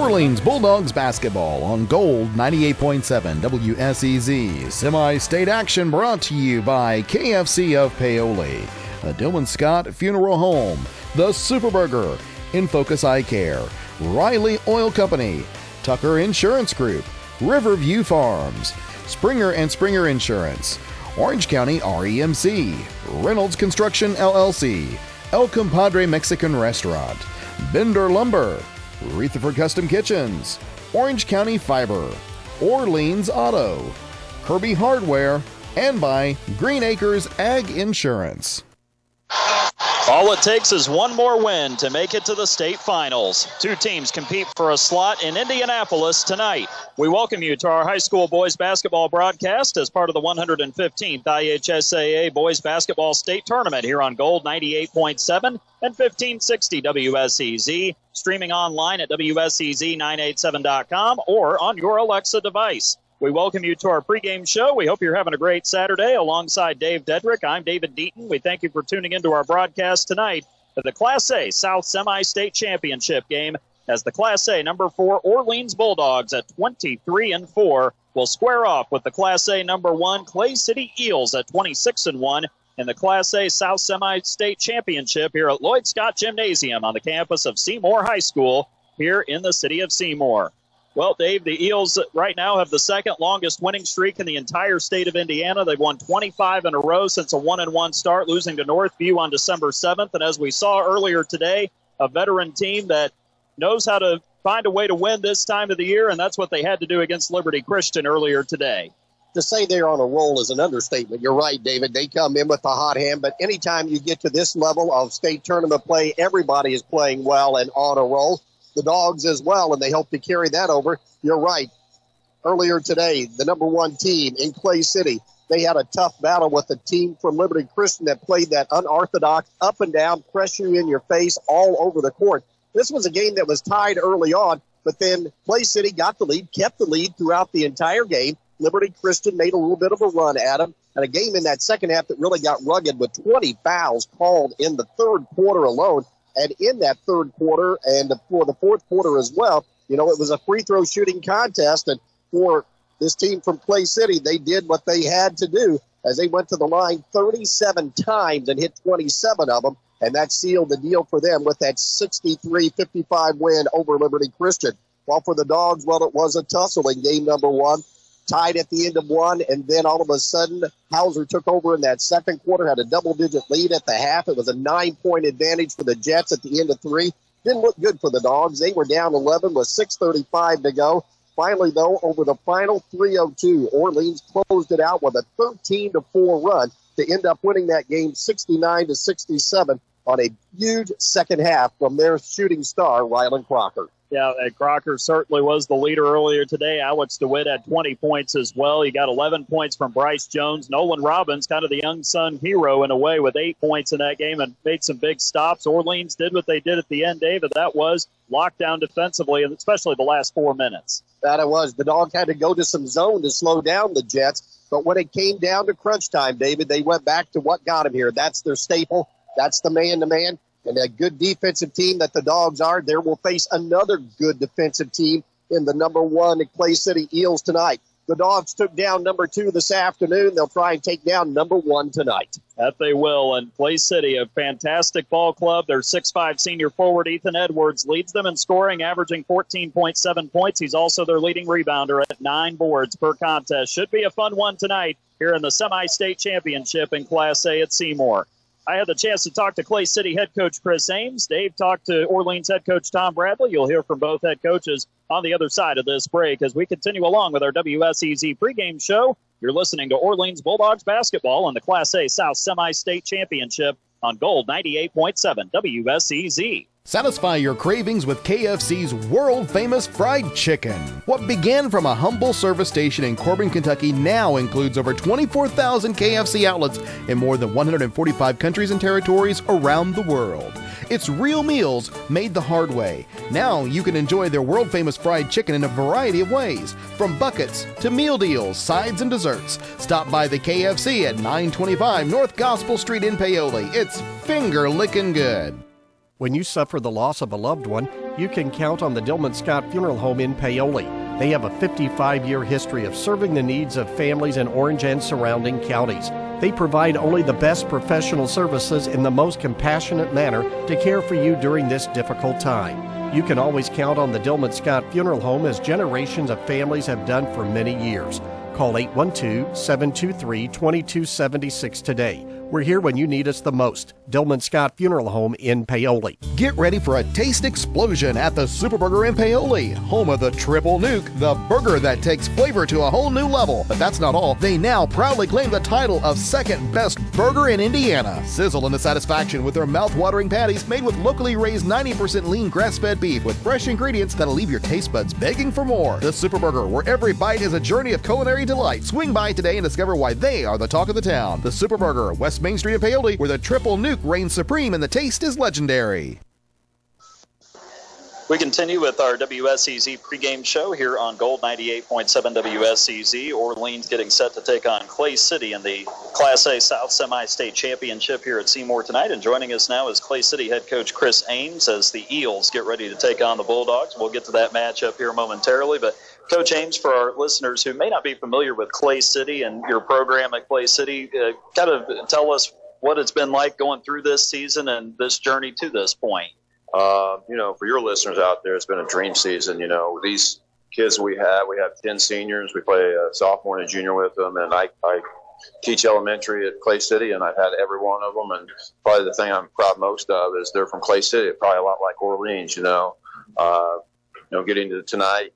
Orleans Bulldogs basketball on Gold 98.7 WSEZ. Semi-state action brought to you by KFC of Paoli, a Dylan Scott Funeral Home, the Superburger, In Focus Eye Care, Riley Oil Company, Tucker Insurance Group, Riverview Farms, Springer and Springer Insurance, Orange County REMC, Reynolds Construction LLC, El Compadre Mexican Restaurant, Bender Lumber, Rutherford Custom Kitchens, Orange County Fiber, Orleans Auto, Kirby Hardware, and by Green Acres Ag Insurance. All it takes is one more win to make it to the state finals. Two teams compete for a slot in Indianapolis tonight. We welcome you to our high school boys basketball broadcast as part of the 115th IHSAA Boys Basketball State Tournament here on Gold 98.7 and 1560 WSEZ, streaming online at WSEZ987.com or on your Alexa device. We welcome you to our pregame show. We hope you're having a great Saturday. Alongside Dave Dedrick, I'm David Deaton. We thank you for tuning into our broadcast tonight for the Class A South Semi-State Championship game as the Class A number 4 Orleans Bulldogs at 23-4 will square off with the Class A number 1 Clay City Eels at 26-1 in the Class A South Semi-State Championship here at Lloyd Scott Gymnasium on the campus of Seymour High School here in the city of Seymour. Well, Dave, the Eels right now have the second longest winning streak in the entire state of Indiana. They've won 25 in a row since a 1-1 start, losing to Northview on December 7th. And as we saw earlier today, a veteran team that knows how to find a way to win this time of the year, and that's what they had to do against Liberty Christian earlier today. To say they're on a roll is an understatement. You're right, David. They come in with a hot hand, but anytime you get to this level of state tournament play, everybody is playing well and on a roll. The Dogs as well, and they hope to carry that over. You're right. Earlier today, the number 1 team in Clay City, they had a tough battle with a team from Liberty Christian that played that unorthodox, up and down, pressure you in your face all over the court. This was a game that was tied early on, but then Clay City got the lead, kept the lead throughout the entire game. Liberty Christian made a little bit of a run at them, and a game in that second half that really got rugged with 20 fouls called in the third quarter alone. And in that third quarter and for the fourth quarter as well, you know, it was a free throw shooting contest. And for this team from Clay City, they did what they had to do as they went to the line 37 times and hit 27 of them. And that sealed the deal for them with that 63-55 win over Liberty Christian. While for the Dogs, well, it was a tussle in game number 1. Tied at the end of 1, and then all of a sudden, Hauser took over in that second quarter, had a double-digit lead at the half. It was a 9-point advantage for the Jets at the end of 3. Didn't look good for the Dogs. They were down 11 with 6:35 to go. Finally, though, over the final 3:02, Orleans closed it out with a 13-4 run to end up winning that game 69-67 on a huge second half from their shooting star, Rylan Crocker. Yeah, Crocker certainly was the leader earlier today. Alex DeWitt had 20 points as well. He got 11 points from Bryce Jones. Nolan Robbins, kind of the young son hero in a way, with 8 points in that game and made some big stops. Orleans did what they did at the end, David. That was lockdown defensively, and especially the last 4 minutes. That it was. The Dogs had to go to some zone to slow down the Jets. But when it came down to crunch time, David, they went back to what got them here. That's their staple. That's the man-to-man. And a good defensive team that the Dogs are, there will face another good defensive team in the number 1 Clay City Eels tonight. The Dogs took down number 2 this afternoon. They'll try and take down number 1 tonight. That they will. And Clay City, a fantastic ball club. Their 6'5" senior forward, Ethan Edwards, leads them in scoring, averaging 14.7 points. He's also their leading rebounder at 9 boards per contest. Should be a fun one tonight here in the semi-state championship in Class A at Seymour. I had the chance to talk to Clay City head coach Chris Ames. Dave talked to Orleans head coach Tom Bradley. You'll hear from both head coaches on the other side of this break as we continue along with our WSEZ pregame show. You're listening to Orleans Bulldogs basketball in the Class A South Semi-State Championship on Gold 98.7 WSEZ. Satisfy your cravings with KFC's world-famous fried chicken. What began from a humble service station in Corbin, Kentucky now includes over 24,000 KFC outlets in more than 145 countries and territories around the world. It's real meals made the hard way. Now you can enjoy their world-famous fried chicken in a variety of ways, from buckets to meal deals, sides, and desserts. Stop by the KFC at 925 North Gospel Street in Paoli. It's finger-licking good. When you suffer the loss of a loved one, you can count on the Dillman Scott Funeral Home in Paoli. They have a 55-year history of serving the needs of families in Orange and surrounding counties. They provide only the best professional services in the most compassionate manner to care for you during this difficult time. You can always count on the Dillman Scott Funeral Home, as generations of families have done for many years. Call 812-723-2276 today. We're here when you need us the most. Dillman Scott Funeral Home in Paoli. Get ready for a taste explosion at the Super Burger in Paoli, home of the Triple Nuke, the burger that takes flavor to a whole new level. But that's not all. They now proudly claim the title of second best burger in Indiana. Sizzle into satisfaction with their mouth-watering patties made with locally raised 90% lean grass-fed beef with fresh ingredients that'll leave your taste buds begging for more. The Super Burger, where every bite is a journey of culinary delight. Swing by today and discover why they are the talk of the town. The Super Burger, West Main Street in Paoli, where the Triple Nuke reigns supreme and the taste is legendary. We continue with our WSEZ pregame show here on Gold 98.7 WSEZ. Orleans getting set to take on Clay City in the Class A South Semi-State Championship here at Seymour tonight. And joining us now is Clay City head coach Chris Ames as the Eels get ready to take on the Bulldogs. We'll get to that matchup here momentarily, but Coach Ames, for our listeners who may not be familiar with Clay City and your program at Clay City, kind of tell us what it's been like going through this season and this journey to this point. For your listeners out there, it's been a dream season. These kids we have 10 seniors. We play a sophomore and a junior with them, and I teach elementary at Clay City, and I've had every one of them. And probably the thing I'm proud most of is they're from Clay City, probably a lot like Orleans. Getting to tonight,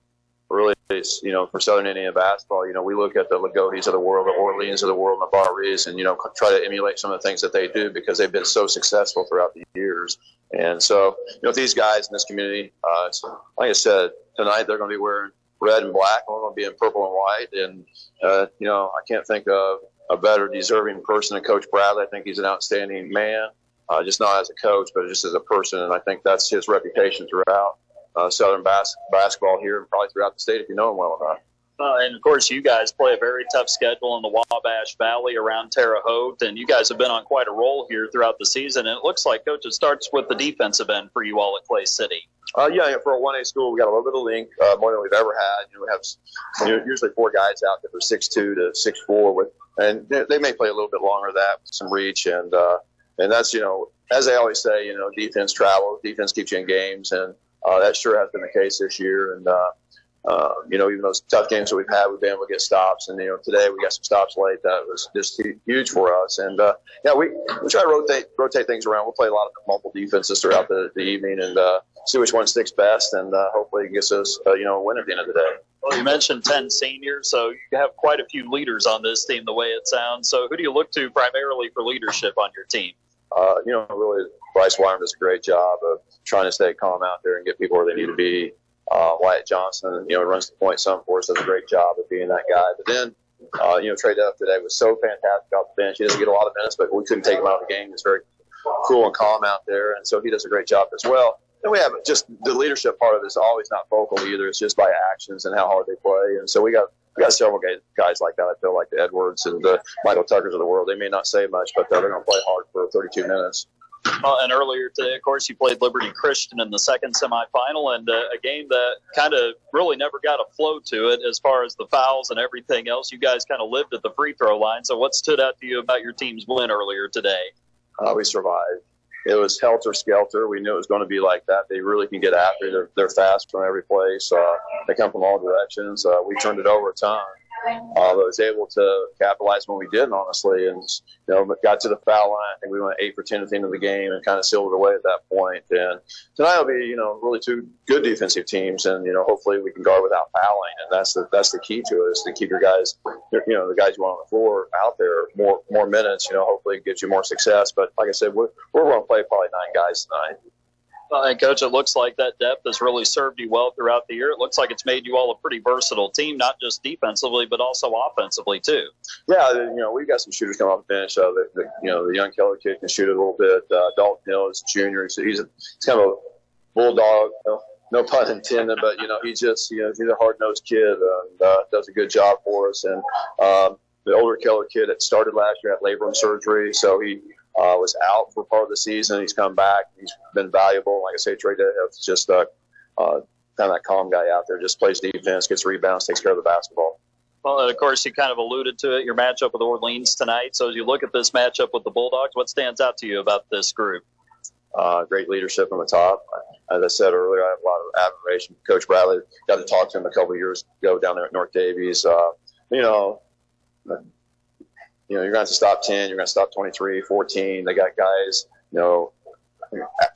really, it's, for Southern Indiana basketball, we look at the Lagodes of the world, the Orleans of the world, and the Barries, and, try to emulate some of the things that they do because they've been so successful throughout the years. And so, these guys in this community, like I said, tonight they're going to be wearing red and black. We're going to be in purple and white. And, I can't think of a better deserving person than Coach Bradley. I think he's an outstanding man, just not as a coach, but just as a person. And I think that's his reputation throughout Southern basketball here and probably throughout the state if you know him well enough. And, of course, you guys play a very tough schedule in the Wabash Valley around Terre Haute, and you guys have been on quite a roll here throughout the season. And it looks like, Coach, it starts with the defensive end for you all at Clay City. For a 1A school, we got a little bit of length, more than we've ever had. We have usually four guys out there for 6'2" to 6'4", and they may play a little bit longer than that with some reach. And that's, as they always say, defense travels, defense keeps you in games, and that sure has been the case this year. And, even those tough games that we've had, we've been able to get stops. And, today we got some stops late. That was just huge for us. And, we try to rotate things around. We'll play a lot of multiple defenses throughout the evening and see which one sticks best. And hopefully it gets us, a win at the end of the day. Well, you mentioned 10 seniors, so you have quite a few leaders on this team, the way it sounds. So who do you look to primarily for leadership on your team? Really, Bryce Wyman does a great job of trying to stay calm out there and get people where they need to be. Wyatt Johnson, runs the point some for us, does a great job of being that guy. But then, Trey Duff today was so fantastic off the bench. He doesn't get a lot of minutes, but we couldn't take him out of the game. He's very cool and calm out there, and so he does a great job as well. And we have just the leadership part of it is always not vocal either. It's just by actions and how hard they play. And so we got several guys like that. I feel like the Edwards and the Michael Tuckers of the world. They may not say much, but they're going to play hard for 32 minutes. And earlier today, of course, you played Liberty Christian in the second semifinal, and a game that kind of really never got a flow to it as far as the fouls and everything else. You guys kind of lived at the free throw line. So what stood out to you about your team's win earlier today? We survived. It was helter-skelter. We knew it was going to be like that. They really can get after it. They're fast from every place. They come from all directions. We turned it over a ton. I was able to capitalize when we did, honestly, and got to the foul line. I think we went 8 for 10 at the end of the game and kind of sealed it away at that point. And tonight will be, really two good defensive teams, and hopefully we can guard without fouling. And that's the key to it, is to keep your guys, the guys you want on the floor out there more minutes. Hopefully it gives you more success. But like I said, we're going to play probably 9 guys tonight. And, Coach, it looks like that depth has really served you well throughout the year. It looks like it's made you all a pretty versatile team, not just defensively, but also offensively, too. Yeah, we've got some shooters coming off the bench. The young Keller kid can shoot a little bit. Dalton Hill is a junior. So he's kind of a bulldog, no pun intended, but, he's just, he's a hard-nosed kid and does a good job for us. And the older Keller kid that started last year had labrum surgery, so he was out for part of the season. He's come back. He's been valuable. Like I say, Trey Deha's just kind of that calm guy out there, just plays defense, gets rebounds, takes care of the basketball. Well, and of course, you kind of alluded to it, your matchup with Orleans tonight. So as you look at this matchup with the Bulldogs, what stands out to you about this group? Great leadership from the top. As I said earlier, I have a lot of admiration for Coach Bradley. Got to talk to him a couple of years ago down there at North Davies. You're going to have to stop 10. You're going to stop 23, 14. They got guys, who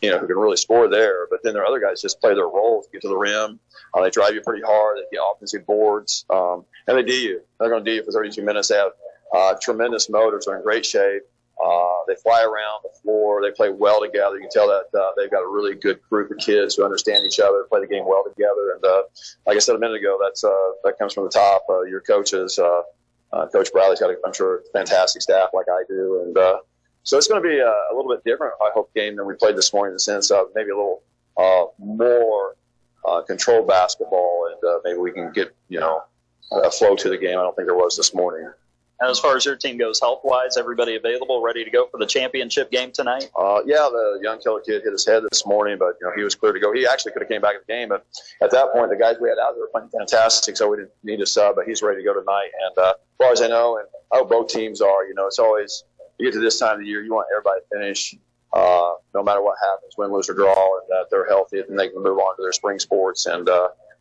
can really score there. But then there are other guys just play their roles, get to the rim. They drive you pretty hard. They get offensive boards. And they D you. They're going to D you for 32 minutes. They have tremendous motors. They're in great shape. They fly around the floor. They play well together. You can tell that they've got a really good group of kids who understand each other, play the game well together. And like I said a minute ago, that comes from the top. Your coaches, Coach Bradley's got, I'm sure, fantastic staff like I do. And so it's going to be a little bit different, I hope, game than we played this morning in the sense of maybe a little more controlled basketball, and maybe we can get, a flow to the game. I don't think there was this morning. And as far as your team goes, health-wise, everybody available, ready to go for the championship game tonight? The young killer kid hit his head this morning, but he was clear to go. He actually could have came back in the game, but at that point, the guys we had out there were playing fantastic, so we didn't need a sub. But he's ready to go tonight. And as far as I know, and I hope both teams are, it's always you get to this time of the year, you want everybody to finish, no matter what happens, win, lose, or draw, and that they're healthy and they can move on to their spring sports. And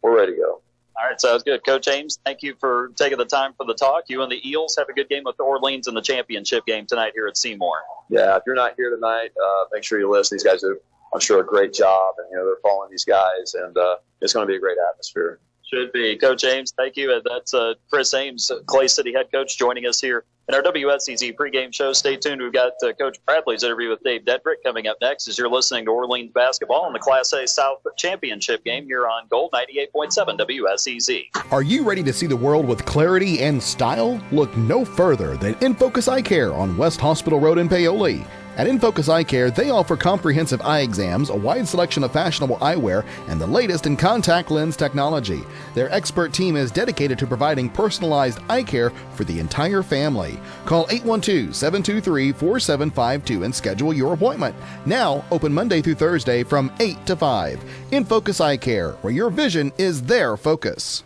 we're ready to go. All right, sounds good. Coach Ames, thank you for taking the time for the talk. You and the Eels have a good game with the Orleans in the championship game tonight here at Seymour. Yeah, if you're not here tonight, make sure you listen. These guys do, I'm sure, a great job, and they're following these guys, and it's going to be a great atmosphere. Should be. Coach Ames, thank you. And that's Chris Ames, Clay City head coach, joining us here in our WSEZ pregame show. Stay tuned. We've got Coach Bradley's interview with Dave Dedrick coming up next as you're listening to Orleans basketball in the Class A South Championship game here on Gold 98.7 WSEZ. Are you ready to see the world with clarity and style? Look no further than InFocus Eye Care on West Hospital Road in Paoli. At InFocus Eye Care, they offer comprehensive eye exams, a wide selection of fashionable eyewear, and the latest in contact lens technology. Their expert team is dedicated to providing personalized eye care for the entire family. Call 812-723-4752 and schedule your appointment. Now, open Monday through Thursday from 8 to 5. InFocus Eye Care, where your vision is their focus.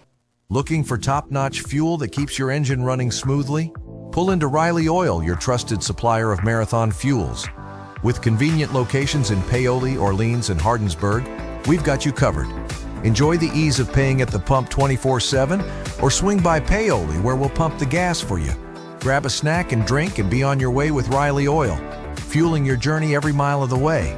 Looking for top-notch fuel that keeps your engine running smoothly? Pull into Riley Oil, your trusted supplier of marathon fuels. With convenient locations in Paoli, Orleans, and Hardinsburg, we've got you covered. Enjoy the ease of paying at the pump 24/7 or swing by Paoli where we'll pump the gas for you. Grab a snack and drink and be on your way with Riley Oil, fueling your journey every mile of the way.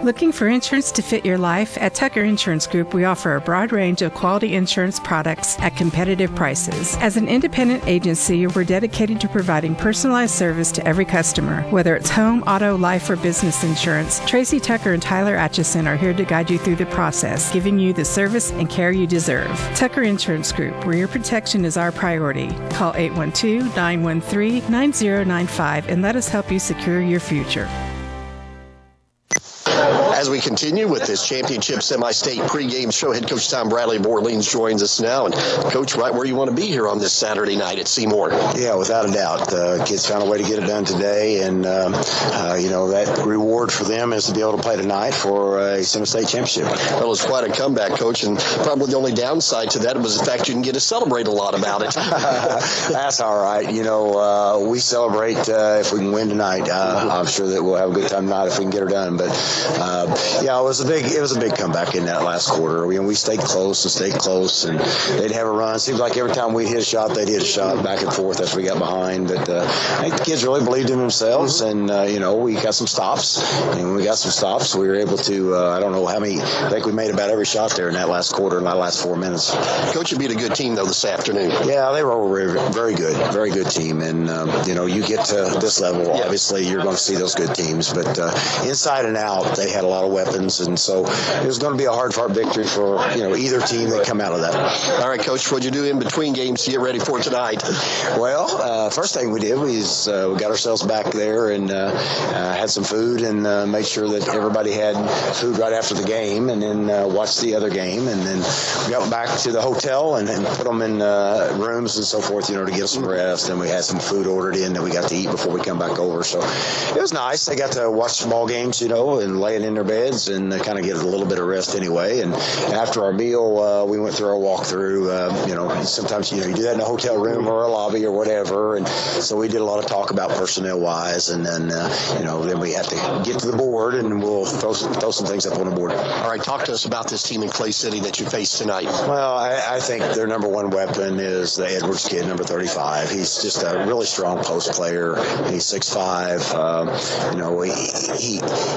Looking for insurance to fit your life? At Tucker Insurance Group, we offer a broad range of quality insurance products at competitive prices. As an independent agency, we're dedicated to providing personalized service to every customer. Whether it's home, auto, life, or business insurance, Tracy Tucker and Tyler Atchison are here to guide you through the process, giving you the service and care you deserve. Tucker Insurance Group, where your protection is our priority. Call 812-913-9095 and let us help you secure your future. As we continue with this championship semi-state pregame show, head coach Tom Bradley of Orleans joins us now. And Coach, right where you want to be here on this Saturday night at Seymour. Yeah, without a doubt. The kids found a way to get it done today, and that reward for them is to be able to play tonight for a semi-state championship. Well, it's quite a comeback, Coach, and probably the only downside to that was the fact you didn't get to celebrate a lot about it. That's all right. We celebrate if we can win tonight. I'm sure that we'll have a good time tonight if we can get her done. But it was a big comeback in that last quarter. We stayed close, and they'd have a run. It seemed like every time we'd hit a shot, they'd hit a shot back and forth as we got behind. But I think the kids really believed in themselves, and we got some stops. And when we got some stops, we were able to. I don't know how many. I think we made about every shot there in that last quarter, in that last 4 minutes. Coach, you beat a good team though this afternoon. Yeah, they were very good team, and you get to this level, obviously you're going to see those good teams. But inside and out, they had a lot lot of weapons, and so it was going to be a hard-fought victory for either team that come out of that. All right, Coach, what'd you do in between games to get ready for tonight? Well, first thing we did was we got ourselves back there and had some food and made sure that everybody had food right after the game, and then watched the other game, and then we got back to the hotel and put them in rooms and so forth, to get us some rest. And we had some food ordered in that we got to eat before we come back over. So it was nice. They got to watch the ball games, and laying in their beds and kind of get a little bit of rest anyway. And after our meal, we went through our walkthrough. Sometimes, you do that in a hotel room or a lobby or whatever. And so we did a lot of talk about personnel-wise. And then, then we have to get to the board, and we'll throw some things up on the board. All right, talk to us about this team in Clay City that you face tonight. Well, I think their number one weapon is the Edwards kid, number 35. He's just a really strong post player. He's 6'5".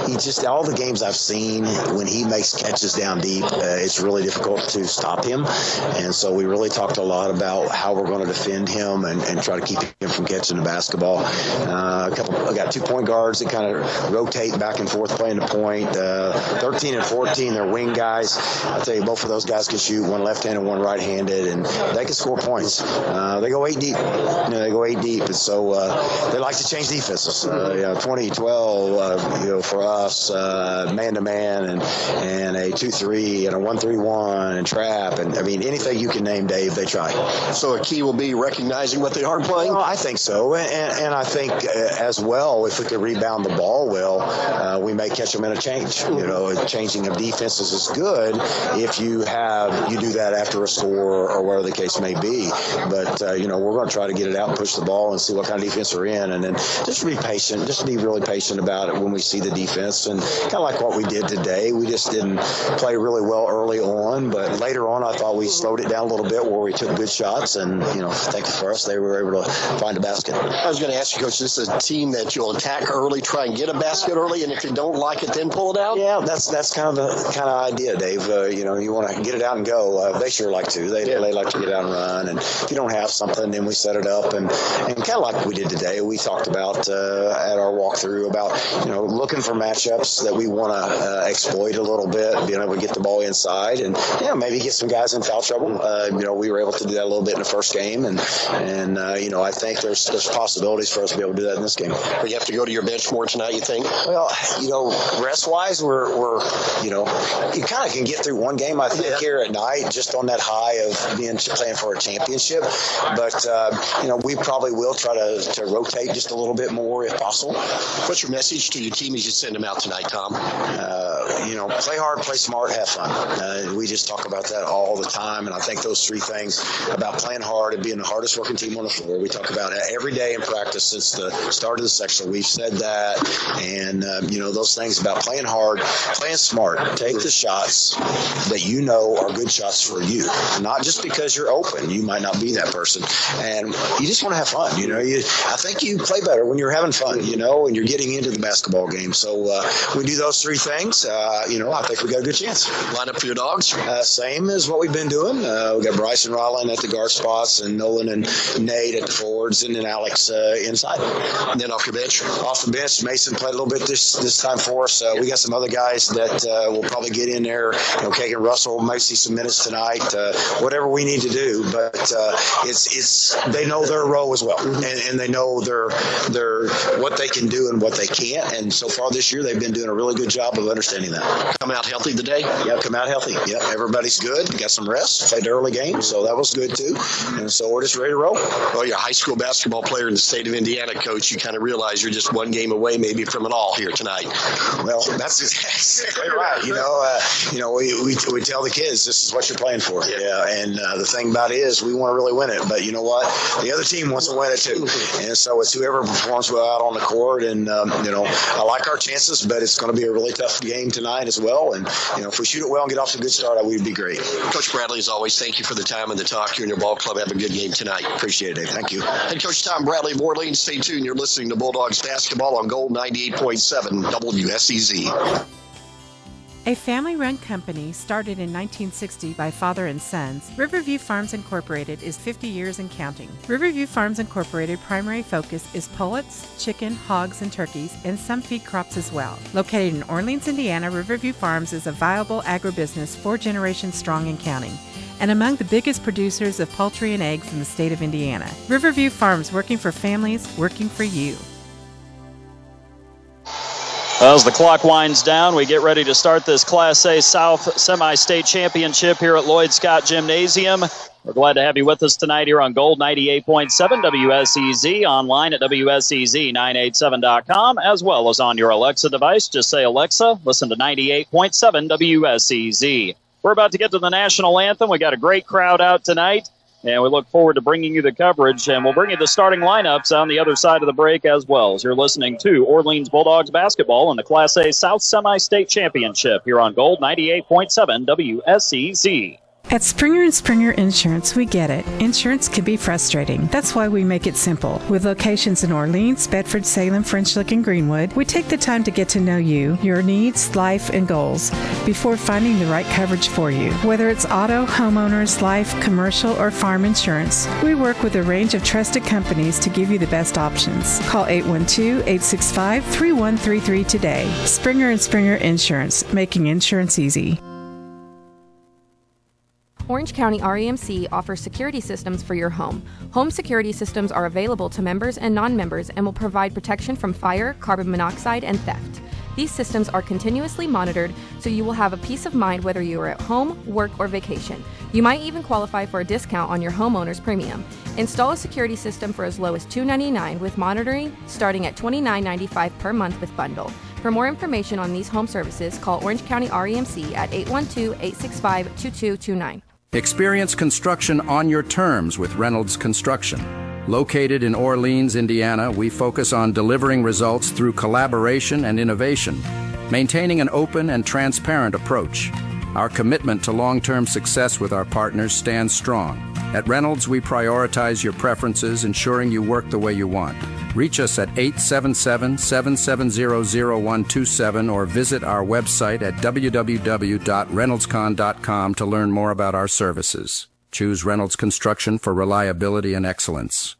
He just, all the games I've seen, when he makes catches down deep, it's really difficult to stop him. And so we really talked a lot about how we're going to defend him and try to keep him from catching the basketball. I got 2 point guards that kind of rotate back and forth playing the point. 13 and 14, they're wing guys. I'll tell you, both of those guys can shoot, one left-handed, one right-handed, and they can score points. They go 8 deep. They go 8 deep, and so they like to change defenses. 20-12, for us, man-to-man, and a 2-3, and a 1-3-1, and trap, and anything you can name, Dave, they try. So a key will be recognizing what they aren't playing? Well, I think so, and I think as well, if we could rebound the ball well, we may catch them in a change. Changing of defenses is good if you do that after a score or whatever the case may be. But we're going to try to get it out and push the ball and see what kind of defense we're in, and then just be patient, just be really patient about it when we see the defense. And kind of like what we did today, we just didn't play really well early on, but later on I thought we slowed it down a little bit where we took good shots, and thankfully for us, they were able to find a basket. I was going to ask you, Coach, this is a team that you'll attack early, try and get a basket early, and if you don't like it, then pull it out? Yeah, that's kind of the idea, Dave. You want to get it out and go. They sure like to. They like to get out and run, and if you don't have something, then we set it up, and kind of like we did today, we talked about at our walkthrough about looking for matchups that we want to exploit a little bit, being able to get the ball inside, and maybe get some guys in foul trouble. We were able to do that a little bit in the first game, and I think there's possibilities for us to be able to do that in this game. But you have to go to your bench more tonight, you think? Well, rest-wise, we're you kind of can get through one game, I think, here at night, just on that high of playing for a championship. But we probably will try to rotate just a little bit more if possible. What's your message to your team as you send them out tonight, Tom? Play hard, play smart, have fun. We just talk about that all the time, and I think those 3 things about playing hard and being the hardest working team on the floor, we talk about it every day in practice since the start of the section. We've said that, and those things about playing hard, playing smart, take the shots that are good shots for you, not just because you're open. You might not be that person, and you just want to have fun. I think you play better when you're having fun, and you're getting into the basketball game. So we do those 3 things. I think we got a good chance. Line up for your dogs? Same as what we've been doing. We got Bryce and Rylan at the guard spots, and Nolan and Nate at the forwards, and then Alex inside. And then off your bench? Off the bench, Mason played a little bit this time for us. We got some other guys that will probably get in there. Kagan Russell might see some minutes tonight. Whatever we need to do, but they know their role as well, and they know their what they can do and what they can't. And so far this year, they've been doing a really good job of understanding that. Come out healthy today? Yeah, come out healthy. Yeah, everybody's good. Got some rest. Played the early game, so that was good too. And so we're just ready to roll. Well, you're a high school basketball player in the state of Indiana, Coach. You kind of realize you're just one game away maybe from it all here tonight. Well, that's exactly right. We tell the kids this is what you're playing for. Yeah, and the thing about it is we want to really win it, but you know what? The other team wants to win it too. And so it's whoever performs well out on the court. And I like our chances, but it's going to be a really tough game tonight as well. And if we shoot it well and get off to a good start, we'd be great. Coach Bradley, as always, thank you for the time and the talk. You and your ball club have a good game tonight. Appreciate it, Dave. Thank you. And Coach Tom Bradley of Orleans, stay tuned. You're listening to Bulldogs basketball on Gold 98.7 WSEZ. A family-run company started in 1960 by father and sons, Riverview Farms Incorporated is 50 years and counting. Riverview Farms Incorporated primary focus is pullets, chicken, hogs, and turkeys, and some feed crops as well. Located in Orleans, Indiana, Riverview Farms is a viable agribusiness 4 generations strong and counting, and among the biggest producers of poultry and eggs in the state of Indiana. Riverview Farms, working for families, working for you. As the clock winds down, we get ready to start this Class A South Semi-State Championship here at Lloyd Scott Gymnasium. We're glad to have you with us tonight here on Gold 98.7 WSEZ, online at WSEZ987.com, as well as on your Alexa device. Just say, Alexa, listen to 98.7 WSEZ. We're about to get to the national anthem. We got a great crowd out tonight, and we look forward to bringing you the coverage, and we'll bring you the starting lineups on the other side of the break as well, as you're listening to Orleans Bulldogs basketball in the Class A South Semi-State Championship here on Gold 98.7 WSEZ. At Springer & Springer Insurance, we get it. Insurance can be frustrating. That's why we make it simple. With locations in Orleans, Bedford, Salem, French Lick, and Greenwood, we take the time to get to know you, your needs, life, and goals before finding the right coverage for you. Whether it's auto, homeowners, life, commercial, or farm insurance, we work with a range of trusted companies to give you the best options. Call 812-865-3133 today. Springer & Springer Insurance, making insurance easy. Orange County REMC offers security systems for your home. Home security systems are available to members and non-members and will provide protection from fire, carbon monoxide, and theft. These systems are continuously monitored, so you will have a peace of mind whether you are at home, work, or vacation. You might even qualify for a discount on your homeowner's premium. Install a security system for as low as $299 with monitoring starting at $29.95 per month with bundle. For more information on these home services, call Orange County REMC at 812-865-2229. Experience construction on your terms with Reynolds Construction. Located in Orleans, Indiana, we focus on delivering results through collaboration and innovation, maintaining an open and transparent approach. Our commitment to long-term success with our partners stands strong. At Reynolds, we prioritize your preferences, ensuring you work the way you want. Reach us at 877-770-0127 or visit our website at www.reynoldscon.com to learn more about our services. Choose Reynolds Construction for reliability and excellence.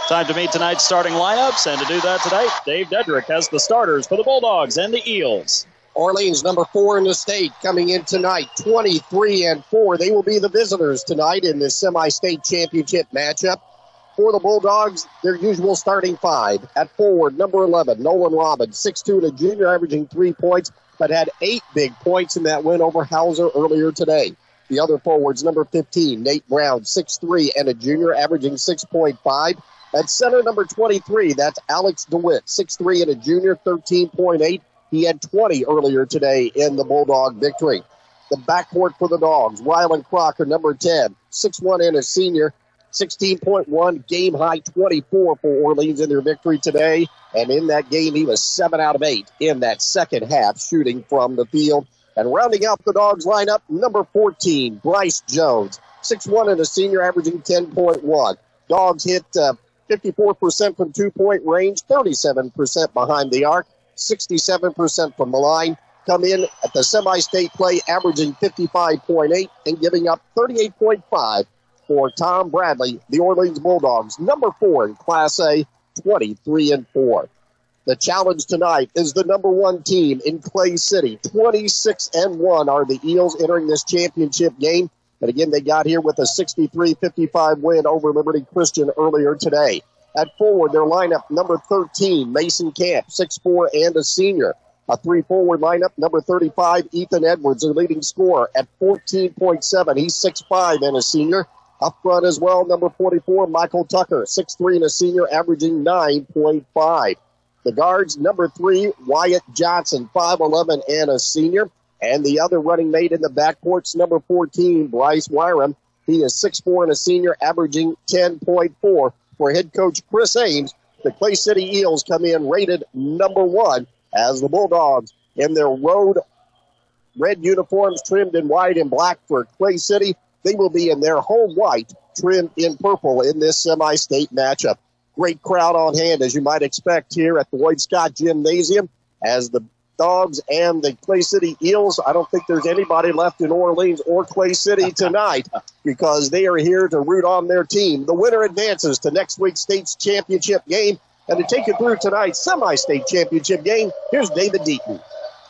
Time to meet tonight's starting lineups, and to do that tonight, Dave Dedrick has the starters for the Bulldogs and the Eels. Orleans, number 4 in the state, coming in tonight, 23-4. They will be the visitors tonight in this semi-state championship matchup. For the Bulldogs, their usual starting 5. At forward, number 11, Nolan Robbins, 6'2", and a junior, averaging 3 points, but had 8 big points in that win over Hauser earlier today. The other forwards, number 15, Nate Brown, 6'3", and a junior, averaging 6.5. At center, number 23, that's Alex DeWitt, 6'3", and a junior, 13.8. He had 20 earlier today in the Bulldog victory. The backcourt for the Dogs, Rylan Crocker, number 10, 6'1", and a senior, 16.1, game high 24 for Orleans in their victory today. And in that game, he was 7 out of 8 in that second half, shooting from the field. And rounding out the Dogs lineup, number 14, Bryce Jones, 6'1", and a senior, averaging 10.1. Dogs hit 54% from two-point range, 37% behind the arc, 67% from the line. Come in at the semi-state play, averaging 55.8 and giving up 38.5 for Tom Bradley, the Orleans Bulldogs, number 4 in Class A, 23-4. The challenge tonight is the number 1 team in Clay City. 26-1 are the Eels entering this championship game. And again, they got here with a 63-55 win over Liberty Christian earlier today. At forward, their lineup, number 13, Mason Camp, 6'4", and a senior. A 3-forward lineup, number 35, Ethan Edwards, their leading scorer at 14.7. He's 6'5", and a senior. Up front as well, number 44, Michael Tucker, 6'3", and a senior, averaging 9.5. The guards, number 3, Wyatt Johnson, 5'11", and a senior. And the other running mate in the backcourt's number 14, Bryce Wyram. He is 6'4", and a senior, averaging 10.4. For head coach Chris Ames, the Clay City Eels come in rated number 1 as the Bulldogs in their road red uniforms trimmed in white and black for Clay City. They will be in their home white trimmed in purple in this semi-state matchup. Great crowd on hand, as you might expect here at the Lloyd Scott Gymnasium, as the Dogs and the Clay City Eels. I don't think there's anybody left in Orleans or Clay City tonight because they are here to root on their team. The winner advances to next week's state's championship game. And to take you through tonight's semi-state championship game, here's David Deaton.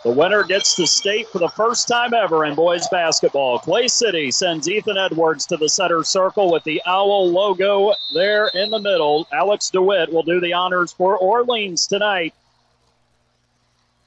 The winner gets to state for the first time ever in boys basketball. Clay City sends Ethan Edwards to the center circle with the owl logo there in the middle. Alex DeWitt will do the honors for Orleans tonight.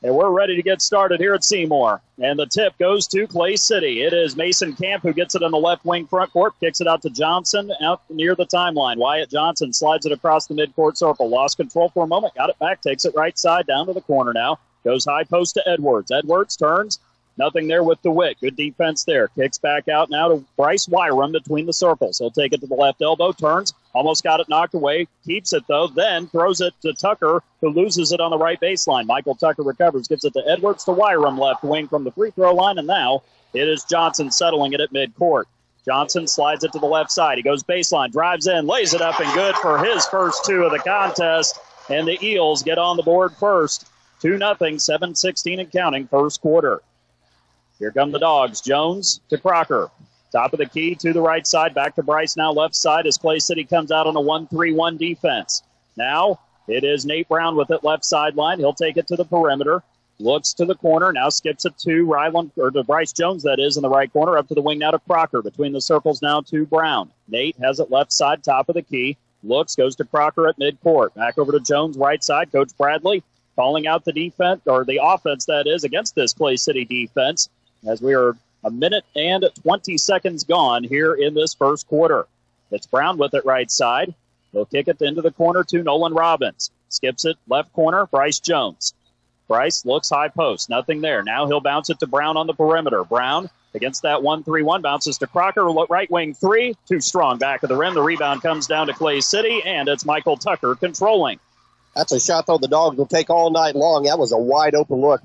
And we're ready to get started here at Seymour. And the tip goes to Clay City. It is Mason Camp who gets it in the left wing front court, kicks it out to Johnson out near the timeline. Wyatt Johnson slides it across the midcourt circle. Lost control for a moment, got it back, takes it right side down to the corner now. Goes high post to Edwards. Edwards turns. Nothing there with DeWitt. Good defense there. Kicks back out now to Bryce Wyrum between the circles. He'll take it to the left elbow. Turns. Almost got it knocked away. Keeps it, though. Then throws it to Tucker, who loses it on the right baseline. Michael Tucker recovers. Gives it to Edwards to Wyrum, left wing from the free throw line. And now it is Johnson settling it at midcourt. Johnson slides it to the left side. He goes baseline. Drives in. Lays it up and good for his first two of the contest. And the Eels get on the board first. 2-0, 7:16 and counting, first quarter. Here come the Dogs. Jones to Crocker. Top of the key to the right side. Back to Bryce now left side as Clay City comes out on a 1-3-1 defense. Now it is Nate Brown with it left sideline. He'll take it to the perimeter. Looks to the corner. Now skips it to to Bryce Jones, that is, in the right corner. Up to the wing now to Crocker. Between the circles now to Brown. Nate has it left side, top of the key. Looks, goes to Crocker at midcourt. Back over to Jones, right side. Coach Bradley calling out the defense, or the offense, that is, against this Clay City defense, as we are a minute and 20 seconds gone here in this first quarter. It's Brown with it right side. He'll kick it into the corner to Nolan Robbins. Skips it left corner, Bryce Jones. Bryce looks high post, nothing there. Now he'll bounce it to Brown on the perimeter. Brown against that 1-3-1, bounces to Crocker, right wing three, too strong back of the rim. The rebound comes down to Clay City, and it's Michael Tucker controlling. That's a shot, though, the Dogs will take all night long. That was a wide open look.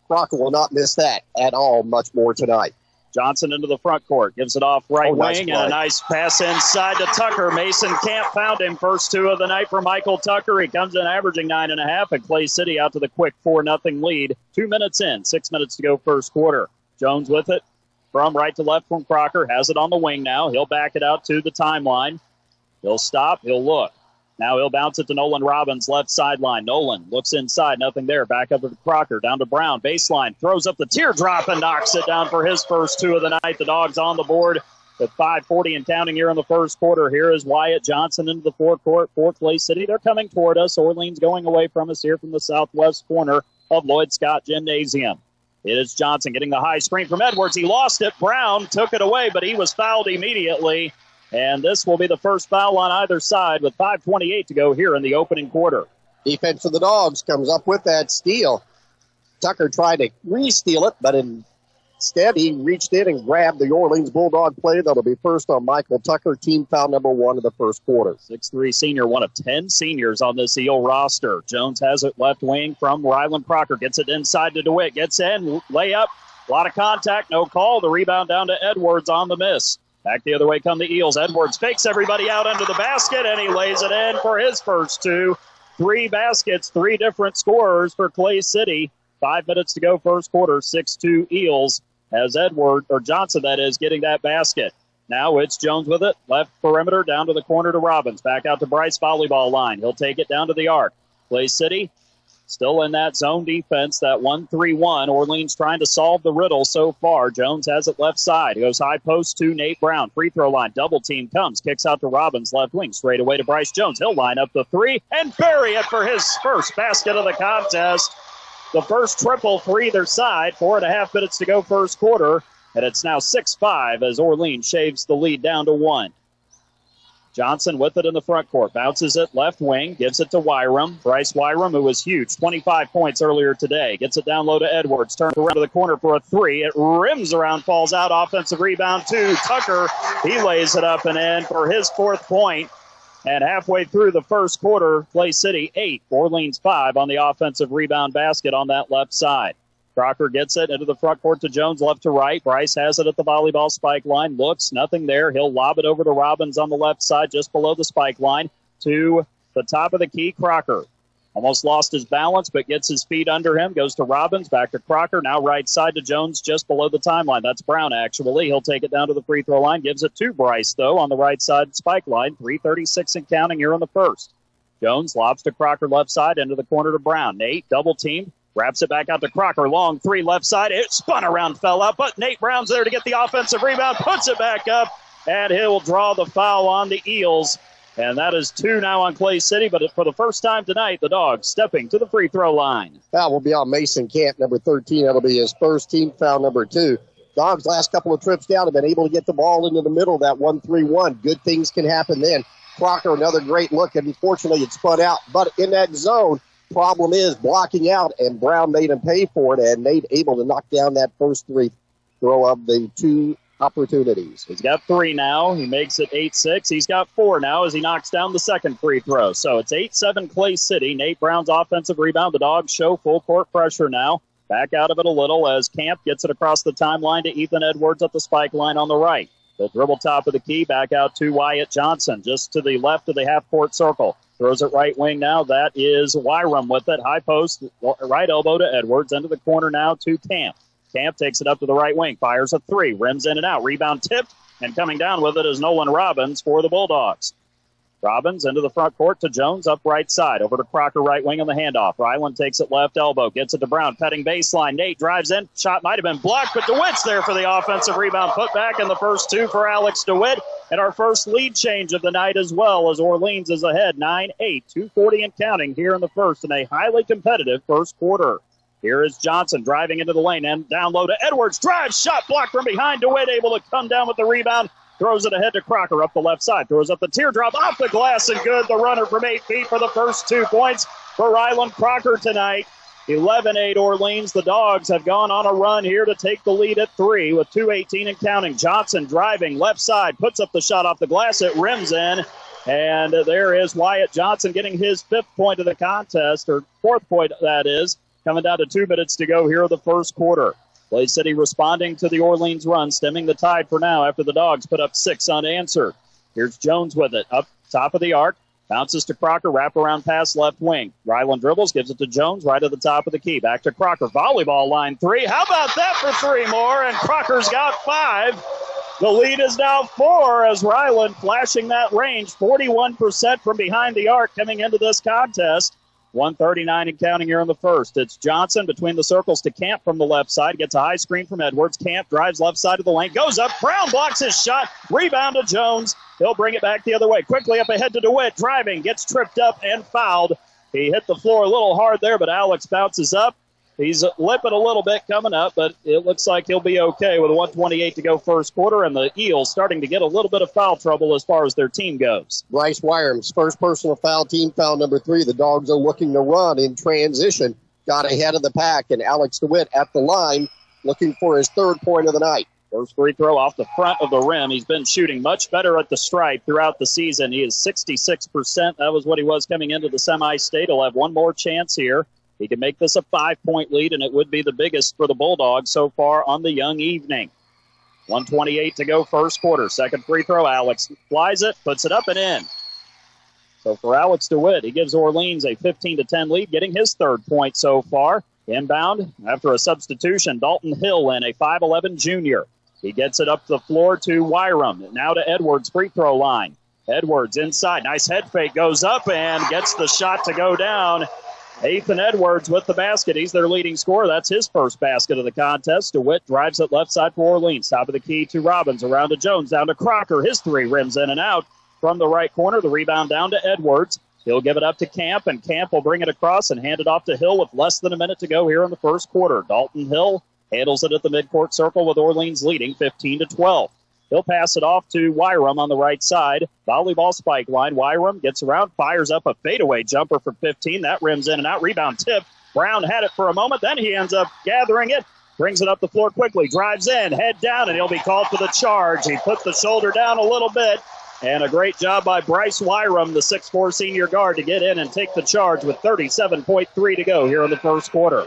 Crocker will not miss that at all much more tonight. Johnson into the front court. Gives it off right nice wing, play. and a nice pass inside to Tucker. Mason Camp found him. First two of the night for Michael Tucker. He comes in averaging 9.5, and Clay City out to the quick 4-0 lead. 2 minutes in, 6 minutes to go first quarter. Jones with it from right to left from Crocker. Has it on the wing now. He'll back it out to the timeline. He'll stop. He'll look. Now he'll bounce it to Nolan Robbins, left sideline. Nolan looks inside, nothing there. Back up to Crocker, down to Brown, baseline. Throws up the teardrop and knocks it down for his first two of the night. The Dogs on the board with 5:40 and counting here in the first quarter. Here is Wyatt Johnson into the forecourt for Clay City. They're coming toward us. Orleans going away from us here from the southwest corner of Lloyd Scott Gymnasium. It is Johnson getting the high screen from Edwards. He lost it. Brown took it away, but he was fouled immediately. And this will be the first foul on either side with 5:28 to go here in the opening quarter. Defense for the Dogs comes up with that steal. Tucker tried to re-steal it, but instead he reached in and grabbed the Orleans Bulldog play. That'll be first on Michael Tucker, team foul number 1 of the first quarter. 6'3 senior, one of 10 seniors on this Eel roster. Jones has it left wing from Ryland Crocker. Gets it inside to DeWitt. Gets in, layup, a lot of contact, no call. The rebound down to Edwards on the miss. Back the other way come the Eels. Edwards fakes everybody out under the basket, and he lays it in for his first two. 3 baskets, 3 different scorers for Clay City. 5 minutes to go first quarter, 6-2 Eels as Johnson, that is, getting that basket. Now it's Jones with it. Left perimeter down to the corner to Robbins. Back out to Bryce, volleyball line. He'll take it down to the arc. Clay City still in that zone defense, that 1-3-1. Orleans trying to solve the riddle so far. Jones has it left side. He goes high post to Nate Brown. Free throw line. Double team comes. Kicks out to Robbins left wing. Straight away to Bryce Jones. He'll line up the 3 and bury it for his first basket of the contest. The first triple for either side. 4.5 minutes to go first quarter. And it's now 6-5 as Orleans shaves the lead down to 1. Johnson with it in the front court. Bounces it left wing. Gives it to Wyrum. Bryce Wyrum, who was huge. 25 points earlier today. Gets it down low to Edwards. Turns around to the corner for a 3. It rims around, falls out. Offensive rebound to Tucker. He lays it up and in for his 4th point. And halfway through the first quarter, Clay City 8, Orleans 5 on the offensive rebound basket on that left side. Crocker gets it into the front court to Jones, left to right. Bryce has it at the volleyball spike line. Looks, nothing there. He'll lob it over to Robbins on the left side, just below the spike line, to the top of the key, Crocker. Almost lost his balance, but gets his feet under him. Goes to Robbins, back to Crocker. Now right side to Jones, just below the timeline. That's Brown, actually. He'll take it down to the free throw line. Gives it to Bryce, though, on the right side spike line. 3:36 and counting here in the first. Jones lobs to Crocker left side, into the corner to Brown. Nate, double team. Wraps it back out to Crocker. Long three left side. It spun around, fell out, but Nate Brown's there to get the offensive rebound. Puts it back up, and he'll draw the foul on the Eels. And that is 2 now on Clay City, but for the first time tonight, the Dogs stepping to the free throw line. Foul will be on Mason Camp, number 13. That'll be his first team foul, number 2. Dogs last couple of trips down have been able to get the ball into the middle of that 1-3-1. Good things can happen then. Crocker, another great look, and unfortunately it spun out. But in that zone, problem is blocking out, and Brown made him pay for it, and Nate able to knock down that first free throw of the 2 opportunities. He's got 3 now. He makes it 8-6. He's got 4 now as he knocks down the second free throw. So it's 8-7 Clay City. Nate Brown's offensive rebound. The Dogs show full court pressure now. Back out of it a little as Camp gets it across the timeline to Ethan Edwards at the spike line on the right. He'll dribble top of the key, back out to Wyatt Johnson, just to the left of the half-court circle. Throws it right wing now. That is Wyrum with it. High post, right elbow to Edwards. Into the corner now to Camp. Camp takes it up to the right wing, fires a 3, rims in and out. Rebound tipped, and coming down with it is Nolan Robbins for the Bulldogs. Robbins into the front court to Jones, up right side. Over to Crocker, right wing on the handoff. Ryland takes it left elbow, gets it to Brown, petting baseline. Nate drives in. Shot might have been blocked, but DeWitt's there for the offensive rebound. Put back in the first 2 for Alex DeWitt. And our first lead change of the night as well, as Orleans is ahead 9-8, 2:40 and counting here in the first in a highly competitive first quarter. Here is Johnson driving into the lane and down low to Edwards. Drive, shot blocked from behind. DeWitt able to come down with the rebound. Throws it ahead to Crocker up the left side. Throws up the teardrop off the glass and good. The runner from 8 feet for the first 2 points for Ryland Crocker tonight. 11-8 Orleans. The Dogs have gone on a run here to take the lead at 3 with 2:18 and counting. Johnson driving left side. Puts up the shot off the glass. It rims in. And there is Wyatt Johnson getting his 5th point of the contest, or 4th point that is. Coming down to 2 minutes to go here in the first quarter. Clay City responding to the Orleans run, stemming the tide for now after the Dogs put up 6 unanswered. Here's Jones with it, up top of the arc. Bounces to Crocker, wraparound pass left wing. Ryland dribbles, gives it to Jones right at the top of the key. Back to Crocker, volleyball line 3. How about that for 3 more? And Crocker's got 5. The lead is now 4 as Ryland flashing that range. 41% from behind the arc coming into this contest. 1:39 and counting here in the first. It's Johnson between the circles to Camp from the left side. Gets a high screen from Edwards. Camp drives left side of the lane. Goes up. Brown blocks his shot. Rebound to Jones. He'll bring it back the other way. Quickly up ahead to DeWitt. Driving. Gets tripped up and fouled. He hit the floor a little hard there, but Alex bounces up. He's limping a little bit coming up, but it looks like he'll be okay with 1:28 to go first quarter, and the Eels starting to get a little bit of foul trouble as far as their team goes. Bryce Wyrum's first personal foul, team foul number 3. The Dogs are looking to run in transition. Got ahead of the pack, and Alex DeWitt at the line looking for his 3rd point of the night. First free throw off the front of the rim. He's been shooting much better at the stripe throughout the season. He is 66%. That was what he was coming into the semi-state. He'll have one more chance here. He can make this a 5-point lead, and it would be the biggest for the Bulldogs so far on the young evening. 1:28 to go first quarter. Second free throw, Alex flies it, puts it up and in. So for Alex DeWitt, he gives Orleans a 15-10 lead, getting his 3rd point so far. Inbound, after a substitution, Dalton Hill in, a 5'11 junior. He gets it up the floor to Wyrum. Now to Edwards, free throw line. Edwards inside. Nice head fake. Goes up and gets the shot to go down. Ethan Edwards with the basket. He's their leading scorer. That's his first basket of the contest. DeWitt drives it left side for Orleans. Top of the key to Robbins. Around to Jones. Down to Crocker. His 3 rims in and out. From the right corner, the rebound down to Edwards. He'll give it up to Camp, and Camp will bring it across and hand it off to Hill with less than a minute to go here in the first quarter. Dalton Hill handles it at the midcourt circle with Orleans leading 15-12. He'll pass it off to Wyrum on the right side. Volleyball spike line. Wyrum gets around, fires up a fadeaway jumper for 15. That rims in and out. Rebound tip. Brown had it for a moment. Then he ends up gathering it. Brings it up the floor quickly. Drives in, head down, and he'll be called for the charge. He put the shoulder down a little bit. And a great job by Bryce Wyrum, the 6'4 senior guard, to get in and take the charge with 37.3 to go here in the first quarter.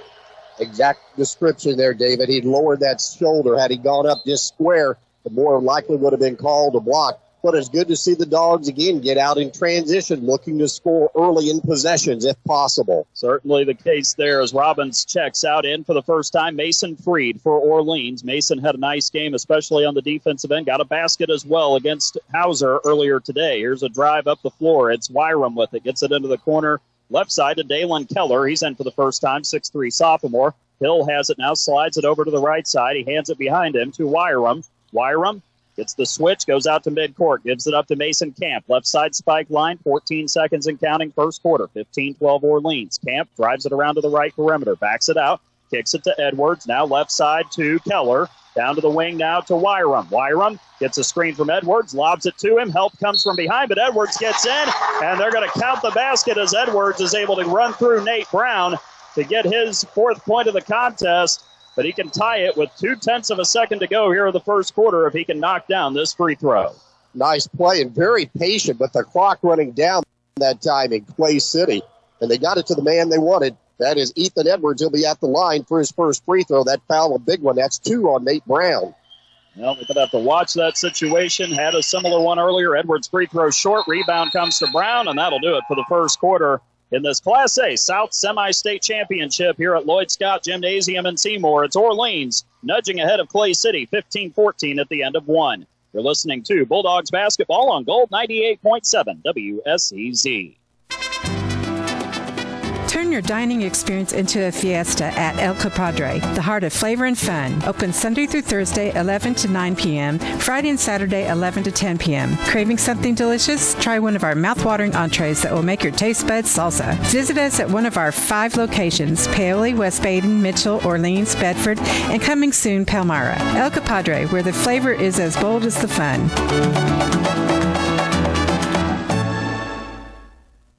Exact description there, David. He'd lowered that shoulder. Had he gone up just square, the more likely would have been called a block. but it's good to see the Dogs again get out in transition, looking to score early in possessions if possible. Certainly the case there as Robbins checks out in for the first time. Mason Freed for Orleans. Mason had a nice game, especially on the defensive end. Got a basket as well against Hauser earlier today. Here's a drive up the floor. It's Wyram with it. Gets it into the corner. Left side to Dalen Keller. He's in for the first time, 6'3" sophomore. Hill has it now, slides it over to the right side. He hands it behind him to Wyram. Wyram gets the switch, goes out to midcourt, gives it up to Mason Camp. Left side spike line, 14 seconds and counting, first quarter, 15-12 Orleans. Camp drives it around to the right perimeter, backs it out, kicks it to Edwards. Now left side to Keller. Down to the wing now to Wyram. Wyram gets a screen from Edwards, lobs it to him. Help comes from behind, but Edwards gets in, and they're going to count the basket as Edwards is able to run through Nate Brown to get his fourth point of the contest. But he can tie it with 0.2 of a second to go here in the first quarter if he can knock down this free throw. Nice play and very patient with the clock running down that time in Clay City. And they got it to the man they wanted. That is Ethan Edwards. He'll be at the line for his first free throw. That foul, a big one. That's 2 on Nate Brown. Well, we're going to have to watch that situation. Had a similar one earlier. Edwards' free throw short. Rebound comes to Brown, and that'll do it for the first quarter in this Class A South Semi-State Championship here at Lloyd Scott Gymnasium in Seymour. It's Orleans nudging ahead of Clay City, 15-14 at the end of one. You're listening to Bulldogs basketball on Gold 98.7 WSEZ. Turn your dining experience into a fiesta at El Capadre, the heart of flavor and fun. Open Sunday through Thursday, 11 to 9 p.m., Friday and Saturday, 11 to 10 p.m. Craving something delicious? Try one of our mouth-watering entrees that will make your taste buds salsa. Visit us at one of our 5 locations, Paoli, West Baden, Mitchell, Orleans, Bedford, and coming soon, Palmyra. El Capadre, where the flavor is as bold as the fun.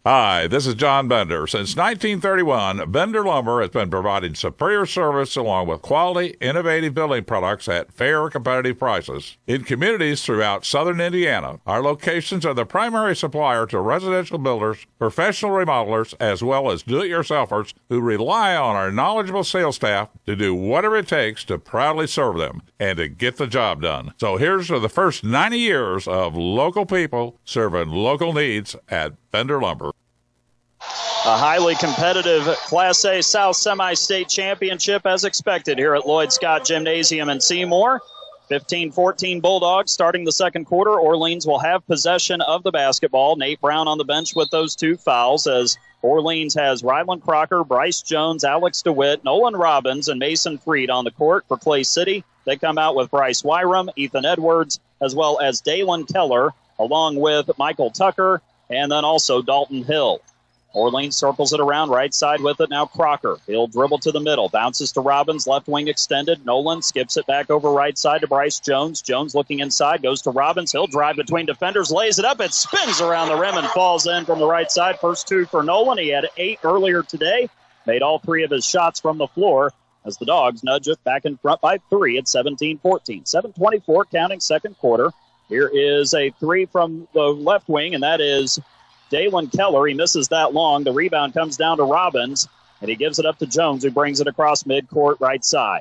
Hi, this is John Bender. Since 1931, Bender Lumber has been providing superior service along with quality, innovative building products at fair, competitive prices. In communities throughout southern Indiana, our locations are the primary supplier to residential builders, professional remodelers, as well as do-it-yourselfers who rely on our knowledgeable sales staff to do whatever it takes to proudly serve them and to get the job done. So here's to the first 90 years of local people serving local needs at Bender Lumber. A highly competitive Class A South Semi-State Championship as expected here at Lloyd Scott Gymnasium in Seymour. 15-14 Bulldogs starting the second quarter. Orleans will have possession of the basketball. Nate Brown on the bench with those 2 fouls as Orleans has Rylan Crocker, Bryce Jones, Alex DeWitt, Nolan Robbins, and Mason Freed on the court for Clay City. They come out with Bryce Wyram, Ethan Edwards, as well as Dalen Keller, along with Michael Tucker, and then also Dalton Hill. Orleans circles it around, right side with it now Crocker. He'll dribble to the middle, bounces to Robbins, left wing extended. Nolan skips it back over right side to Bryce Jones. Jones looking inside, goes to Robbins. He'll drive between defenders, lays it up. It spins around the rim and falls in from the right side. First 2 for Nolan. He had 8 earlier today. Made all 3 of his shots from the floor as the Dogs nudge it back in front by 3 at 17-14. 7:24 counting second quarter. Here is a 3 from the left wing, and that is Dalen Keller. He misses that long. The rebound comes down to Robbins, and he gives it up to Jones, who brings it across midcourt right side.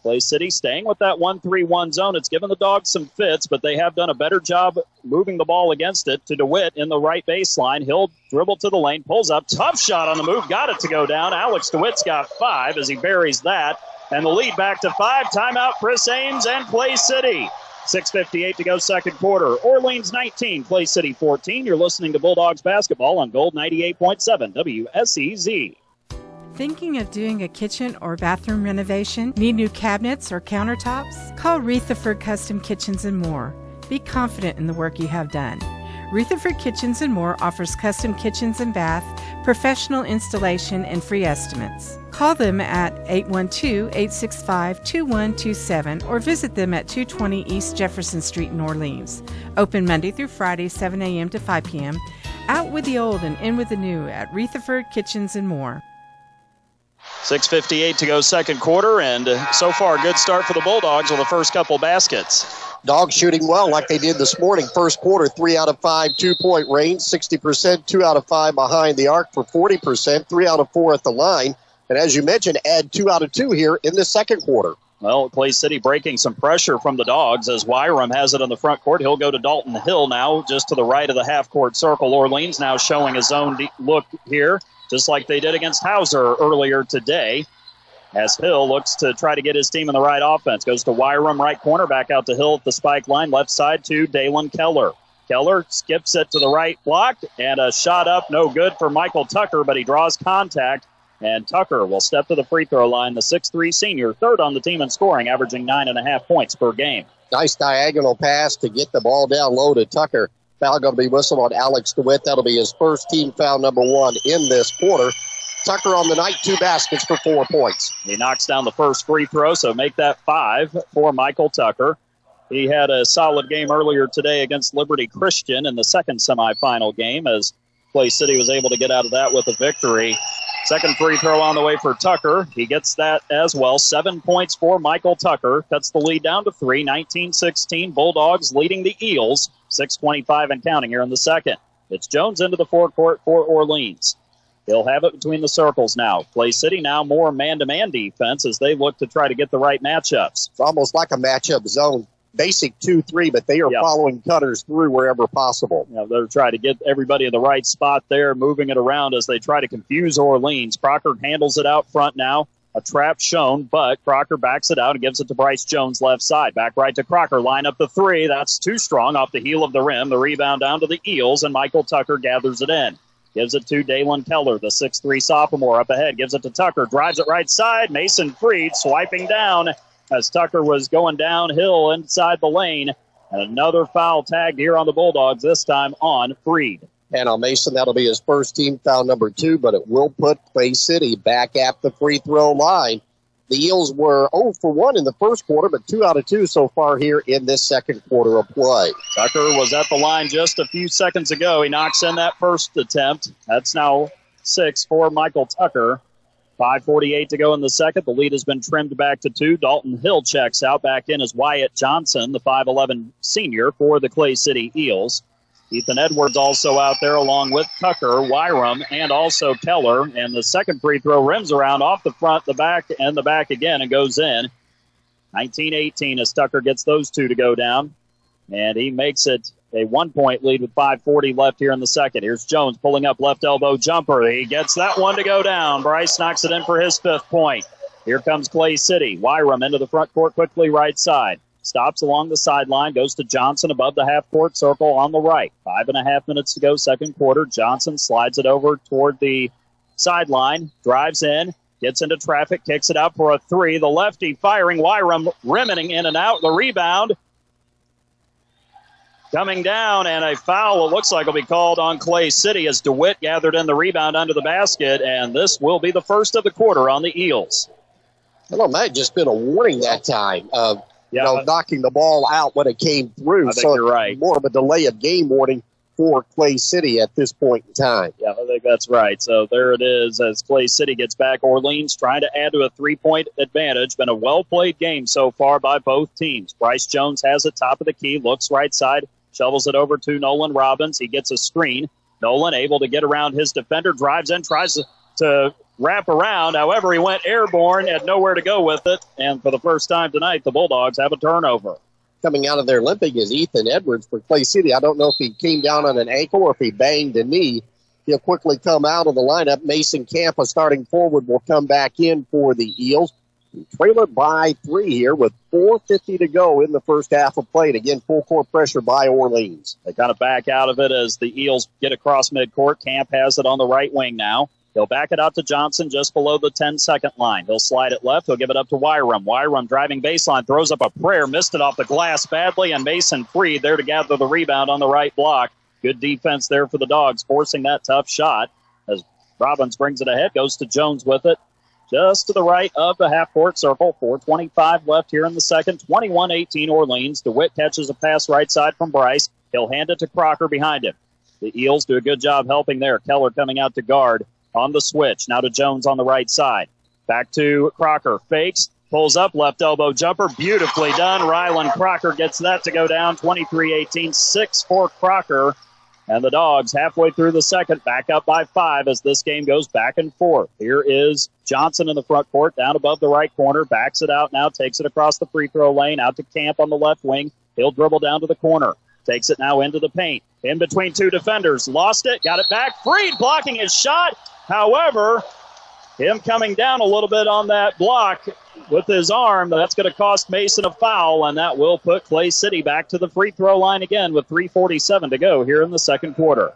Clay City staying with that 1-3-1 zone. It's given the Dogs some fits, but they have done a better job moving the ball against it to DeWitt in the right baseline. He'll dribble to the lane, pulls up, tough shot on the move, got it to go down. Alex DeWitt's got 5 as he buries that, and the lead back to 5. Timeout, Chris Ames and Clay City. 6:58 to go second quarter. Orleans 19, Clay City 14. You're listening to Bulldogs basketball on Gold 98.7 WSEZ. Thinking of doing a kitchen or bathroom renovation? Need new cabinets or countertops? Call Rutherford Custom Kitchens and More. Be confident in the work you have done. Rutherford Kitchens and More offers custom kitchens and bath, professional installation, and free estimates. Call them at 812-865-2127 or visit them at 220 East Jefferson Street in Orleans. Open Monday through Friday, 7 a.m. to 5 p.m. Out with the old and in with the new at Rutherford Kitchens and More. 6:58 to go second quarter, and so far a good start for the Bulldogs with the first couple baskets. Dogs shooting well like they did this morning. First quarter, 3 out of 5 2-point range, 60%, 2 out of 5 behind the arc for 40%, 3 out of 4 at the line. And as you mentioned, add 2 out of 2 here in the second quarter. Well, Clay City breaking some pressure from the Dogs as Wyram has it on the front court. He'll go to Dalton Hill now, just to the right of the half-court circle. Orleans now showing his own look here, just like they did against Hauser earlier today, as Hill looks to try to get his team in the right offense. Goes to Wyram, right corner, back out to Hill at the spike line, left side to Dalen Keller. Keller skips it to the right block, and a shot up, no good for Michael Tucker, but he draws contact. And Tucker will step to the free throw line, the 6'3 senior, third on the team in scoring, averaging 9.5 points per game. Nice diagonal pass to get the ball down low to Tucker. Foul going to be whistled on Alex DeWitt. That'll be his first team foul number 1 in this quarter. Tucker on the night, 2 baskets for 4 points. He knocks down the first free throw, so make that 5 for Michael Tucker. He had a solid game earlier today against Liberty Christian in the second semifinal game, as Clay City was able to get out of that with a victory. Second free throw on the way for Tucker. He gets that as well. 7 points for Michael Tucker. Cuts the lead down to 3, 19-16. Bulldogs leading the Eels. 6:25 and counting here in the second. It's Jones into the forecourt for Orleans. He'll have it between the circles now. Clay City now more man-to-man defense as they look to try to get the right matchups. It's almost like a matchup zone. Basic 2-3, but they are following cutters through wherever possible. They're trying to get everybody in the right spot there, moving it around as they try to confuse Orleans. Crocker handles it out front now. A trap shown, but Crocker backs it out and gives it to Bryce Jones left side. Back right to Crocker. Line up the 3. That's too strong off the heel of the rim. The rebound down to the Eels, and Michael Tucker gathers it in. Gives it to Dalen Keller, the 6'3 sophomore up ahead. Gives it to Tucker. Drives it right side. Mason Freed swiping down as Tucker was going downhill inside the lane. And another foul tagged here on the Bulldogs, this time on Freed. And on Mason, that'll be his first team foul number 2, but it will put Clay City back at the free throw line. The Eels were 0 for 1 in the first quarter, but 2 out of 2 so far here in this second quarter of play. Tucker was at the line just a few seconds ago. He knocks in that first attempt. That's now 6 for Michael Tucker. 5:48 to go in the second. The lead has been trimmed back to 2. Dalton Hill checks out. Back in as Wyatt Johnson, the 5'11 senior for the Clay City Eels. Ethan Edwards also out there along with Tucker, Wyram, and also Keller. And the second free throw rims around off the front, the back, and the back again and goes in. 19-18 as Tucker gets those 2 to go down. And he makes it a 1-point lead with 5:40 left here in the second. Here's Jones pulling up left elbow jumper. He gets that one to go down. Bryce knocks it in for his 5th point. Here comes Clay City. Wyram into the front court quickly right side. Stops along the sideline, goes to Johnson above the half-court circle on the right. 5.5 minutes to go, second quarter. Johnson slides it over toward the sideline, drives in, gets into traffic, kicks it out for a 3. The lefty firing, Wyram rimming in and out. The rebound coming down, and a foul, it looks like, will be called on Clay City as DeWitt gathered in the rebound under the basket, and this will be the first of the quarter on the Eels. I don't know, it might have just been a warning that time of knocking the ball out when it came through. I think you're right. More of a delay of game warning for Clay City at this point in time. Yeah, I think that's right. So there it is as Clay City gets back. Orleans trying to add to a 3-point advantage. Been a well-played game so far by both teams. Bryce Jones has it top of the key, looks right side, shovels it over to Nolan Robbins. He gets a screen. Nolan able to get around his defender, drives in, tries to wrap around. However, he went airborne, had nowhere to go with it. And for the first time tonight, the Bulldogs have a turnover. Coming out of there limping is Ethan Edwards for Clay City. I don't know if he came down on an ankle or if he banged a knee. He'll quickly come out of the lineup. Mason Campa starting forward will come back in for the Eels. Trail it by 3 here with 4:50 to go in the first half of play. And again, full court pressure by Orleans. They kind of back out of it as the Eels get across midcourt. Camp has it on the right wing now. He'll back it out to Johnson just below the 10-second line. He'll slide it left. He'll give it up to Wyram. Wyram driving baseline, throws up a prayer, missed it off the glass badly, and Mason Freed there to gather the rebound on the right block. Good defense there for the Dogs, forcing that tough shot. As Robbins brings it ahead, goes to Jones with it. Just to the right of the half-court circle. 4:25 left here in the second. 21-18 Orleans. DeWitt catches a pass right side from Bryce. He'll hand it to Crocker behind him. The Eels do a good job helping there. Keller coming out to guard on the switch. Now to Jones on the right side. Back to Crocker. Fakes. Pulls up. Left elbow jumper. Beautifully done. Rylan Crocker gets that to go down. 23-18. 6 for Crocker. And the Dogs halfway through the second, back up by 5 as this game goes back and forth. Here is Johnson in the front court, down above the right corner, backs it out now, takes it across the free throw lane, out to Camp on the left wing. He'll dribble down to the corner. Takes it now into the paint. In between two defenders. Lost it, got it back. Freed blocking his shot. However, him coming down a little bit on that block with his arm, that's going to cost Mason a foul, and that will put Clay City back to the free throw line again with 3:47 to go here in the second quarter.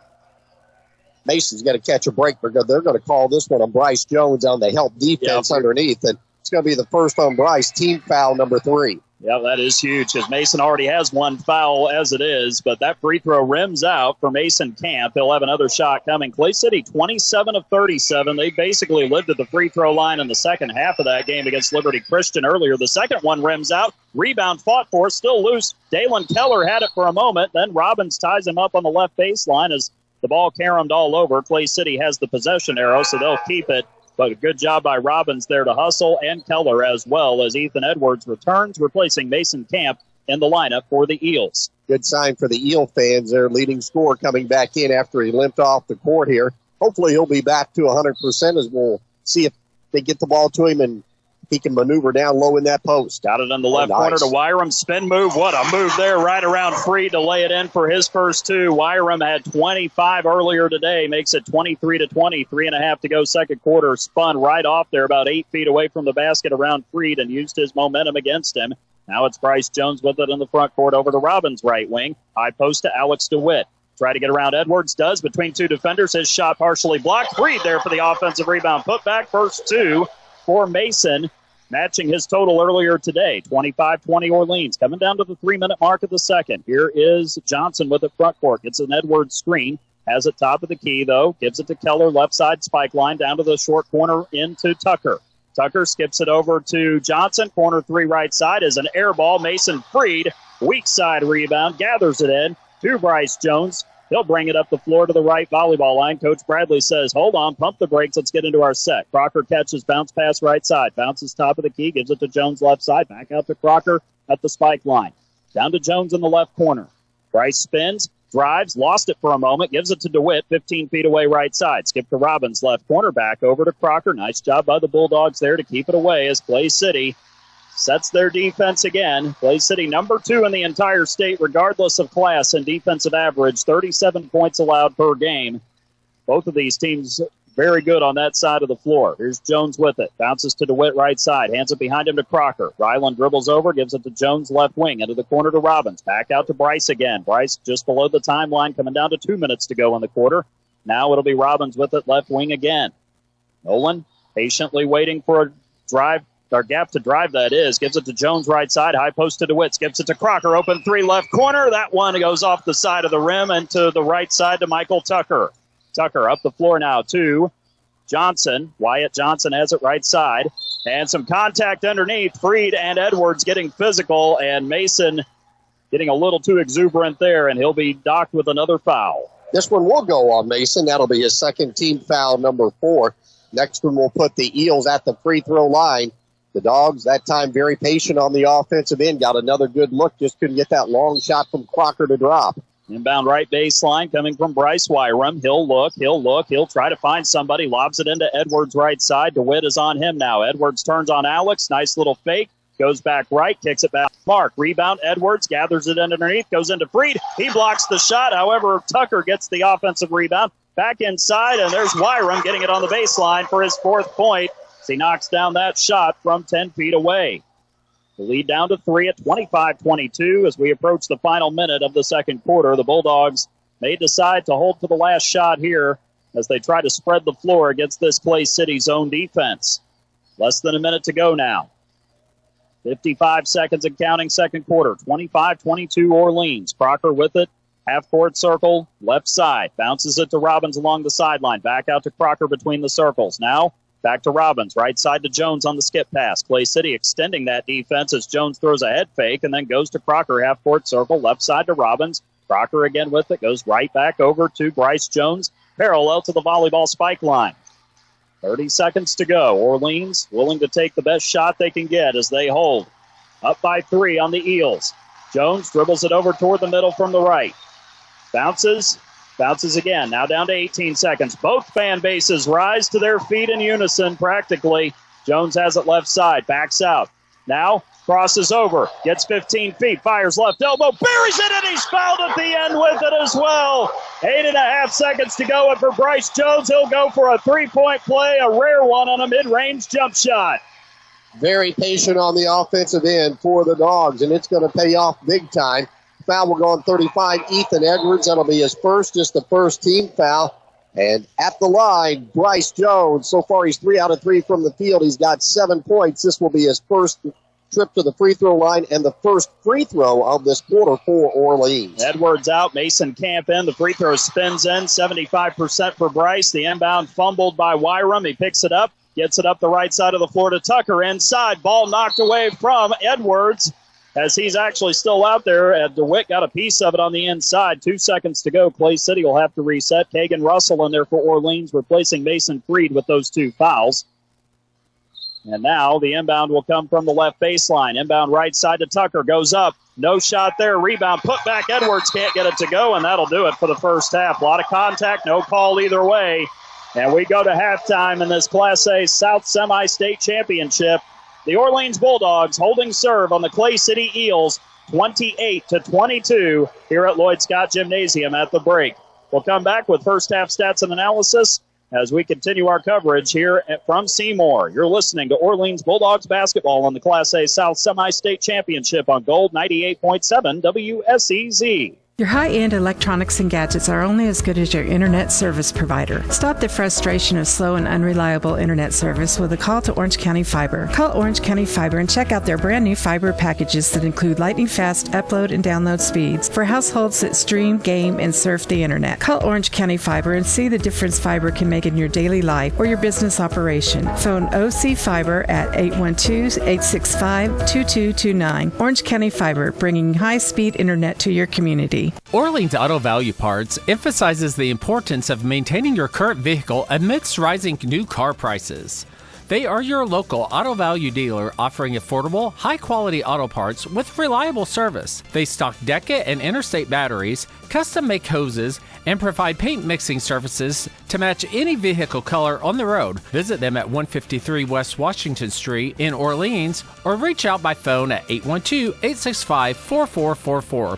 Mason's going to catch a break because they're going to call this one on Bryce Jones on the help defense underneath, and it's going to be the first on Bryce, team foul number 3. Yeah, that is huge because Mason already has one foul as it is, but that free throw rims out for Mason Camp. He'll have another shot coming. Clay City, 27 of 37. They basically lived at the free throw line in the second half of that game against Liberty Christian earlier. The second one rims out. Rebound fought for, still loose. Dalen Keller had it for a moment. Then Robbins ties him up on the left baseline as the ball caromed all over. Clay City has the possession arrow, so they'll keep it. But a good job by Robbins there to hustle, and Keller as well, as Ethan Edwards returns, replacing Mason Camp in the lineup for the Eels. Good sign for the Eel fans. Their leading scorer coming back in after he limped off the court here. Hopefully he'll be back to 100% as we'll see if they get the ball to him and he can maneuver down low in that post. Got it in the left corner to Wyram. Spin move. What a move there, right around Freed to lay it in for his first two. Wyram had 25 earlier today, makes it 23-20. 3.5 to go second quarter. Spun right off there about 8 feet away from the basket around Freed and used his momentum against him. Now it's Bryce Jones with it in the front court over to Robbins' right wing. High post to Alex DeWitt. Try to get around Edwards, does between two defenders. His shot partially blocked. Freed there for the offensive rebound. Put back first two for Mason, matching his total earlier today. 25-20 Orleans. Coming down to the 3-minute mark of the second. Here is Johnson with it front court. Gets an Edwards screen. Has it top of the key, though. Gives it to Keller, left side spike line, down to the short corner into Tucker. Tucker skips it over to Johnson. Corner 3 right side is an air ball. Mason Freed, weak side rebound, gathers it in to Bryce Jones. He'll bring it up the floor to the right volleyball line. Coach Bradley says, hold on, pump the brakes, let's get into our set. Crocker catches, bounce pass right side. Bounces top of the key, gives it to Jones left side. Back out to Crocker at the spike line. Down to Jones in the left corner. Bryce spins, drives, lost it for a moment, gives it to DeWitt, 15 feet away right side. Skip to Robbins, left corner, back over to Crocker. Nice job by the Bulldogs there to keep it away as Clay City sets their defense again. Clay City number 2 in the entire state, regardless of class and defensive average. 37 points allowed per game. Both of these teams very good on that side of the floor. Here's Jones with it. Bounces to DeWitt right side. Hands it behind him to Crocker. Ryland dribbles over, gives it to Jones left wing. Into the corner to Robbins. Back out to Bryce again. Bryce just below the timeline, coming down to 2 minutes to go in the quarter. Now it'll be Robbins with it left wing again. Nolan patiently waiting for a drive. Our gap to drive, that is. Gives it to Jones right side. High post to DeWitt. Gives it to Crocker. Open 3 left corner. That one goes off the side of the rim and to the right side to Michael Tucker. Tucker up the floor now to Johnson. Wyatt Johnson has it right side. And some contact underneath. Freed and Edwards getting physical. And Mason getting a little too exuberant there. And he'll be docked with another foul. This one will go on Mason. That'll be his second team foul, number 4. Next one will put the Eels at the free throw line. The Dogs, that time, very patient on the offensive end. Got another good look. Just couldn't get that long shot from Crocker to drop. Inbound right baseline coming from Bryce Wyram. He'll look. He'll try to find somebody. Lobs it into Edwards right side. DeWitt is on him now. Edwards turns on Alex. Nice little fake. Goes back right. Kicks it back. Mark. Rebound. Edwards gathers it underneath. Goes into Freed. He blocks the shot. However, Tucker gets the offensive rebound. Back inside, and there's Wyram getting it on the baseline for his 4th point. He knocks down that shot from 10 feet away. The lead down to 3 at 25-22 as we approach the final minute of the second quarter. The Bulldogs may decide to hold to the last shot here as they try to spread the floor against this Clay City zone defense. Less than a minute to go now. 55 seconds and counting second quarter. 25-22 Orleans. Crocker with it. Half-court circle, left side. Bounces it to Robbins along the sideline. Back out to Crocker between the circles. Now back to Robbins, right side to Jones on the skip pass. Clay City extending that defense as Jones throws a head fake and then goes to Crocker, half-court circle, left side to Robbins. Crocker again with it, goes right back over to Bryce Jones, parallel to the volleyball spike line. 30 seconds to go. Orleans willing to take the best shot they can get as they hold. Up by 3 on the Eels. Jones dribbles it over toward the middle from the right. Bounces, Bounces again, now down to 18 seconds. Both fan bases rise to their feet in unison practically. Jones has it left side, backs out. Now crosses over, gets 15 feet, fires left elbow, buries it, and he's fouled at the end with it as well. 8.5 seconds to go, and for Bryce Jones, he'll go for a three-point play, a rare one on a mid-range jump shot. Very patient on the offensive end for the Dogs, and it's going to pay off big time. Foul will go on 35, Ethan Edwards. That'll be his first, just the first team foul. And at the line, Bryce Jones. So far, he's 3 out of 3 from the field. He's got 7 points. This will be his first trip to the free throw line and the first free throw of this quarter for Orleans. Edwards out, Mason Camp in. The free throw spins in, 75% for Bryce. The inbound fumbled by Wyram. He picks it up, gets it up the right side of the floor to Tucker. Inside, ball knocked away from Edwards. As he's actually still out there, DeWitt got a piece of it on the inside. 2 seconds to go. Clay City will have to reset. Kagan Russell in there for Orleans, replacing Mason Freed with those 2 fouls. And now the inbound will come from the left baseline. Inbound right side to Tucker. Goes up. No shot there. Rebound. Put back. Edwards can't get it to go, and that'll do it for the first half. A lot of contact. No call either way. And we go to halftime in this Class A South Semi-State Championship. The Orleans Bulldogs holding serve on the Clay City Eels 28-22 here at Lloyd Scott Gymnasium at the break. We'll come back with first half stats and analysis as we continue our coverage here from Seymour. You're listening to Orleans Bulldogs basketball on the Class A South Semi-State Championship on Gold 98.7 WSEZ. Your high-end electronics and gadgets are only as good as your internet service provider. Stop the frustration of slow and unreliable internet service with a call to Orange County Fiber. Call Orange County Fiber and check out their brand new fiber packages that include lightning-fast upload and download speeds for households that stream, game, and surf the internet. Call Orange County Fiber and see the difference fiber can make in your daily life or your business operation. Phone OC Fiber at 812-865-2229. Orange County Fiber, bringing high-speed internet to your community. Orleans Auto Value Parts emphasizes the importance of maintaining your current vehicle amidst rising new car prices. They are your local auto value dealer offering affordable, high-quality auto parts with reliable service. They stock Deca and Interstate batteries, custom-make hoses, and provide paint mixing services to match any vehicle color on the road. Visit them at 153 West Washington Street in Orleans or reach out by phone at 812-865-4444.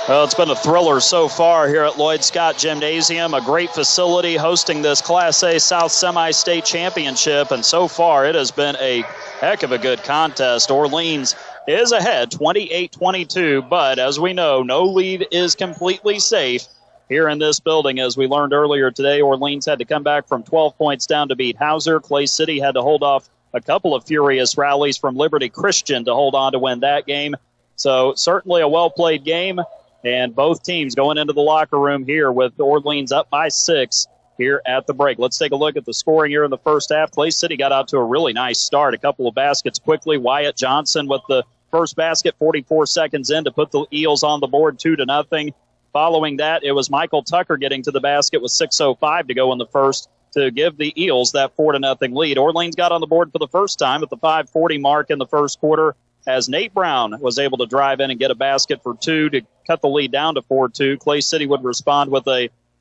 Well, it's been a thriller so far here at Lloyd Scott Gymnasium, a great facility hosting this Class A South Semi-State Championship, and so far it has been a heck of a good contest. Orleans is ahead 28-22, but as we know, no lead is completely safe here in this building. As we learned earlier today, Orleans had to come back from 12 points down to beat Hauser. Clay City had to hold off a couple of furious rallies from Liberty Christian to hold on to win that game. So certainly a well-played game. And both teams going into the locker room here with Orleans up by 6 here at the break. Let's take a look at the scoring here in the first half. Clay City got out to a really nice start. A couple of baskets quickly. Wyatt Johnson with the first basket 44 seconds in to put the Eels on the board 2-0. Following that, it was Michael Tucker getting to the basket with 6:05 to go in the first to give the Eels that 4-0 lead. Orleans got on the board for the first time at the 5:40 mark in the first quarter, as Nate Brown was able to drive in and get a basket for 2 to cut the lead down to 4-2. Clay City would respond with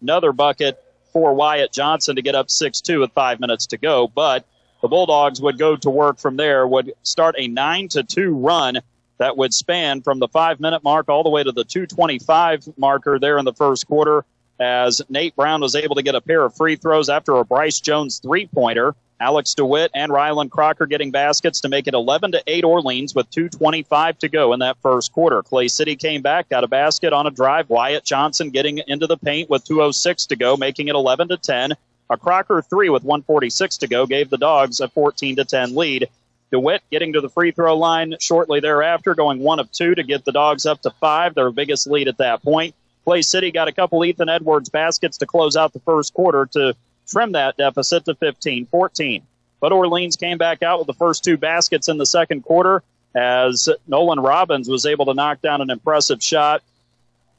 another bucket for Wyatt Johnson to get up 6-2 with 5 minutes to go. But the Bulldogs would go to work from there, would start a 9-2 run that would span from the 5-minute mark all the way to the 2:25 marker there in the first quarter, as Nate Brown was able to get a pair of free throws after a Bryce Jones three-pointer. Alex DeWitt and Rylan Crocker getting baskets to make it 11-8 Orleans with 2:25 to go in that first quarter. Clay City came back, got a basket on a drive. Wyatt Johnson getting into the paint with 2:06 to go, making it 11-10. A Crocker three with 1:46 to go gave the Dogs a 14-10 lead. DeWitt getting to the free throw line shortly thereafter, going 1 of 2 to get the Dogs up to 5, their biggest lead at that point. Clay City got a couple Ethan Edwards baskets to close out the first quarter to trim that deficit to 15-14. But Orleans came back out with the first 2 baskets in the second quarter, as Nolan Robbins was able to knock down an impressive shot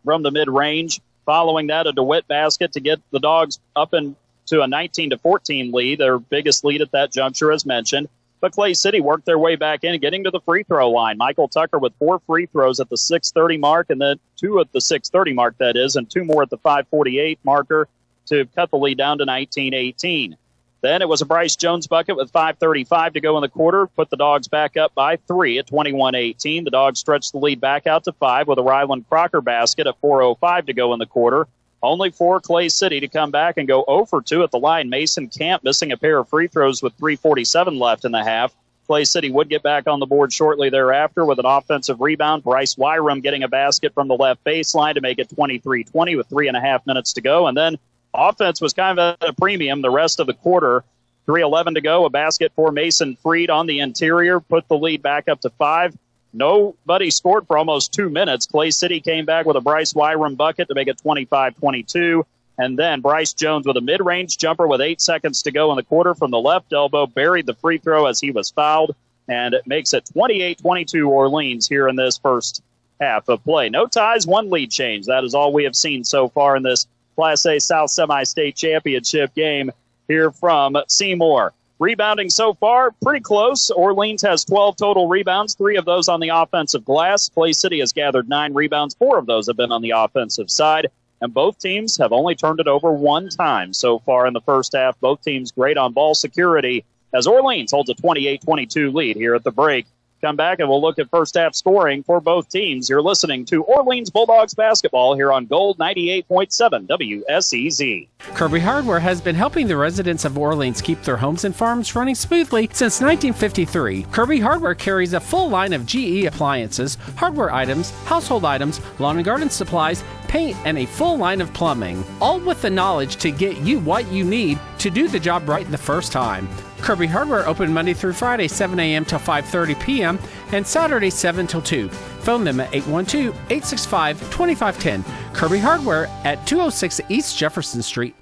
from the mid-range. Following that, a DeWitt basket to get the Dogs up into a 19-14 lead, their biggest lead at that juncture, as mentioned. But Clay City worked their way back in, getting to the free throw line. Michael Tucker with 4 free throws at the 6:30 mark, and then 2 at the 6:30 mark, that is, and 2 more at the 5:48 marker to cut the lead down to 19-18. Then it was a Bryce Jones bucket with 5:35 to go in the quarter, put the Dogs back up by 3 at 21-18. The Dogs stretched the lead back out to 5 with a Ryland Crocker basket at 4:05 to go in the quarter. Only for Clay City to come back and go 0 for 2 at the line. Mason Camp missing a pair of free throws with 3:47 left in the half. Clay City would get back on the board shortly thereafter with an offensive rebound. Bryce Wyrum getting a basket from the left baseline to make it 23-20 with 3.5 minutes to go. And then offense was kind of at a premium the rest of the quarter. 3:11 to go, a basket for Mason Freed on the interior, put the lead back up to 5. Nobody scored for almost 2 minutes. Clay City came back with a Bryce Wyrum bucket to make it 25-22. And then Bryce Jones with a mid-range jumper with 8 seconds to go in the quarter from the left elbow, buried the free throw as he was fouled, and it makes it 28-22 Orleans here in this first half of play. No ties, 1 lead change. That is all we have seen so far in this Class A South Semi-State Championship game here from Seymour. Rebounding so far, pretty close. Orleans has 12 total rebounds, 3 of those on the offensive glass. Clay City has gathered 9 rebounds. 4 of those have been on the offensive side. And both teams have only turned it over 1 time so far in the first half. Both teams great on ball security as Orleans holds a 28-22 lead here at the break. Come back and we'll look at first half scoring for both teams. You're listening to Orleans Bulldogs basketball here on Gold 98.7 WSEZ. Kirby Hardware has been helping the residents of Orleans keep their homes and farms running smoothly since 1953. Kirby Hardware carries a full line of GE appliances, hardware items, household items, lawn and garden supplies, paint, and a full line of plumbing, all with the knowledge to get you what you need to do the job right the first time. Kirby Hardware open Monday through Friday, 7 a.m. till 5:30 p.m. and Saturday, 7 till 2. Phone them at 812-865-2510. Kirby Hardware at 206 East Jefferson Street.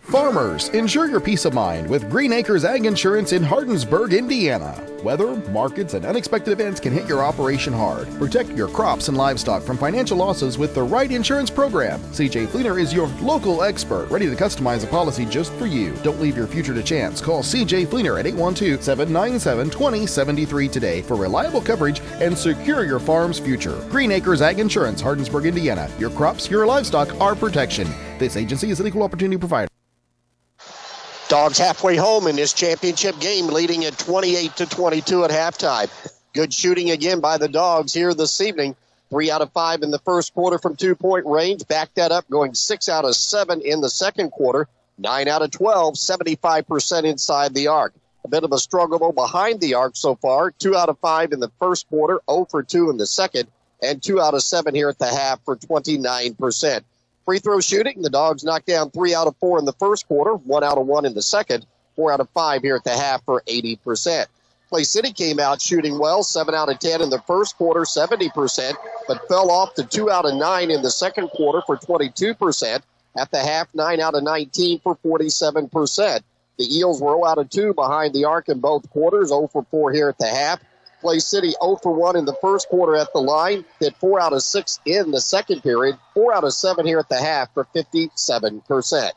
Farmers, ensure your peace of mind with Green Acres Ag Insurance in Hardensburg, Indiana. Weather, markets, and unexpected events can hit your operation hard. Protect your crops and livestock from financial losses with the right insurance program. CJ Fleener is your local expert, ready to customize a policy just for you. Don't leave your future to chance. Call CJ Fleener at 812-797-2073 today for reliable coverage and secure your farm's future. Green Acres Ag Insurance, Hardensburg, Indiana. Your crops, your livestock, our protection. This agency is an equal opportunity provider. Dogs halfway home in this championship game, leading at 28-22 at halftime. Good shooting again by the Dogs here this evening. 3 out of 5 in the first quarter from 2-point range. Back that up, going 6 out of 7 in the second quarter. 9 out of 12, 75% inside the arc. A bit of a struggle behind the arc so far. 2 out of 5 in the first quarter, 0 for 2 in the second, and 2 out of 7 here at the half for 29%. Free throw shooting, the Dogs knocked down 3 out of 4 in the first quarter, 1 out of 1 in the second, 4 out of 5 here at the half for 80%. Clay City came out shooting well, 7 out of 10 in the first quarter, 70%, but fell off to 2 out of 9 in the second quarter for 22%. At the half, 9 out of 19 for 47%. The Eels were 0 out of 2 behind the arc in both quarters, 0 for 4 here at the half. Clay City 0 for 1 in the first quarter at the line, hit 4 out of 6 in the second period, 4 out of 7 here at the half for 57%.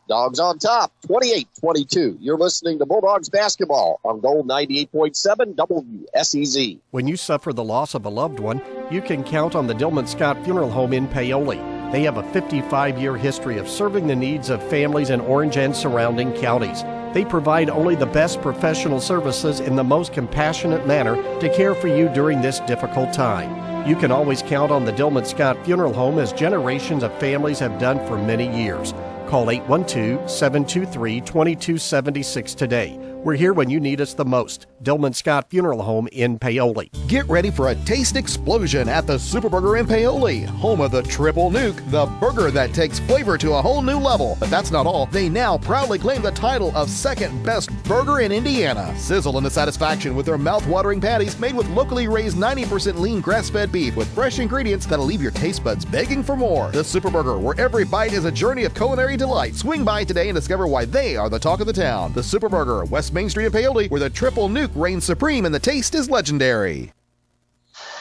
Dogs on top, 28-22. You're listening to Bulldogs basketball on Gold 98.7 WSEZ. When you suffer the loss of a loved one, you can count on the Dillman Scott Funeral Home in Paoli. They have a 55-year history of serving the needs of families in Orange and surrounding counties. They provide only the best professional services in the most compassionate manner to care for you during this difficult time. You can always count on the Dillman Scott Funeral Home, as generations of families have done for many years. Call 812-723-2276 today. We're here when you need us the most. Dillman Scott Funeral Home in Paoli. Get ready for a taste explosion at the Super Burger in Paoli, home of the Triple Nuke, the burger that takes flavor to a whole new level. But that's not all. They now proudly claim the title of second best burger in Indiana. Sizzle into satisfaction with their mouth-watering patties made with locally raised 90% lean grass-fed beef with fresh ingredients that'll leave your taste buds begging for more. The Super Burger, where every bite is a journey of culinary delight. Swing by today and discover why they are the talk of the town. The Super Burger, West Main Street in Paoli, where the Triple Nuke reigns supreme and the taste is legendary.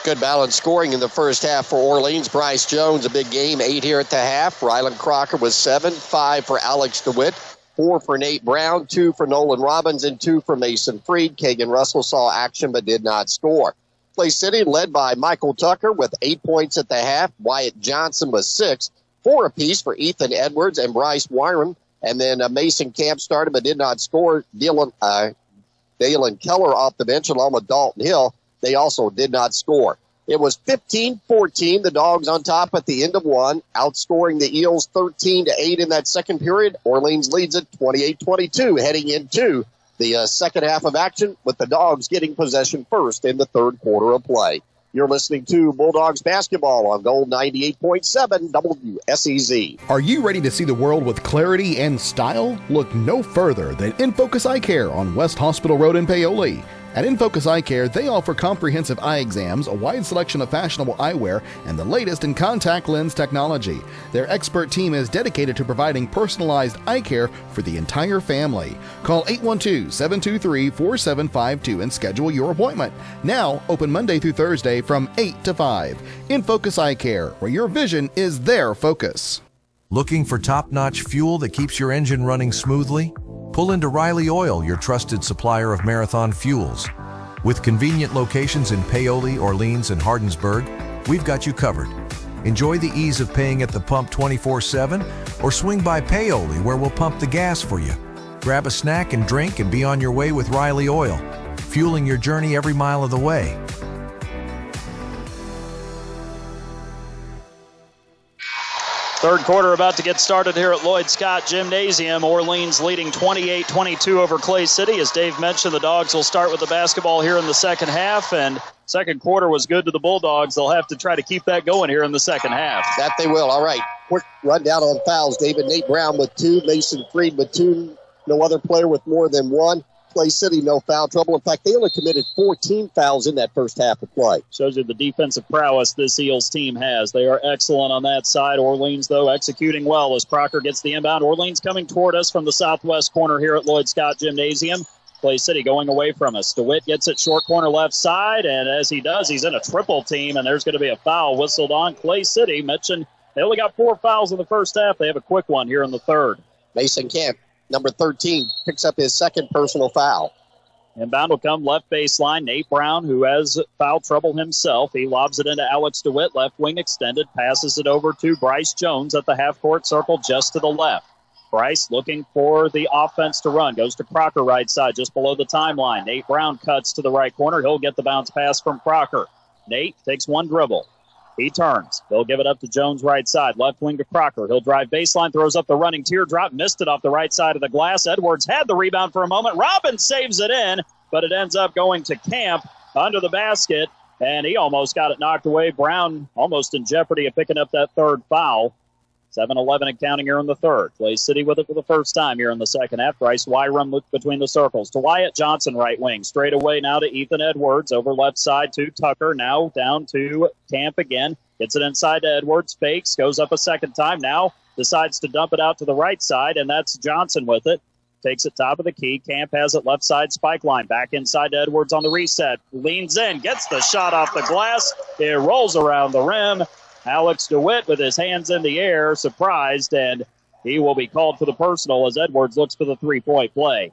Good balanced scoring in the first half for Orleans. Bryce Jones, a big game, 8 here at the half. Ryland Crocker with 7, 5 for Alex DeWitt. 4 for Nate Brown, 2 for Nolan Robbins, and 2 for Mason Freed. Kagan Russell saw action but did not score. Clay City led by Michael Tucker with 8 points at the half. Wyatt Johnson with 6, 4 apiece for Ethan Edwards and Bryce Wyram. And then Mason Camp started but did not score. Dalen Keller off the bench along with Dalton Hill. They also did not score. It was 15-14. The Dogs on top at the end of one, outscoring the Eels 13-8 in that second period. Orleans leads it 28-22 heading into the second half of action, with the Dogs getting possession first in the third quarter of play. You're listening to Bulldogs basketball on Gold 98.7 WSEZ. Are you ready to see the world with clarity and style? Look no further than InFocus Eye Care on West Hospital Road in Paoli. At InFocus Eye Care, they offer comprehensive eye exams, a wide selection of fashionable eyewear, and the latest in contact lens technology. Their expert team is dedicated to providing personalized eye care for the entire family. Call 812-723-4752 and schedule your appointment. Now, open Monday through Thursday from 8 to 5. InFocus Eye Care, where your vision is their focus. Looking for top-notch fuel that keeps your engine running smoothly? Pull into Riley Oil, your trusted supplier of Marathon fuels. With convenient locations in Paoli, Orleans, and Hardinsburg, we've got you covered. Enjoy the ease of paying at the pump 24/7, or swing by Paoli where we'll pump the gas for you. Grab a snack and drink and be on your way with Riley Oil, fueling your journey every mile of the way. Third quarter about to get started here at Lloyd Scott Gymnasium. Orleans leading 28-22 over Clay City. As Dave mentioned, the Dogs will start with the basketball here in the second half, and second quarter was good to the Bulldogs. They'll have to try to keep that going here in the second half. That they will. All right. Quick rundown on fouls, David. Nate Brown with 2, Mason Freed with 2, no other player with more than 1. Clay City, no foul trouble. In fact, they only committed 14 fouls in that first half of play. Shows you the defensive prowess this Eels team has. They are excellent on that side. Orleans, though, executing well as Crocker gets the inbound. Orleans coming toward us from the southwest corner here at Lloyd Scott Gymnasium. Clay City going away from us. DeWitt gets it short corner left side, and as he does, he's in a triple team, and there's going to be a foul whistled on Clay City. Mentioned they only got 4 fouls in the first half. They have a quick one here in the third. Mason Camp, number 13, picks up his second personal foul. Inbound will come left baseline. Nate Brown, who has foul trouble himself. He lobs it into Alex DeWitt, left wing extended, passes it over to Bryce Jones at the half-court circle just to the left. Bryce looking for the offense to run. Goes to Crocker right side, just below the timeline. Nate Brown cuts to the right corner. He'll get the bounce pass from Crocker. Nate takes one dribble. He turns. They'll give it up to Jones right side. Left wing to Crocker. He'll drive baseline, throws up the running teardrop, missed it off the right side of the glass. Edwards had the rebound for a moment. Robbins saves it in, but it ends up going to Camp under the basket, and he almost got it knocked away. Brown almost in jeopardy of picking up that third foul. 7-11 and counting here in the third. Clay City with it for the first time here in the second half. Bryce Wyram between the circles. To Wyatt Johnson, right wing. Straight away now to Ethan Edwards. Over left side to Tucker. Now down to Camp again. Gets it inside to Edwards. Fakes. Goes up a second time. Now decides to dump it out to the right side, and that's Johnson with it. Takes it top of the key. Camp has it left side spike line. Back inside to Edwards on the reset. Leans in. Gets the shot off the glass. It rolls around the rim. Alex DeWitt with his hands in the air, surprised, and he will be called for the personal as Edwards looks for the three-point play.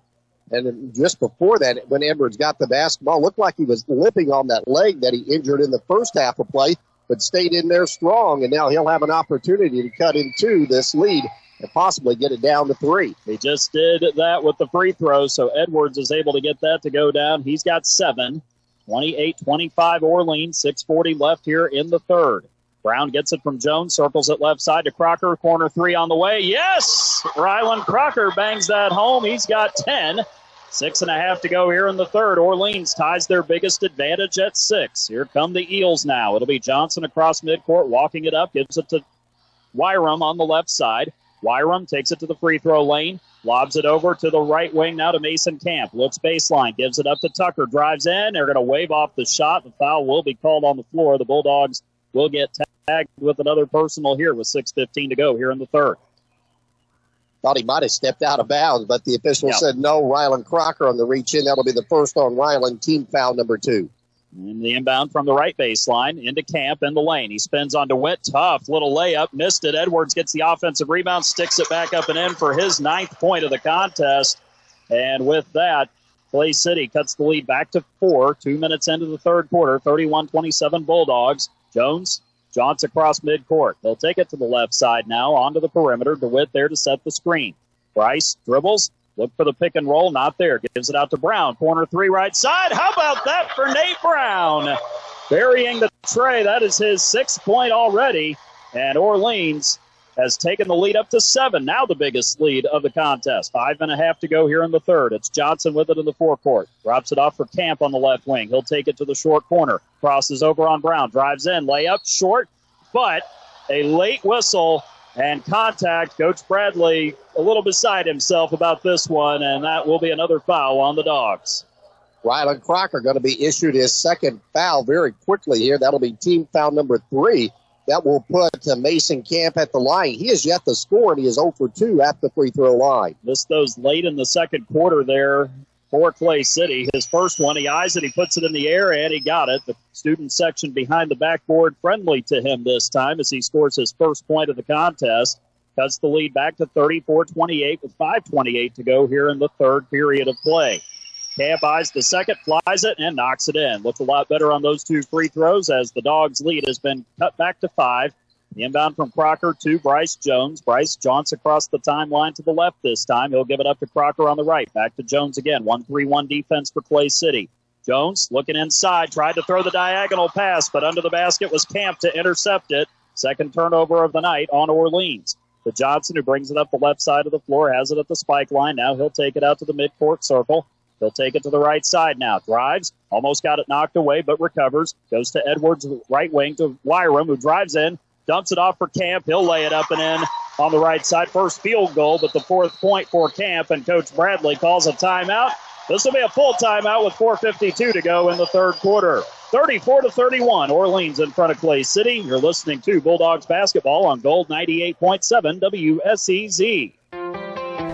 And just before that, when Edwards got the basketball, looked like he was limping on that leg that he injured in the first half of play, but stayed in there strong, and now he'll have an opportunity to cut into this lead and possibly get it down to 3. He just did that with the free throw, so Edwards is able to get that to go down. He's got 7. 28-25 Orleans, 6:40 left here in the third. Brown gets it from Jones, circles it left side to Crocker, corner 3 on the way. Yes! Rylan Crocker bangs that home. He's got 10. 6.5 to go here in the third. Orleans ties their biggest advantage at 6. Here come the Eels now. It'll be Johnson across midcourt, walking it up, gives it to Wyram on the left side. Wyram takes it to the free throw lane, lobs it over to the right wing now to Mason Camp. Looks baseline, gives it up to Tucker, drives in. They're going to wave off the shot. The foul will be called on the floor. The Bulldogs will get tagged with another personal here with 6:15 to go here in the third. Thought he might have stepped out of bounds, but the official said no. Rylan Crocker on the reach in. That'll be the first on Rylan, team foul number 2. And the inbound from the right baseline into Camp in the lane. He spins on DeWitt. Tough little layup. Missed it. Edwards gets the offensive rebound, sticks it back up and in for his 9th point of the contest. And with that, Clay City cuts the lead back to 4. 2 minutes into the third quarter. 31-27 Bulldogs. Jones jaunts across midcourt. They'll take it to the left side now onto the perimeter. DeWitt there to set the screen. Bryce dribbles. Look for the pick and roll. Not there. Gives it out to Brown. Corner 3 right side. How about that for Nate Brown? Burying the tray. That is his 6th point already. And Orleans has taken the lead up to 7. Now the biggest lead of the contest. 5.5 to go here in the third. It's Johnson with it in the forecourt. Drops it off for Camp on the left wing. He'll take it to the short corner. Crosses over on Brown. Drives in. Layup short. But a late whistle and contact. Coach Bradley a little beside himself about this one, and that will be another foul on the Dogs. Rylan Crocker going to be issued his 2nd foul very quickly here. That'll be team foul number 3. That will put Mason Camp at the line. He has yet to score, and he is 0 for 2 at the free throw line. Missed those late in the second quarter there for Clay City. His first one, he eyes it, he puts it in the air, and he got it. The student section behind the backboard friendly to him this time as he scores his first point of the contest. Cuts the lead back to 34-28 with 5:28 to go here in the third period of play. Camp eyes the second, flies it, and knocks it in. Looks a lot better on those 2 free throws as the Dogs' lead has been cut back to 5. The inbound from Crocker to Bryce Jones. Bryce jaunts across the timeline to the left this time. He'll give it up to Crocker on the right. Back to Jones again. 1-3-1 defense for Clay City. Jones looking inside, tried to throw the diagonal pass, but under the basket was Camp to intercept it. Second turnover of the night on Orleans. To Johnson, who brings it up the left side of the floor, has it at the spike line. Now he'll take it out to the midcourt circle. He'll take it to the right side now. Drives. Almost got it knocked away, but recovers. Goes to Edwards, right wing to Wyram, who drives in. Dumps it off for Camp. He'll lay it up and in on the right side. First field goal, but the 4th point for Camp, and Coach Bradley calls a timeout. This will be a full timeout with 4:52 to go in the third quarter. 34-31, Orleans in front of Clay City. You're listening to Bulldogs basketball on Gold 98.7 WSEZ.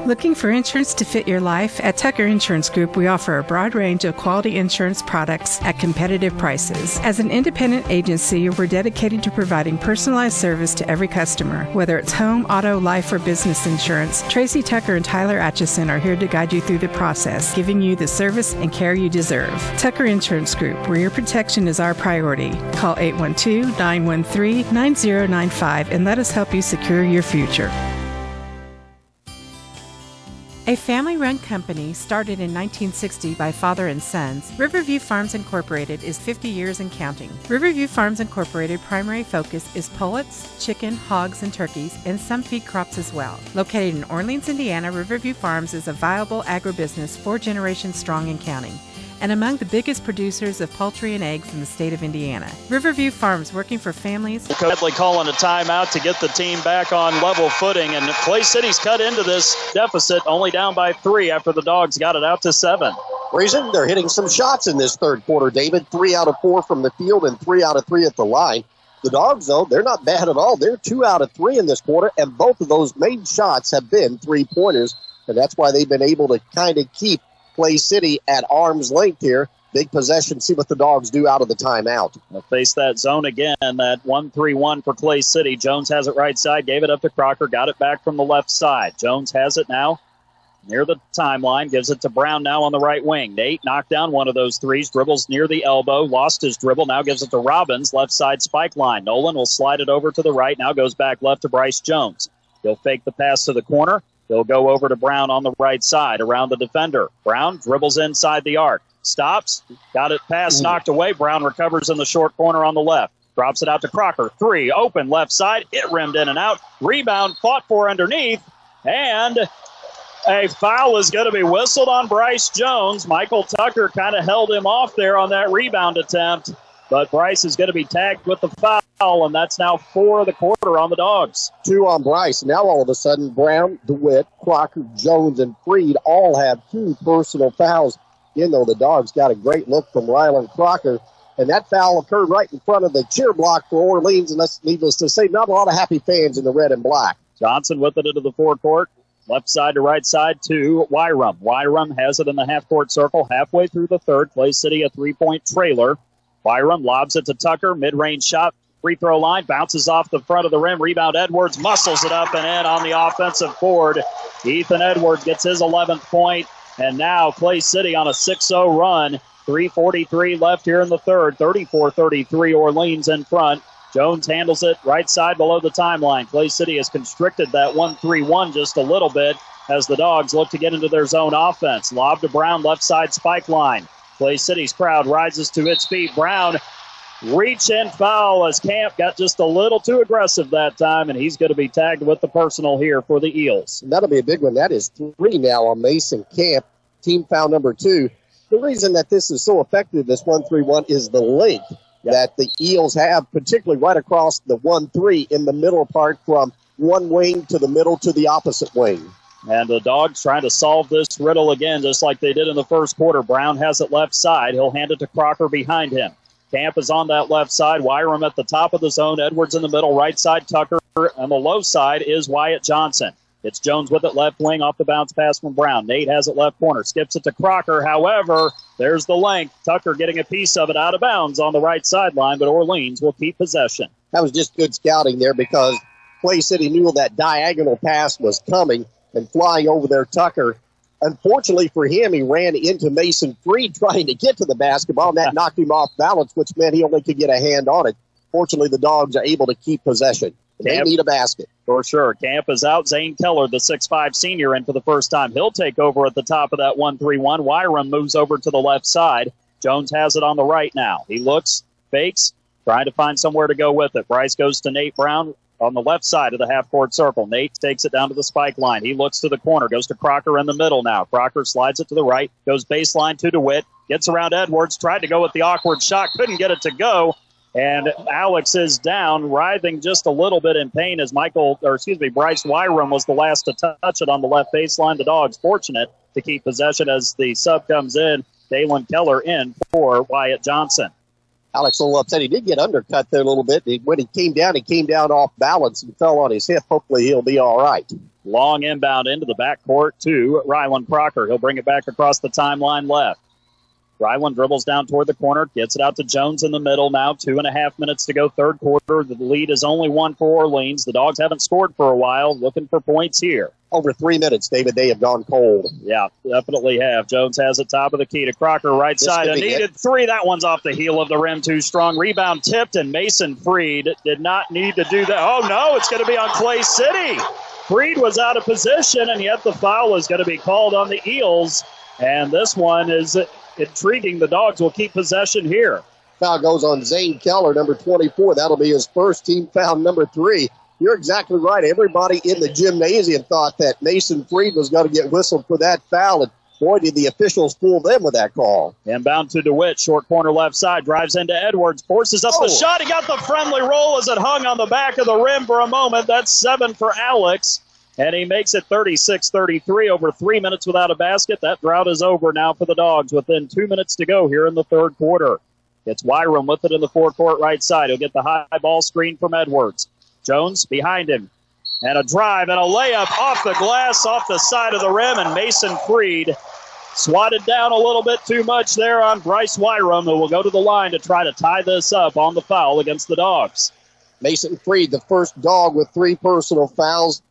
Looking for insurance to fit your life? At Tucker Insurance Group, we offer a broad range of quality insurance products at competitive prices. As an independent agency, we're dedicated to providing personalized service to every customer. Whether it's home, auto, life, or business insurance, Tracy Tucker and Tyler Atchison are here to guide you through the process, giving you the service and care you deserve. Tucker Insurance Group, where your protection is our priority. Call 812-913-9095 and let us help you secure your future. A family-run company started in 1960 by father and sons, Riverview Farms Incorporated is 50 years and counting. Riverview Farms Incorporated primary focus is pullets, chicken, hogs, and turkeys, and some feed crops as well. Located in Orleans, Indiana, Riverview Farms is a viable agribusiness 4 generations strong and counting, and among the biggest producers of poultry and eggs in the state of Indiana. Riverview Farms, working for families. Bradley calling a timeout to get the team back on level footing, and Clay City's cut into this deficit, only down by 3 after the Dogs got it out to 7. Reason they're hitting some shots in this third quarter, David. 3 out of 4 from the field and 3 out of 3 at the line. The Dogs, though, they're not bad at all. They're 2 out of 3 in this quarter, and both of those made shots have been 3-pointers, and that's why they've been able to kind of keep Clay City at arm's length here. Big possession. See what the Dogs do out of the timeout. They'll face that zone again, that 1-3-1 for Clay City. Jones has it right side, gave it up to Crocker, got it back from the left side. Jones has it now near the timeline, gives it to Brown now on the right wing. Nate knocked down one of those threes, dribbles near the elbow, lost his dribble, now gives it to Robbins, left side spike line. Nolan will slide it over to the right, now goes back left to Bryce Jones. He'll fake the pass to the corner. He'll go over to Brown on the right side around the defender. Brown dribbles inside the arc. Stops. Got it pass knocked away. Brown recovers in the short corner on the left. Drops it out to Crocker. 3 open left side. It rimmed in and out. Rebound fought for underneath. And a foul is going to be whistled on Bryce Jones. Michael Tucker kind of held him off there on that rebound attempt. But Bryce is going to be tagged with the foul, and that's now 4 of the quarter on the Dogs. 2 on Bryce. Now all of a sudden, Brown, DeWitt, Crocker, Jones, and Freed all have 2 personal fouls. You know, the Dogs got a great look from Rylan Crocker, and that foul occurred right in front of the cheer block for Orleans, and that's needless to say, not a lot of happy fans in the red and black. Johnson with it into the forecourt. Left side to right side to Wyrum. Wyrum has it in the half-court circle halfway through the third. Clay City a 3-point trailer. Byram lobs it to Tucker. Mid-range shot. Free throw line. Bounces off the front of the rim. Rebound Edwards. Muscles it up and in on the offensive board. Ethan Edwards gets his 11th point. And now Clay City on a 6-0 run. 3:43 left here in the third. 34-33 Orleans in front. Jones handles it right side below the timeline. Clay City has constricted that 1-3-1 just a little bit as the Dogs look to get into their zone offense. Lob to Brown, left side spike line. Clay City's crowd rises to its feet. Brown, reach and foul as Camp got just a little too aggressive that time, and he's going to be tagged with the personal here for the Eels. That'll be a big one. That is 3 now on Mason Camp. Team foul number 2. The reason that this is so effective, this 1-3-1, is the length that the Eels have, particularly right across the 1-3 in the middle part from one wing to the middle to the opposite wing. And the Dogs trying to solve this riddle again, just like they did in the first quarter. Brown has it left side. He'll hand it to Crocker behind him. Camp is on that left side. Wyram at the top of the zone. Edwards in the middle. Right side, Tucker. On the low side is Wyatt Johnson. It's Jones with it left wing off the bounce pass from Brown. Nate has it left corner. Skips it to Crocker. However, there's the length. Tucker getting a piece of it out of bounds on the right sideline, but Orleans will keep possession. That was just good scouting there because Clay City knew that diagonal pass was coming and flying over there, Tucker. Unfortunately for him, he ran into Mason Freed trying to get to the basketball, and that knocked him off balance, which meant he only could get a hand on it. Fortunately, the Dogs are able to keep possession. They need a basket. For sure. Camp is out. Zane Keller, the 6'5 senior, in for the first time. He'll take over at the top of that 1-3-1. Wyram moves over to the left side. Jones has it on the right now. He looks, fakes, trying to find somewhere to go with it. Bryce goes to Nate Brown on the left side of the half-court circle. Nate takes it down to the spike line. He looks to the corner, goes to Crocker in the middle now. Crocker slides it to the right, goes baseline to DeWitt, gets around Edwards, tried to go with the awkward shot, couldn't get it to go. And Alex is down, writhing just a little bit in pain as Bryce Wyram was the last to touch it on the left baseline. The Dogs fortunate to keep possession as the sub comes in. Dalen Keller in for Wyatt Johnson. Alex a little upset. He did get undercut there a little bit. When he came down off balance and fell on his hip. Hopefully he'll be all right. Long inbound into the backcourt to Ryland Crocker. He'll bring it back across the timeline left. Ryland dribbles down toward the corner, gets it out to Jones in the middle now. 2.5 minutes to go, third quarter. The lead is only 1 for Orleans. The Dogs haven't scored for a while, looking for points here. Over 3 minutes, David, they have gone cold. Yeah, definitely have. Jones has it top of the key to Crocker, right side. A needed 3. That one's off the heel of the rim, too strong. Rebound tipped, and Mason Freed did not need to do that. Oh, no, it's going to be on Clay City. Freed was out of position, and yet the foul is going to be called on the Eels. And this one is intriguing. The Dogs will keep possession here. Foul goes on Zane Keller, number 24. That'll be his first team foul, number 3. You're exactly right. Everybody in the gymnasium thought that Mason Freed was going to get whistled for that foul, and boy, did the officials fool them with that call. Inbound to DeWitt, short corner left side, drives into Edwards, forces up the shot. He got the friendly roll as it hung on the back of the rim for a moment. That's 7 for Alex, and he makes it 36-33 over 3 minutes without a basket. That drought is over now for the Dogs within 2 minutes to go here in the third quarter. It's Wyram with it in the forecourt right side. He'll get the high ball screen from Edwards. Jones behind him. And a drive and a layup off the glass, off the side of the rim, and Mason Freed swatted down a little bit too much there on Bryce Wyram, who will go to the line to try to tie this up on the foul against the Dogs. Mason Freed, the first Dog with 3 personal fouls.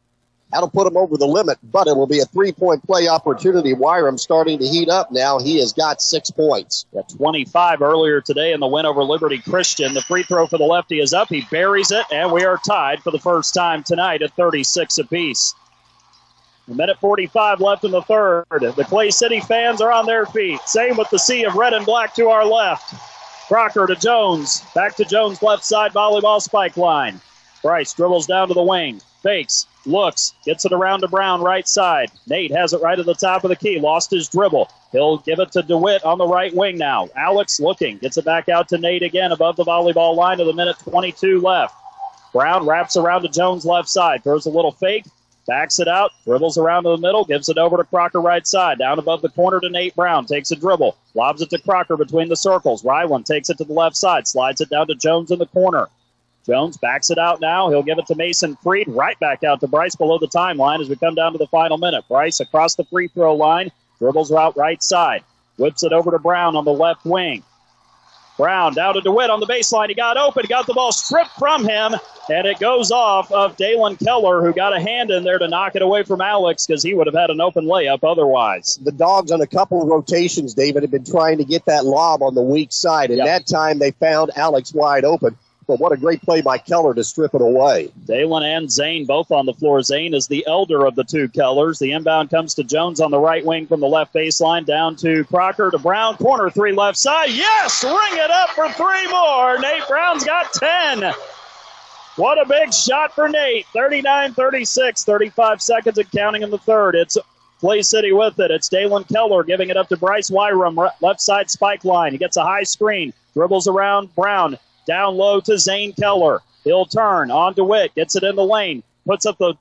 That'll put him over the limit, but it will be a 3-point play opportunity. Wyram starting to heat up now. He has got 6 points. Got 25 earlier today in the win over Liberty Christian. The free throw for the lefty is up. He buries it, and we are tied for the first time tonight at 36 apiece. A minute 45 left in the third. The Clay City fans are on their feet. Same with the sea of red and black to our left. Crocker to Jones. Back to Jones' left side volleyball spike line. Bryce dribbles down to the wing. Fakes. Looks, gets it around to Brown, right side. Nate has it right at the top of the key. Lost his dribble. He'll give it to DeWitt on the right wing now. Alex looking, gets it back out to Nate again above the volleyball line of the minute 22 left. Brown wraps around to Jones' left side. Throws a little fake, backs it out, dribbles around to the middle, gives it over to Crocker right side. Down above the corner to Nate Brown. Takes a dribble, lobs it to Crocker between the circles. Ryland takes it to the left side, slides it down to Jones in the corner. Jones backs it out now. He'll give it to Mason Freed. Right back out to Bryce below the timeline as we come down to the final minute. Bryce across the free throw line. Dribbles out right side. Whips it over to Brown on the left wing. Brown down to DeWitt on the baseline. He got open. He got the ball stripped from him, and it goes off of Dalen Keller, who got a hand in there to knock it away from Alex because he would have had an open layup otherwise. The Dogs on a couple of rotations, David, have been trying to get that lob on the weak side, and that time they found Alex wide open. But what a great play by Keller to strip it away. Dalen and Zane both on the floor. Zane is the elder of the two Kellers. The inbound comes to Jones on the right wing from the left baseline, down to Crocker to Brown. Corner three left side. Yes! Ring it up for three more. Nate Brown's got 10. What a big shot for Nate. 39-36, 35 seconds and counting in the third. It's Clay City with it. It's Dalen Keller giving it up to Bryce Wyrum, left side spike line. He gets a high screen, dribbles around Brown. Down low to Zane Keller. He'll turn on DeWitt. Gets it in the lane. Puts up the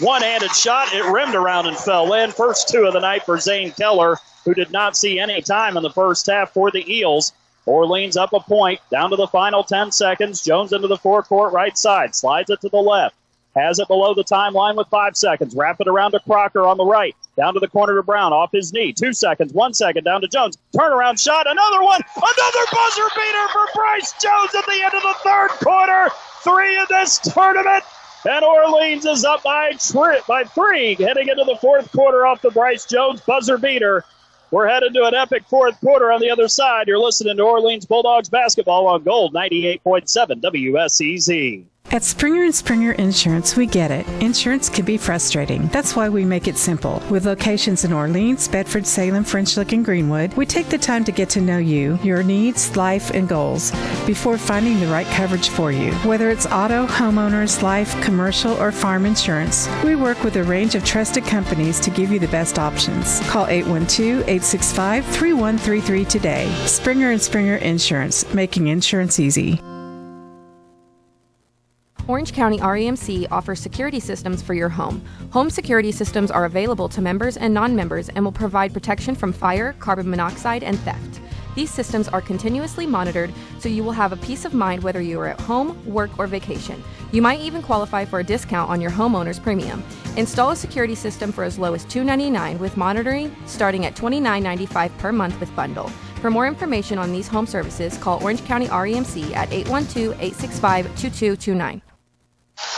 one-handed shot. It rimmed around and fell in. First two of the night for Zane Keller, who did not see any time in the first half for the Eels. Orleans up a point. Down to the final 10 seconds. Jones into the forecourt right side. Slides it to the left. Has it below the timeline with 5 seconds. Wrap it around to Crocker on the right. Down to the corner to Brown. Off his knee. 2 seconds. 1 second. Down to Jones. Turnaround shot. Another one. Another buzzer beater for Bryce Jones at the end of the third quarter. 3 in this tournament. And Orleans is up by 3 heading into the fourth quarter off the Bryce Jones buzzer beater. We're headed to an epic fourth quarter on the other side. You're listening to Orleans Bulldogs basketball on Gold 98.7 WSEZ. At Springer & Springer Insurance, we get it. Insurance can be frustrating. That's why we make it simple. With locations in Orleans, Bedford, Salem, French Lick, and Greenwood, we take the time to get to know you, your needs, life, and goals before finding the right coverage for you. Whether it's auto, homeowners, life, commercial, or farm insurance, we work with a range of trusted companies to give you the best options. Call 812-865-3133 today. Springer & Springer Insurance, making insurance easy. Orange County REMC offers security systems for your home. Home security systems are available to members and non-members and will provide protection from fire, carbon monoxide, and theft. These systems are continuously monitored, so you will have a peace of mind whether you are at home, work, or vacation. You might even qualify for a discount on your homeowner's premium. Install a security system for as low as $299 with monitoring, starting at $29.95 per month with bundle. For more information on these home services, call Orange County REMC at 812-865-2229.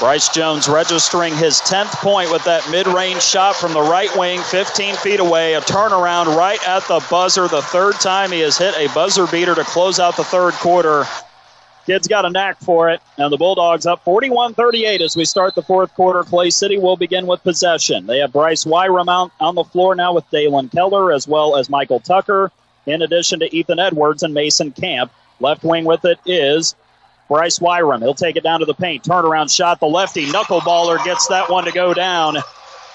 Bryce Jones registering his 10th point with that mid-range shot from the right wing, 15 feet away. A turnaround right at the buzzer. The third time he has hit a buzzer beater to close out the third quarter. Kid's got a knack for it, and the Bulldogs up 41-38 as we start the fourth quarter. Clay City will begin with possession. They have Bryce Wyrum out on the floor now with Dalen Keller as well as Michael Tucker, in addition to Ethan Edwards and Mason Camp. Left wing with it is Bryce Wyrum. He'll take it down to the paint. Turnaround shot. The lefty knuckleballer gets that one to go down.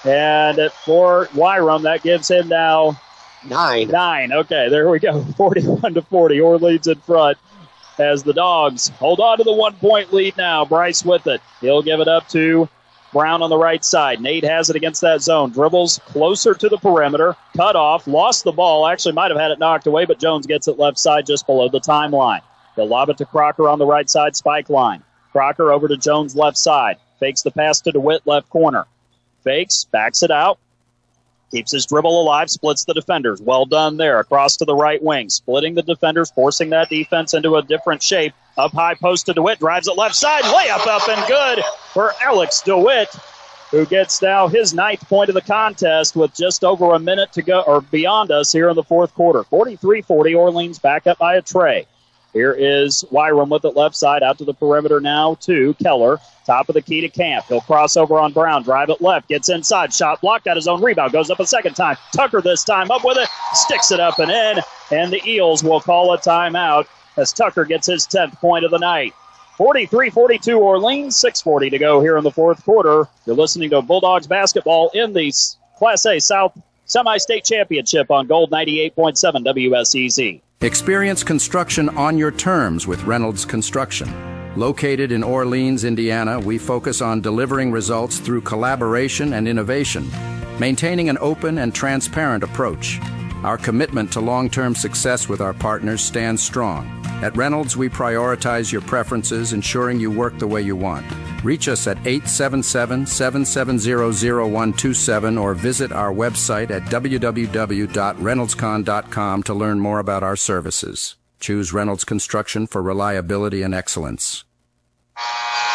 And for Wyrum, that gives him now 9. Okay, there we go. 41-40. Orleans in front as the Dogs hold on to the 1-point lead now. Bryce with it. He'll give it up to Brown on the right side. Nate has it against that zone. Dribbles closer to the perimeter. Cut off. Lost the ball. Actually might have had it knocked away, but Jones gets it left side just below the timeline. He'll lob it to Crocker on the right side spike line. Crocker over to Jones left side. Fakes the pass to DeWitt left corner. Fakes, backs it out. Keeps his dribble alive, splits the defenders. Well done there. Across to the right wing. Splitting the defenders, forcing that defense into a different shape. Up high post to DeWitt. Drives it left side. Layup up and good for Alex DeWitt, who gets now his 9th point of the contest with just over a minute to go, or beyond us here in the fourth quarter. 43-40, Orleans back up by a tray. Here is Wyrum with it left side, out to the perimeter now to Keller. Top of the key to Camp. He'll cross over on Brown, drive it left, gets inside, shot blocked, got his own rebound, goes up a second time. Tucker this time up with it, sticks it up and in, and the Eels will call a timeout as Tucker gets his 10th point of the night. 43-42 Orleans, 6:40 to go here in the fourth quarter. You're listening to Bulldogs basketball in the Class A South Semi-State Championship on Gold 98.7 WSEZ. Experience construction on your terms with Reynolds Construction. Located in Orleans, Indiana, we focus on delivering results through collaboration and innovation, maintaining an open and transparent approach. Our commitment to long-term success with our partners stands strong. At Reynolds, we prioritize your preferences, ensuring you work the way you want. Reach us at 877-770-0127 or visit our website at www.reynoldscon.com to learn more about our services. Choose Reynolds Construction for reliability and excellence.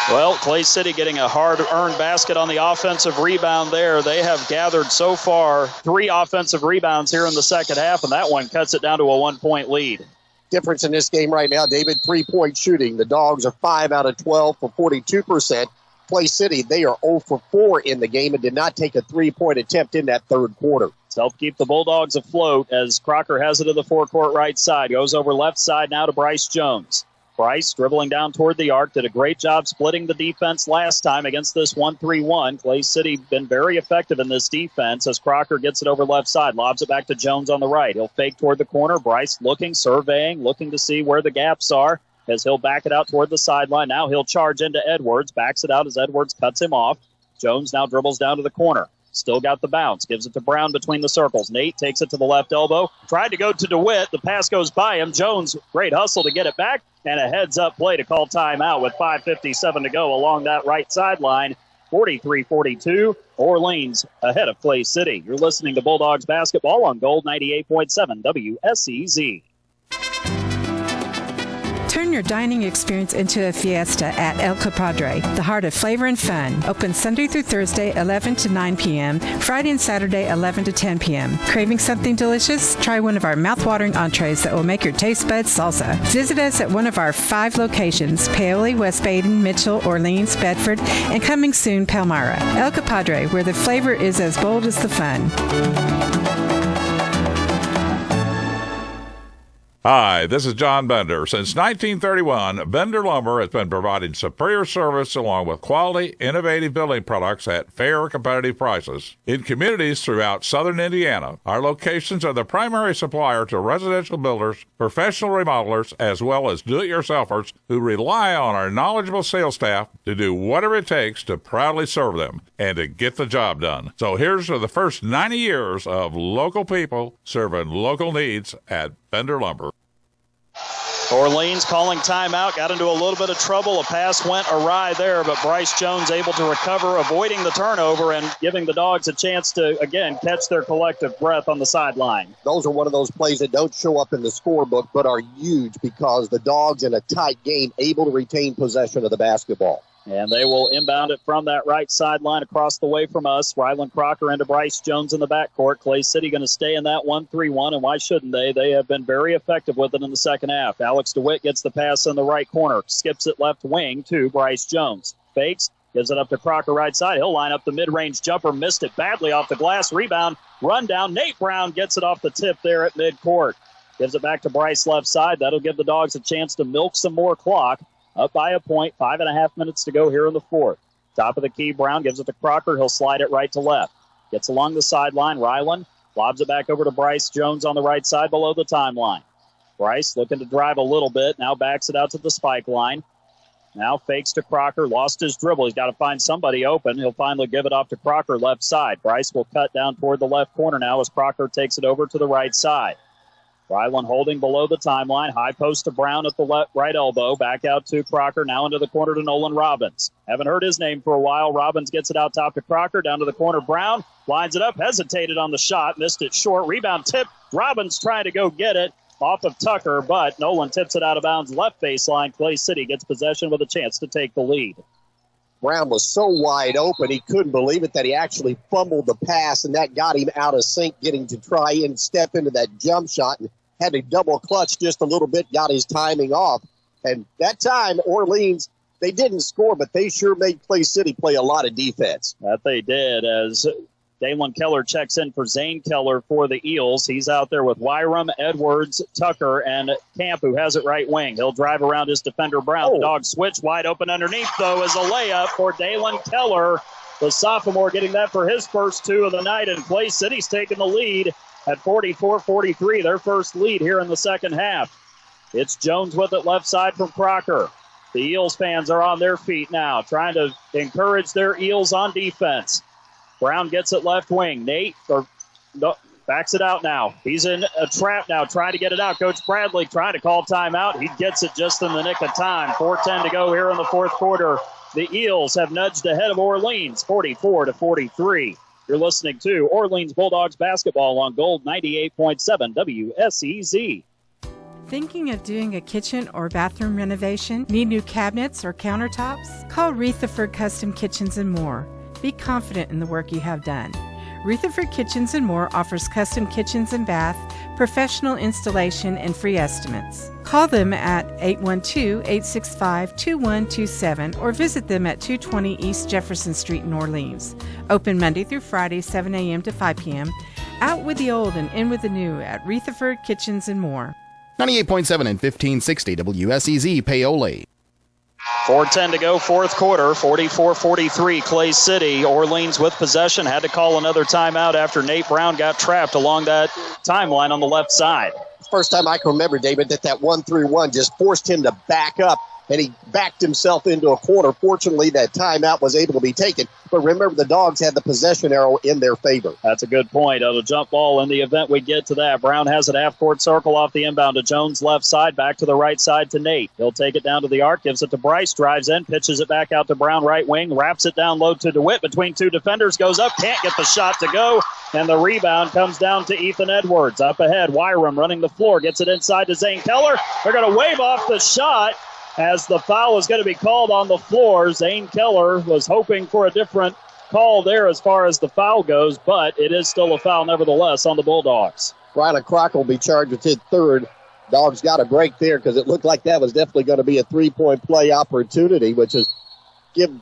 Well, Clay City getting a hard-earned basket on the offensive rebound there. They have gathered so far 3 offensive rebounds here in the second half, and that one cuts it down to a 1-point lead. Difference in this game right now, David, 3-point shooting. The Dogs are 5 out of 12 for 42%. Clay City, they are 0 for 4 in the game and did not take a 3-point attempt in that third quarter. To help keep the Bulldogs afloat as Crocker has it to the forecourt right side. Goes over left side now to Bryce Jones. Bryce dribbling down toward the arc. Did a great job splitting the defense last time against this 1-3-1. Clay City been very effective in this defense as Crocker gets it over left side. Lobs it back to Jones on the right. He'll fake toward the corner. Bryce looking, surveying, looking to see where the gaps are as he'll back it out toward the sideline. Now he'll charge into Edwards. Backs it out as Edwards cuts him off. Jones now dribbles down to the corner. Still got the bounce. Gives it to Brown between the circles. Nate takes it to the left elbow. Tried to go to DeWitt. The pass goes by him. Jones, great hustle to get it back. And a heads-up play to call timeout with 5:57 to go along that right sideline. 43-42. Orleans ahead of Clay City. You're listening to Bulldogs basketball on Gold 98.7 WSEZ. Turn your dining experience into a fiesta at El Compadre, the heart of flavor and fun. Open Sunday through Thursday, 11 to 9 p.m., Friday and Saturday, 11 to 10 p.m. Craving something delicious? Try one of our mouth-watering entrees that will make your taste buds salsa. Visit us at one of our 5 locations, Paoli, West Baden, Mitchell, Orleans, Bedford, and coming soon, Palmyra. El Compadre, where the flavor is as bold as the fun. Hi, this is John Bender. Since 1931, Bender Lumber has been providing superior service along with quality, innovative building products at fair, competitive prices. In communities throughout southern Indiana, our locations are the primary supplier to residential builders, professional remodelers, as well as do-it-yourselfers who rely on our knowledgeable sales staff to do whatever it takes to proudly serve them and to get the job done. So here's to the first 90 years of local people serving local needs at Bender Lumber. Orleans calling timeout, got into a little bit of trouble. A pass went awry there, but Bryce Jones able to recover, avoiding the turnover and giving the Dogs a chance to, again, catch their collective breath on the sideline. Those are one of those plays that don't show up in the scorebook but are huge because the Dogs in a tight game able to retain possession of the basketball. And they will inbound it from that right sideline across the way from us. Ryland Crocker into Bryce Jones in the backcourt. Clay City going to stay in that 1-3-1, and why shouldn't they? They have been very effective with it in the second half. Alex DeWitt gets the pass in the right corner. Skips it left wing to Bryce Jones. Fakes, gives it up to Crocker right side. He'll line up the mid-range jumper. Missed it badly off the glass. Rebound, run down. Nate Brown gets it off the tip there at midcourt. Gives it back to Bryce left side. That'll give the Dogs a chance to milk some more clock. Up by a point, 5.5 minutes to go here in the fourth. Top of the key, Brown gives it to Crocker. He'll slide it right to left. Gets along the sideline. Ryland lobs it back over to Bryce Jones on the right side below the timeline. Bryce looking to drive a little bit. Now backs it out to the spike line. Now fakes to Crocker. Lost his dribble. He's got to find somebody open. He'll finally give it off to Crocker left side. Bryce will cut down toward the left corner now as Crocker takes it over to the right side. Ryland holding below the timeline. High post to Brown at the right elbow. Back out to Crocker. Now into the corner to Nolan Robbins. Haven't heard his name for a while. Robbins gets it out top to Crocker. Down to the corner. Brown lines it up. Hesitated on the shot. Missed it short. Rebound tip. Robbins trying to go get it off of Tucker, but Nolan tips it out of bounds left baseline. Clay City gets possession with a chance to take the lead. Brown was so wide open, he couldn't believe it that he actually fumbled the pass, and that got him out of sync, getting to try and step into that jump shot, and had to double clutch just a little bit, got his timing off. And that time, Orleans, they didn't score, but they sure made Clay City play a lot of defense. That they did, as Dalen Keller checks in for Zane Keller for the Eels. He's out there with Wyram, Edwards, Tucker, and Camp, who has it right wing. He'll drive around his defender, Brown. The Dogs switch wide open underneath, though, is a layup for Dalen Keller, the sophomore, getting that for his first 2 of the night. And Clay City's taking the lead at 44-43, their first lead here in the second half. It's Jones with it left side from Crocker. The Eels fans are on their feet now, trying to encourage their Eels on defense. Brown gets it left wing. Nate backs it out now. He's in a trap now, trying to get it out. Coach Bradley trying to call timeout. He gets it just in the nick of time. 4:10 to go here in the fourth quarter. The Eels have nudged ahead of Orleans, 44-43. You're listening to Orleans Bulldogs basketball on Gold 98.7 WSEZ. Thinking of doing a kitchen or bathroom renovation? Need new cabinets or countertops? Call Rutherford Custom Kitchens and More. Be confident in the work you have done. Rutherford Kitchens and More offers custom kitchens and bath, professional installation, and free estimates. Call them at 812-865-2127 or visit them at 220 East Jefferson Street in Orleans. Open Monday through Friday, 7 a.m. to 5 p.m. Out with the old and in with the new at Rutherford Kitchens and More. 98.7 and 1560 WSEZ Paoli. 4:10 to go, fourth quarter, 44-43, Clay City. Orleans with possession, had to call another timeout after Nate Brown got trapped along that timeline on the left side. First time I can remember, David, that 1-3-1 just forced him to back up, and he backed himself into a corner. Fortunately, that timeout was able to be taken. But remember, the Dogs had the possession arrow in their favor. That's a good point. A jump ball in the event we get to that. Brown has it half-court circle off the inbound to Jones left side, back to the right side to Nate. He'll take it down to the arc, gives it to Bryce, drives in, pitches it back out to Brown right wing, wraps it down low to DeWitt between two defenders, goes up, can't get the shot to go, and the rebound comes down to Ethan Edwards. Up ahead, Wyram running the floor, gets it inside to Zane Keller. They're going to wave off the shot as the foul is going to be called on the floor. Zane Keller was hoping for a different call there as far as the foul goes, but it is still a foul nevertheless on the Bulldogs. Rylan Crocker will be charged with his third. Dogs got a break there because it looked like that was definitely going to be a three-point play opportunity, which is give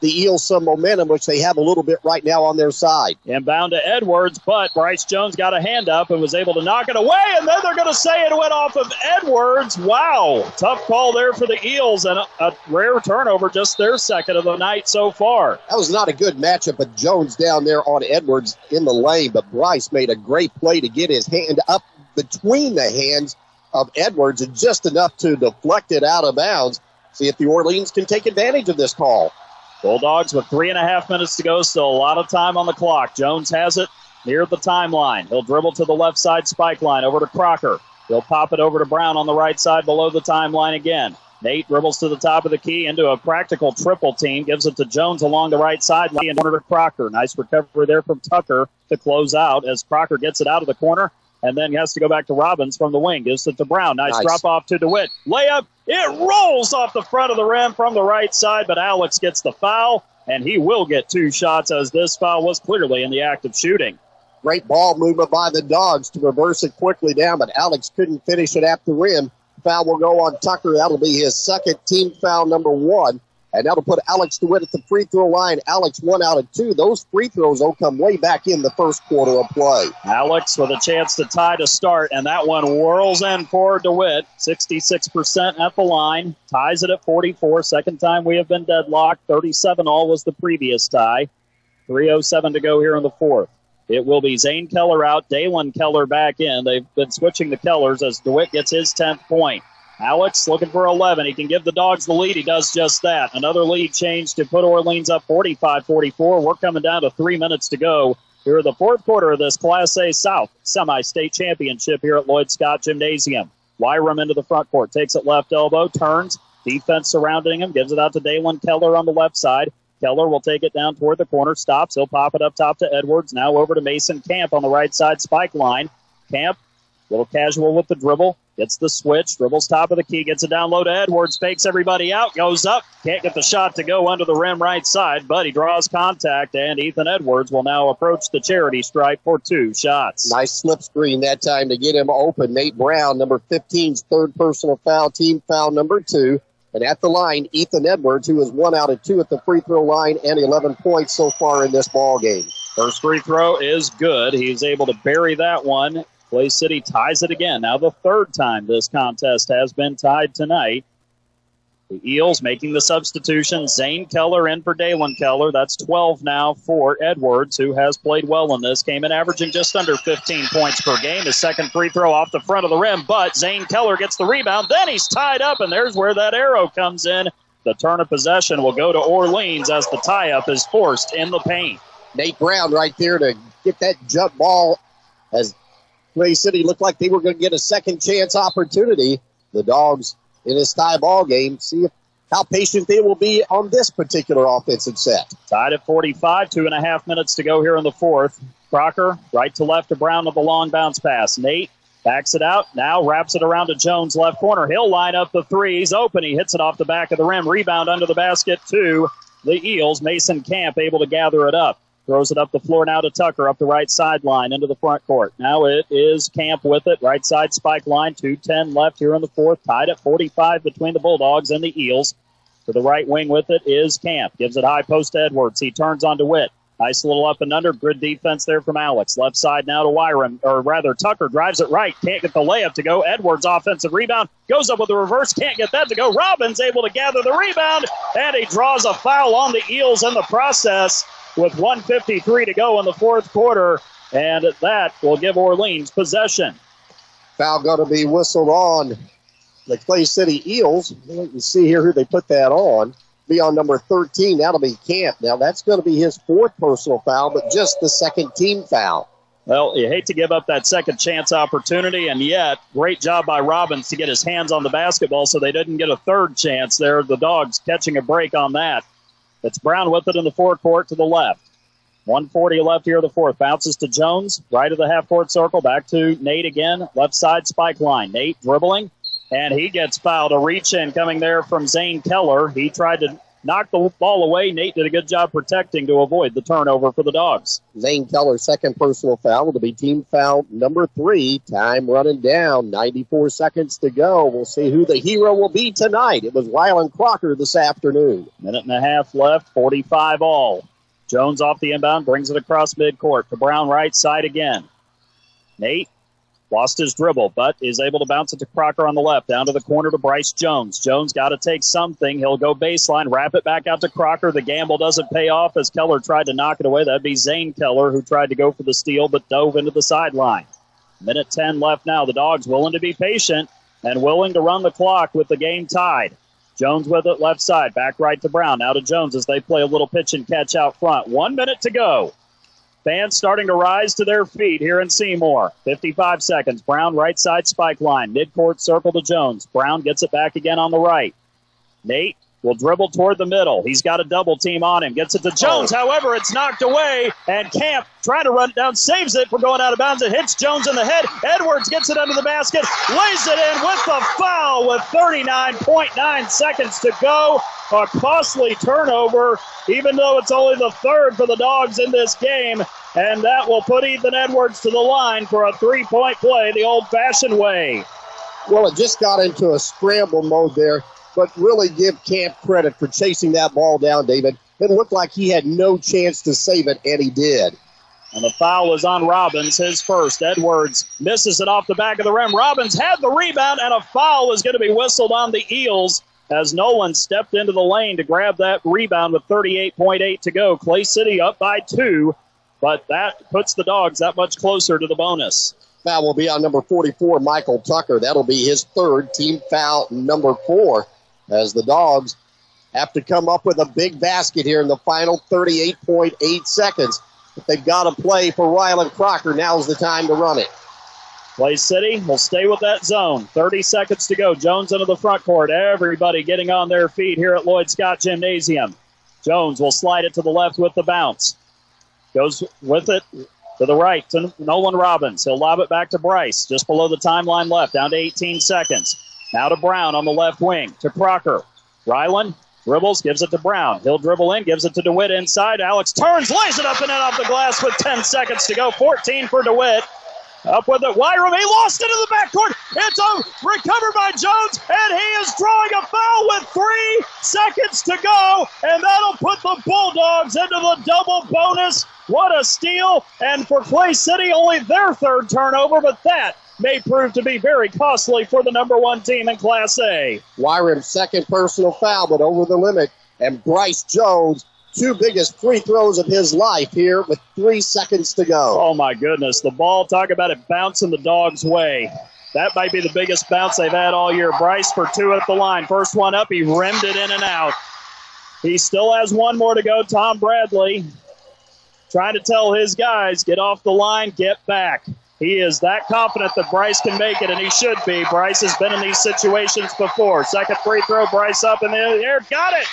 the Eels some momentum, which they have a little bit right now on their side. Inbound to Edwards, but Bryce Jones got a hand up and was able to knock it away, and then they're going to say it went off of Edwards. Wow, tough call there for the Eels, and a rare turnover, just their second of the night so far. That was not a good matchup, but Jones down there on Edwards in the lane, but Bryce made a great play to get his hand up between the hands of Edwards, and just enough to deflect it out of bounds. See if the Orleans can take advantage of this call. Bulldogs with 3.5 minutes to go, still a lot of time on the clock. Jones has it near the timeline. He'll dribble to the left side spike line over to Crocker. He'll pop it over to Brown on the right side below the timeline again. Nate dribbles to the top of the key into a practical triple team, gives it to Jones along the right side and over to Crocker. Nice recovery there from Tucker to close out as Crocker gets it out of the corner and then has to go back to Robbins from the wing. Gives it to Brown. Nice drop off to DeWitt. Layup. It rolls off the front of the rim from the right side, but Alex gets the foul, and he will get 2 shots as this foul was clearly in the act of shooting. Great ball movement by the Dogs to reverse it quickly down, but Alex couldn't finish it at the rim. Foul will go on Tucker. That'll be his second team foul, number 1. And that'll put Alex DeWitt at the free throw line. Alex 1 out of 2. Those free throws will come way back in the first quarter of play. Alex with a chance to tie to start, and that one whirls in for DeWitt. 66% at the line. Ties it at 44. Second time we have been deadlocked. 37-all was the previous tie. 3:07 to go here in the fourth. It will be Zane Keller out, Dalen Keller back in. They've been switching the Kellers as DeWitt gets his 10th point. Alex looking for 11. He can give the Dogs the lead. He does just that. Another lead change to put Orleans up 45-44. We're coming down to 3 minutes to go here in the fourth quarter of this Class A South semi-state championship here at Lloyd Scott Gymnasium. Wyram into the front court. Takes it left elbow. Turns. Defense surrounding him. Gives it out to Dalen Keller on the left side. Keller will take it down toward the corner. Stops. He'll pop it up top to Edwards. Now over to Mason Camp on the right side spike line. Camp, a little casual with the dribble. Gets the switch, dribbles top of the key, gets it down low to Edwards, fakes everybody out, goes up, can't get the shot to go under the rim right side, but he draws contact, and Ethan Edwards will now approach the charity stripe for 2 shots. Nice slip screen that time to get him open. Nate Brown, number 15's third personal foul, team foul number 2. And at the line, Ethan Edwards, who is 1 out of 2 at the free throw line and 11 points so far in this ball game. First free throw is good. He's able to bury that one. Clay City ties it again. Now the third time this contest has been tied tonight. The Eels making the substitution. Zane Keller in for Dalen Keller. That's 12 now for Edwards, who has played well in this. Came in averaging just under 15 points per game. His second free throw off the front of the rim, but Zane Keller gets the rebound. Then he's tied up, and there's where that arrow comes in. The turn of possession will go to Orleans as the tie-up is forced in the paint. Nate Brown right there to get that jump ball as Clay City looked like they were going to get a second chance opportunity. The Dogs in this tie ball game, see how patient they will be on this particular offensive set. Tied at 45, 2.5 minutes to go here in the fourth. Crocker, right to left to Brown with a long bounce pass. Nate Backs it out. Now wraps it around to Jones, left corner. He'll line up the three. He's open. He hits it off the back of the rim. Rebound under the basket to the Eels. Mason Camp able to gather it up. Throws it up the floor now to Tucker up the right sideline into the front court. Now it is Camp with it. Right side spike line. 2:10 left here in the fourth. Tied at 45 between the Bulldogs and the Eels. To the right wing with it is Camp. Gives it high post to Edwards. He turns on DeWitt. Nice little up and under. Good defense there from Alex. Left side now to Wyram. Or rather, Tucker drives it right. Can't get the layup to go. Edwards offensive rebound. Goes up with the reverse. Can't get that to go. Robbins able to gather the rebound. And he draws a foul on the Eels in the process with 1:53 to go in the fourth quarter. And that will give Orleans possession. Foul going to be whistled on the Clay City Eels. You can see here who they put that on. Be on number 13. That'll be Camp. Now, that's going to be his fourth personal foul, but just the second team foul. Well, you hate to give up that second chance opportunity, and yet, great job by Robbins to get his hands on the basketball so they didn't get a third chance there. The Dogs catching a break on that. It's Brown with it in the forecourt to the left. 1:40 left here in the fourth. Bounces to Jones, right of the half-court circle. Back to Nate again, left side spike line. Nate dribbling. And he gets fouled. A reach-in coming there from Zane Keller. He tried to knock the ball away. Nate did a good job protecting to avoid the turnover for the Dogs. Zane Keller's second personal foul. It'll be team foul number 3. Time running down. 94 seconds to go. We'll see who the hero will be tonight. It was Rylan Crocker this afternoon. Minute and a half left. 45 all. Jones off the inbound. Brings it across midcourt to Brown right side again. Nate. Lost his dribble, but is able to bounce it to Crocker on the left. Down to the corner to Bryce Jones. Jones got to take something. He'll go baseline, wrap it back out to Crocker. The gamble doesn't pay off as Keller tried to knock it away. That'd be Zane Keller, who tried to go for the steal, but dove into the sideline. Minute 10 left now. The Dogs willing to be patient and willing to run the clock with the game tied. Jones with it left side. Back right to Brown. Now to Jones as they play a little pitch and catch out front. 1 minute to go. Fans starting to rise to their feet here in Seymour. 55 seconds. Brown right side spike line. Midcourt circle to Jones. Brown gets it back again on the right. Nate will dribble toward the middle. He's got a double team on him. Gets it to Jones. However, it's knocked away. And Camp trying to run it down. Saves it for going out of bounds. It hits Jones in the head. Edwards gets it under the basket. Lays it in with the foul with 39.9 seconds to go. A costly turnover, even though it's only the third for the Dogs in this game. And that will put Ethan Edwards to the line for a three-point play the old-fashioned way. Well, it just got into a scramble mode there, but really give Camp credit for chasing that ball down, David. It looked like he had no chance to save it, and he did. And the foul was on Robbins, his first. Edwards misses it off the back of the rim. Robbins had the rebound, and a foul was going to be whistled on the Eels as Nolan stepped into the lane to grab that rebound with 38.8 to go. Clay City up by 2, but that puts the Dogs that much closer to the bonus. Foul will be on number 44, Michael Tucker. That'll be his third, team foul number 4, as the Dogs have to come up with a big basket here in the final 38.8 seconds. If they've got to play for Rylan Crocker, now's the time to run it. Clay City will stay with that zone. 30 seconds to go. Jones into the front court. Everybody getting on their feet here at Lloyd Scott Gymnasium. Jones will slide it to the left with the bounce. Goes with it to the right to Nolan Robbins. He'll lob it back to Bryce. Just below the timeline left. Down to 18 seconds. Now to Brown on the left wing. To Crocker. Rylan dribbles, gives it to Brown. He'll dribble in, gives it to DeWitt inside. Alex turns, lays it up and in off the glass with 10 seconds to go. 14 for DeWitt. Up with it, Wyram. He lost it in the backcourt. It's recovered by Jones, and he is drawing a foul with 3 seconds to go, and that'll put the Bulldogs into the double bonus. What a steal, and for Clay City, only their third turnover, but that may prove to be very costly for the number 1 team in Class A. Wyram's second personal foul, but over the limit, and Bryce Jones, 2 biggest free throws of his life here with 3 seconds to go. Oh, my goodness. The ball, talk about it bouncing the Dogs' way. That might be the biggest bounce they've had all year. Bryce for 2 at the line. First one up, he rimmed it in and out. He still has 1 more to go. Tom Bradley trying to tell his guys, get off the line, get back. He is that confident that Bryce can make it, and he should be. Bryce has been in these situations before. Second free throw, Bryce up in the air. Got it!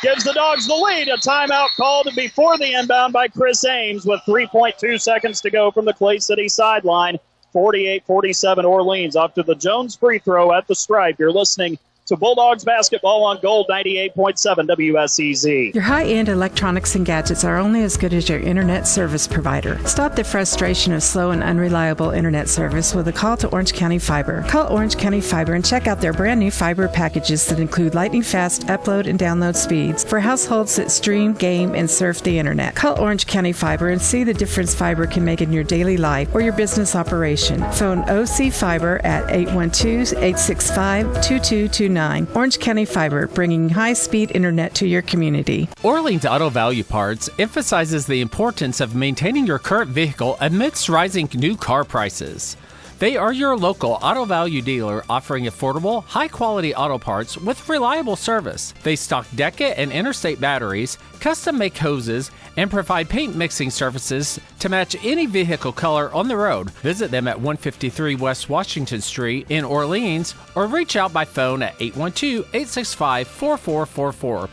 Gives the Dogs the lead. A timeout called before the inbound by Chris Ames with 3.2 seconds to go from the Clay City sideline. 48-47 Orleans after the Jones free throw at the stripe. You're listening to Bulldogs basketball on Gold 98.7 WSEZ. Your high-end electronics and gadgets are only as good as your internet service provider. Stop the frustration of slow and unreliable internet service with a call to Orange County Fiber. Call Orange County Fiber and check out their brand new fiber packages that include lightning-fast upload and download speeds for households that stream, game, and surf the internet. Call Orange County Fiber and see the difference fiber can make in your daily life or your business operation. Phone OC Fiber at 812-865-2229. Orange County Fiber, bringing high-speed internet to your community. Orleans Auto Value Parts emphasizes the importance of maintaining your current vehicle amidst rising new car prices. They are your local auto value dealer offering affordable, high-quality auto parts with reliable service. They stock Deca and Interstate batteries, custom-make hoses, and provide paint mixing services to match any vehicle color on the road. Visit them at 153 West Washington Street in Orleans or reach out by phone at 812-865-4444.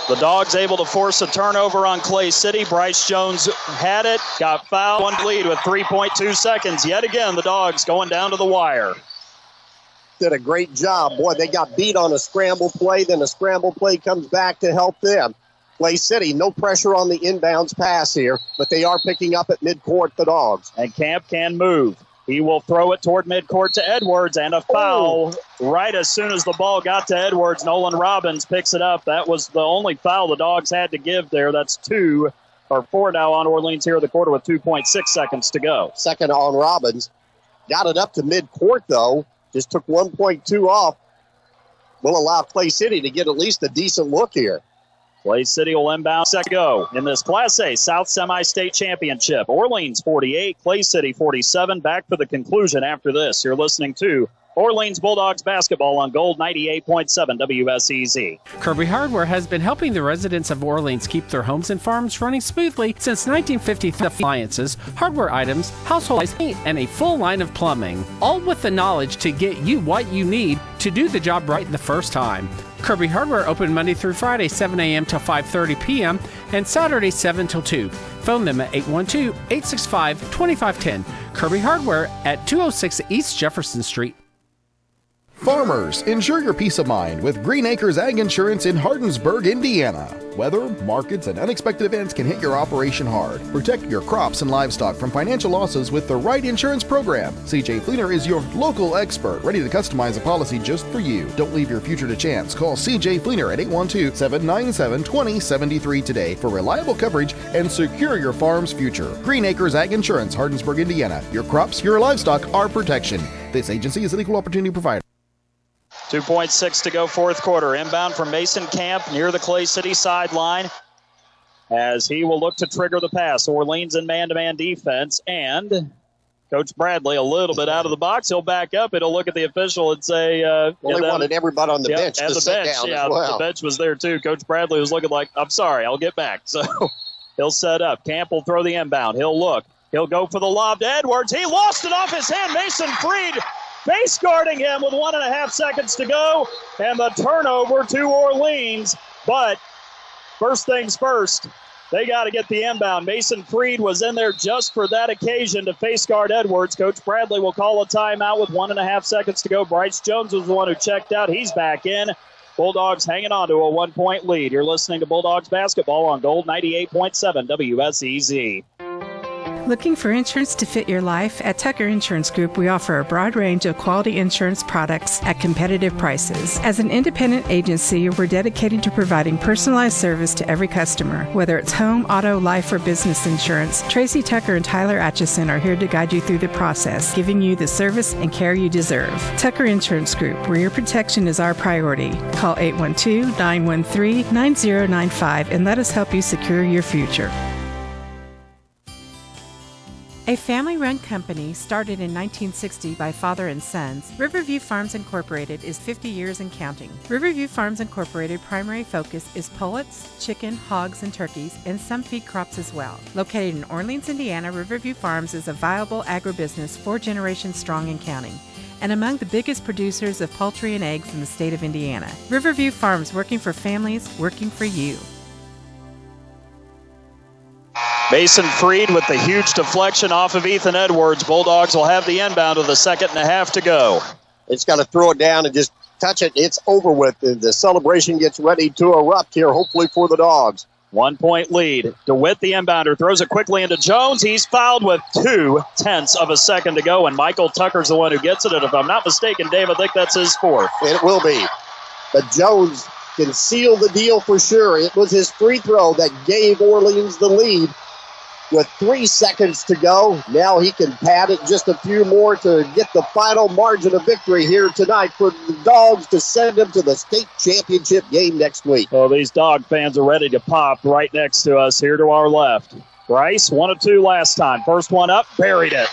The Dogs able to force a turnover on Clay City. Bryce Jones had it, got fouled, one lead with 3.2 seconds. Yet again, the Dogs going down to the wire. Did a great job. Boy, they got beat on a scramble play, then a scramble play comes back to help them. Clay City, no pressure on the inbounds pass here, but they are picking up at midcourt, the Dogs. And Camp can move. He will throw it toward midcourt to Edwards, and a foul right as soon as the ball got to Edwards. Nolan Robbins picks it up. That was the only foul the Dogs had to give there. That's 4 now on Orleans here in the quarter with 2.6 seconds to go. Second on Robbins. Got it up to midcourt, though. Just took 1.2 off. Will allow Clay City to get at least a decent look here. Clay City will inbound second go in this Class A South Semi-State Championship. Orleans 48, Clay City 47. Back for the conclusion after this. You're listening to Orleans Bulldogs basketball on Gold 98.7 WSEZ. Kirby Hardware has been helping the residents of Orleans keep their homes and farms running smoothly since 1950. Appliances, hardware items, household paint, and a full line of plumbing. All with the knowledge to get you what you need to do the job right the first time. Kirby Hardware open Monday through Friday, 7 a.m. till 5:30 p.m. and Saturday, 7 till 2. Phone them at 812-865-2510. Kirby Hardware at 206 East Jefferson Street. Farmers, ensure your peace of mind with Green Acres Ag Insurance in Hardinsburg, Indiana. Weather, markets, and unexpected events can hit your operation hard. Protect your crops and livestock from financial losses with the right insurance program. CJ Fleener is your local expert, ready to customize a policy just for you. Don't leave your future to chance. Call CJ Fleener at 812-797-2073 today for reliable coverage and secure your farm's future. Green Acres Ag Insurance, Hardinsburg, Indiana. Your crops, your livestock, our protection. This agency is an equal opportunity provider. 2.6 to go fourth quarter. Inbound from Mason Camp near the Clay City sideline as he will look to trigger the pass. Orleans in man-to-man defense, and Coach Bradley a little bit out of the box. He'll back up. It'll look at the official and say... they wanted everybody on the bench to sit down as well. The bench was there too. Coach Bradley was looking like, I'm sorry, I'll get back. So he'll set up. Camp will throw the inbound. He'll look. He'll go for the lob to Edwards. He lost it off his hand. Mason Freed face guarding him with 1.5 seconds to go, and the turnover to Orleans. But first things first, they got to get the inbound. Mason Freed was in there just for that occasion to face guard Edwards. Coach Bradley will call a timeout with 1.5 seconds to go. Bryce Jones was the one who checked out. He's back in. Bulldogs hanging on to a 1-point lead. You're listening to Bulldogs basketball on Gold 98.7 WSEZ. Looking for insurance to fit your life? At Tucker Insurance Group, we offer a broad range of quality insurance products at competitive prices. As an independent agency, we're dedicated to providing personalized service to every customer. Whether it's home, auto, life, or business insurance, Tracy Tucker and Tyler Atchison are here to guide you through the process, giving you the service and care you deserve. Tucker Insurance Group, where your protection is our priority. Call 812-913-9095 and let us help you secure your future. A family-run company started in 1960 by father and sons, Riverview Farms Incorporated is 50 years and counting. Riverview Farms Incorporated primary focus is pullets, chicken, hogs, and turkeys, and some feed crops as well. Located in Orleans, Indiana, Riverview Farms is a viable agribusiness 4 generations strong and counting, and among the biggest producers of poultry and eggs in the state of Indiana. Riverview Farms, working for families, working for you. Mason Freed with the huge deflection off of Ethan Edwards. Bulldogs will have the inbound with 1.5 to go. It's got to throw it down and just touch it. It's over with. The celebration gets ready to erupt here, hopefully for the Dogs. 1 point lead. DeWitt, the inbounder, throws it quickly into Jones. He's fouled with 0.2 seconds to go, and Michael Tucker's the one who gets it. And if I'm not mistaken, Dave, I think that's his fourth. It will be. But Jones can seal the deal for sure. It was his free throw that gave Orleans the lead. With 3 seconds to go, now he can pad it just a few more to get the final margin of victory here tonight for the Dogs to send them to the state championship game next week. Well, these Dog fans are ready to pop right next to us here to our left. Bryce, 1 of 2 last time. First one up, buried it.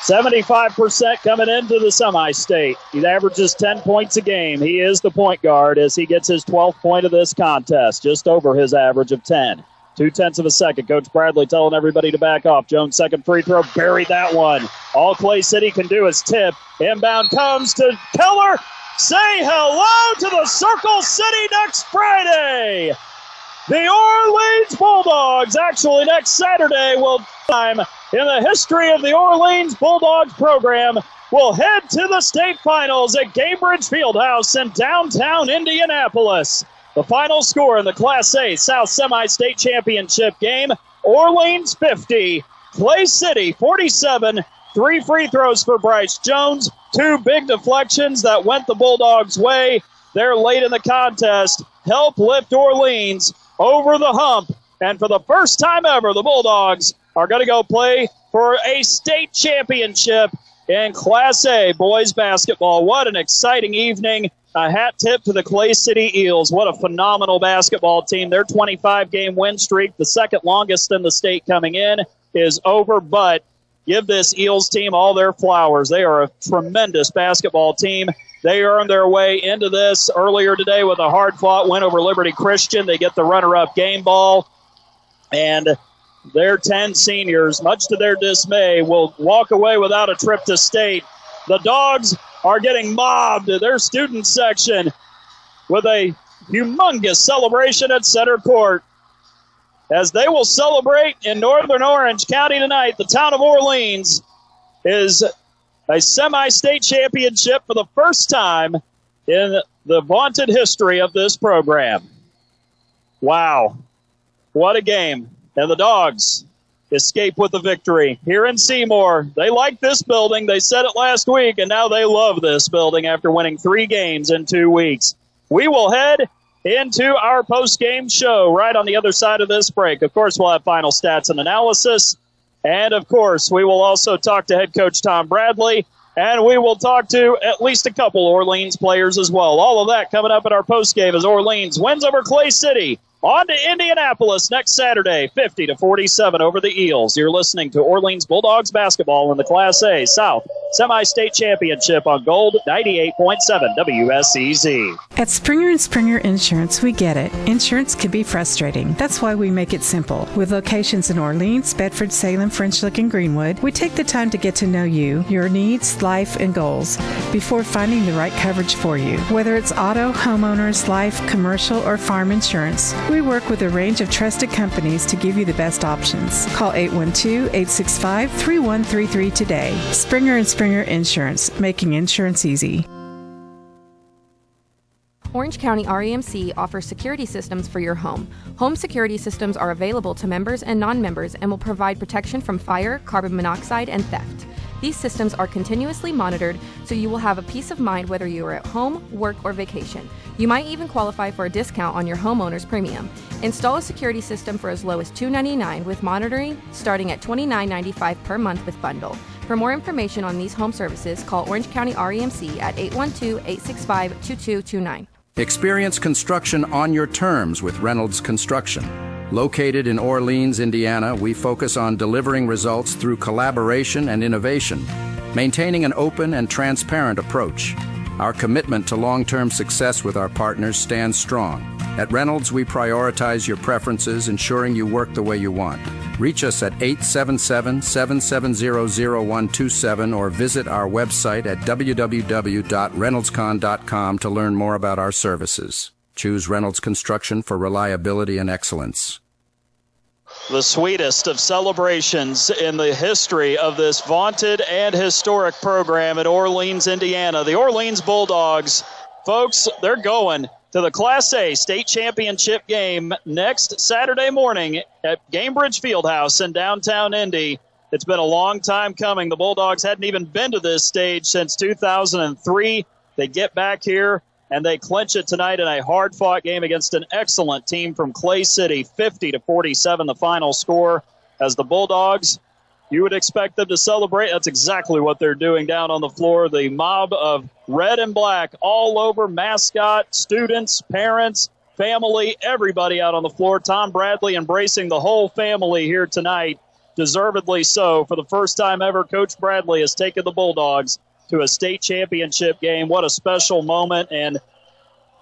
75% coming into the semi-state. He averages 10 points a game. He is the point guard as he gets his 12th point of this contest, just over his average of 10. 0.2 seconds. Coach Bradley telling everybody to back off. Jones' second free throw, buried that one. All Clay City can do is tip. Inbound comes to Keller. Say hello to the Circle City next Friday. The Orleans Bulldogs, actually next Saturday, will time in the history of the Orleans Bulldogs program, will head to the state finals at Gainbridge Fieldhouse in downtown Indianapolis. The final score in the Class A South Semi-State Championship game, Orleans 50, Clay City 47, 3 free throws for Bryce Jones, 2 big deflections that went the Bulldogs' way. They're late in the contest, help lift Orleans over the hump, and for the first time ever, the Bulldogs are going to go play for a state championship in Class A boys basketball. What an exciting evening. A hat tip to the Clay City Eels. What a phenomenal basketball team. Their 25-game win streak, the second longest in the state coming in, is over. But give this Eels team all their flowers. They are a tremendous basketball team. They earned their way into this earlier today with a hard-fought win over Liberty Christian. They get the runner-up game ball. And their 10 seniors, much to their dismay, will walk away without a trip to state. The Dogs are getting mobbed in their student section with a humongous celebration at center court. As they will celebrate in Northern Orange County tonight, the town of Orleans is a semi-state championship for the first time in the vaunted history of this program. Wow. What a game. And the Dogs escape with the victory here in Seymour. They like this building. They said it last week, and now they love this building after winning 3 games in 2 weeks. We will head into our post-game show right on the other side of this break. Of course, we'll have final stats and analysis. And, of course, we will also talk to head coach Tom Bradley, and we will talk to at least a couple Orleans players as well. All of that coming up at our post-game as Orleans wins over Clay City. On to Indianapolis next Saturday, 50-47 over the Eels. You're listening to Orleans Bulldogs basketball in the Class A South Semi-State Championship on Gold 98.7 WSEZ. At Springer & Springer Insurance, we get it. Insurance can be frustrating. That's why we make it simple. With locations in Orleans, Bedford, Salem, French Lick, and Greenwood, we take the time to get to know you, your needs, life, and goals before finding the right coverage for you. Whether it's auto, homeowners, life, commercial, or farm insurance, we work with a range of trusted companies to give you the best options. Call 812-865-3133 today. Springer & Springer Insurance, making insurance easy. Orange County REMC offers security systems for your home. Home security systems are available to members and non-members and will provide protection from fire, carbon monoxide, and theft. These systems are continuously monitored, so you will have a peace of mind whether you are at home, work, or vacation. You might even qualify for a discount on your homeowner's premium. Install a security system for as low as $299 with monitoring, starting at $29.95 per month with bundle. For more information on these home services, call Orange County REMC at 812-865-2229. Experience construction on your terms with Reynolds Construction. Located in Orleans, Indiana, we focus on delivering results through collaboration and innovation, maintaining an open and transparent approach. Our commitment to long-term success with our partners stands strong. At Reynolds, we prioritize your preferences, ensuring you work the way you want. Reach us at 877-770-0127 or visit our website at www.reynoldscon.com to learn more about our services. Choose Reynolds Construction for reliability and excellence. The sweetest of celebrations in the history of this vaunted and historic program in Orleans, Indiana. The Orleans Bulldogs, folks, they're going to the Class A state championship game next Saturday morning at Gainbridge Fieldhouse in downtown Indy. It's been a long time coming. The Bulldogs hadn't even been to this stage since 2003. They get back here, and they clinch it tonight in a hard-fought game against an excellent team from Clay City, 50-47, the final score. As the Bulldogs, you would expect them to celebrate. That's exactly what they're doing down on the floor. The mob of red and black all over, mascot, students, parents, family, everybody out on the floor. Tom Bradley embracing the whole family here tonight, deservedly so. For the first time ever, Coach Bradley has taken the Bulldogs to a state championship game. What a special moment. And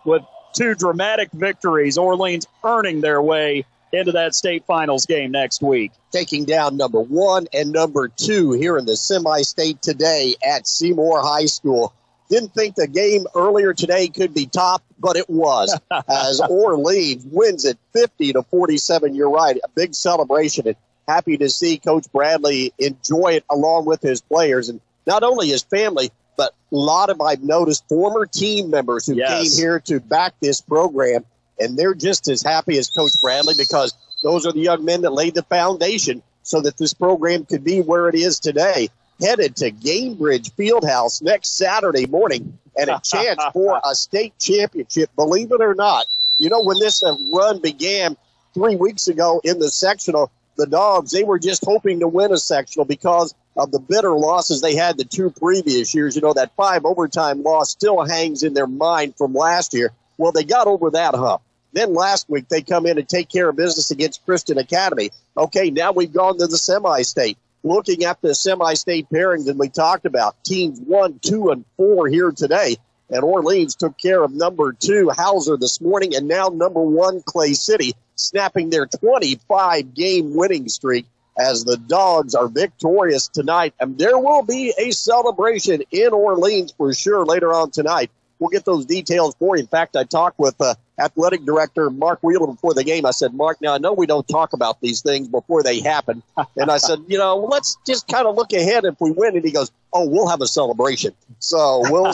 with two dramatic victories, Orleans earning their way into that state finals game next week. Taking down number 1 and number 2 here in the semi-state today at Seymour High School. Didn't think the game earlier today could be topped, but it was. As Orleans wins it 50-47. You're right, a big celebration. And happy to see Coach Bradley enjoy it along with his players. And not only his family, but a lot of, I've noticed, former team members who came here to back this program, and they're just as happy as Coach Bradley because those are the young men that laid the foundation so that this program could be where it is today. Headed to Gainbridge Fieldhouse next Saturday morning and a chance for a state championship, believe it or not. You know, when this run began 3 weeks ago in the sectional, the Dogs, they were just hoping to win a sectional because of the bitter losses they had the 2 previous years. You know, that 5 overtime loss still hangs in their mind from last year. Well, they got over that hump. Then last week they come in and take care of business against Christian Academy. Okay, now we've gone to the semi-state. Looking at the semi-state pairings that we talked about, teams 1, 2, and 4 here today. And Orleans took care of number 2, Hauser, this morning, and now number 1, Clay City, snapping their 25-game winning streak as the Dogs are victorious tonight. And there will be a celebration in Orleans for sure later on tonight. We'll get those details for you. In fact, I talked with athletic director Mark Wheeler before the game. I said, Mark, now I know we don't talk about these things before they happen. And I said, you know, let's just kind of look ahead if we win. And he goes, oh, we'll have a celebration. So we'll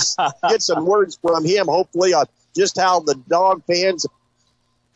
get some words from him, hopefully, on just how the Dog fans,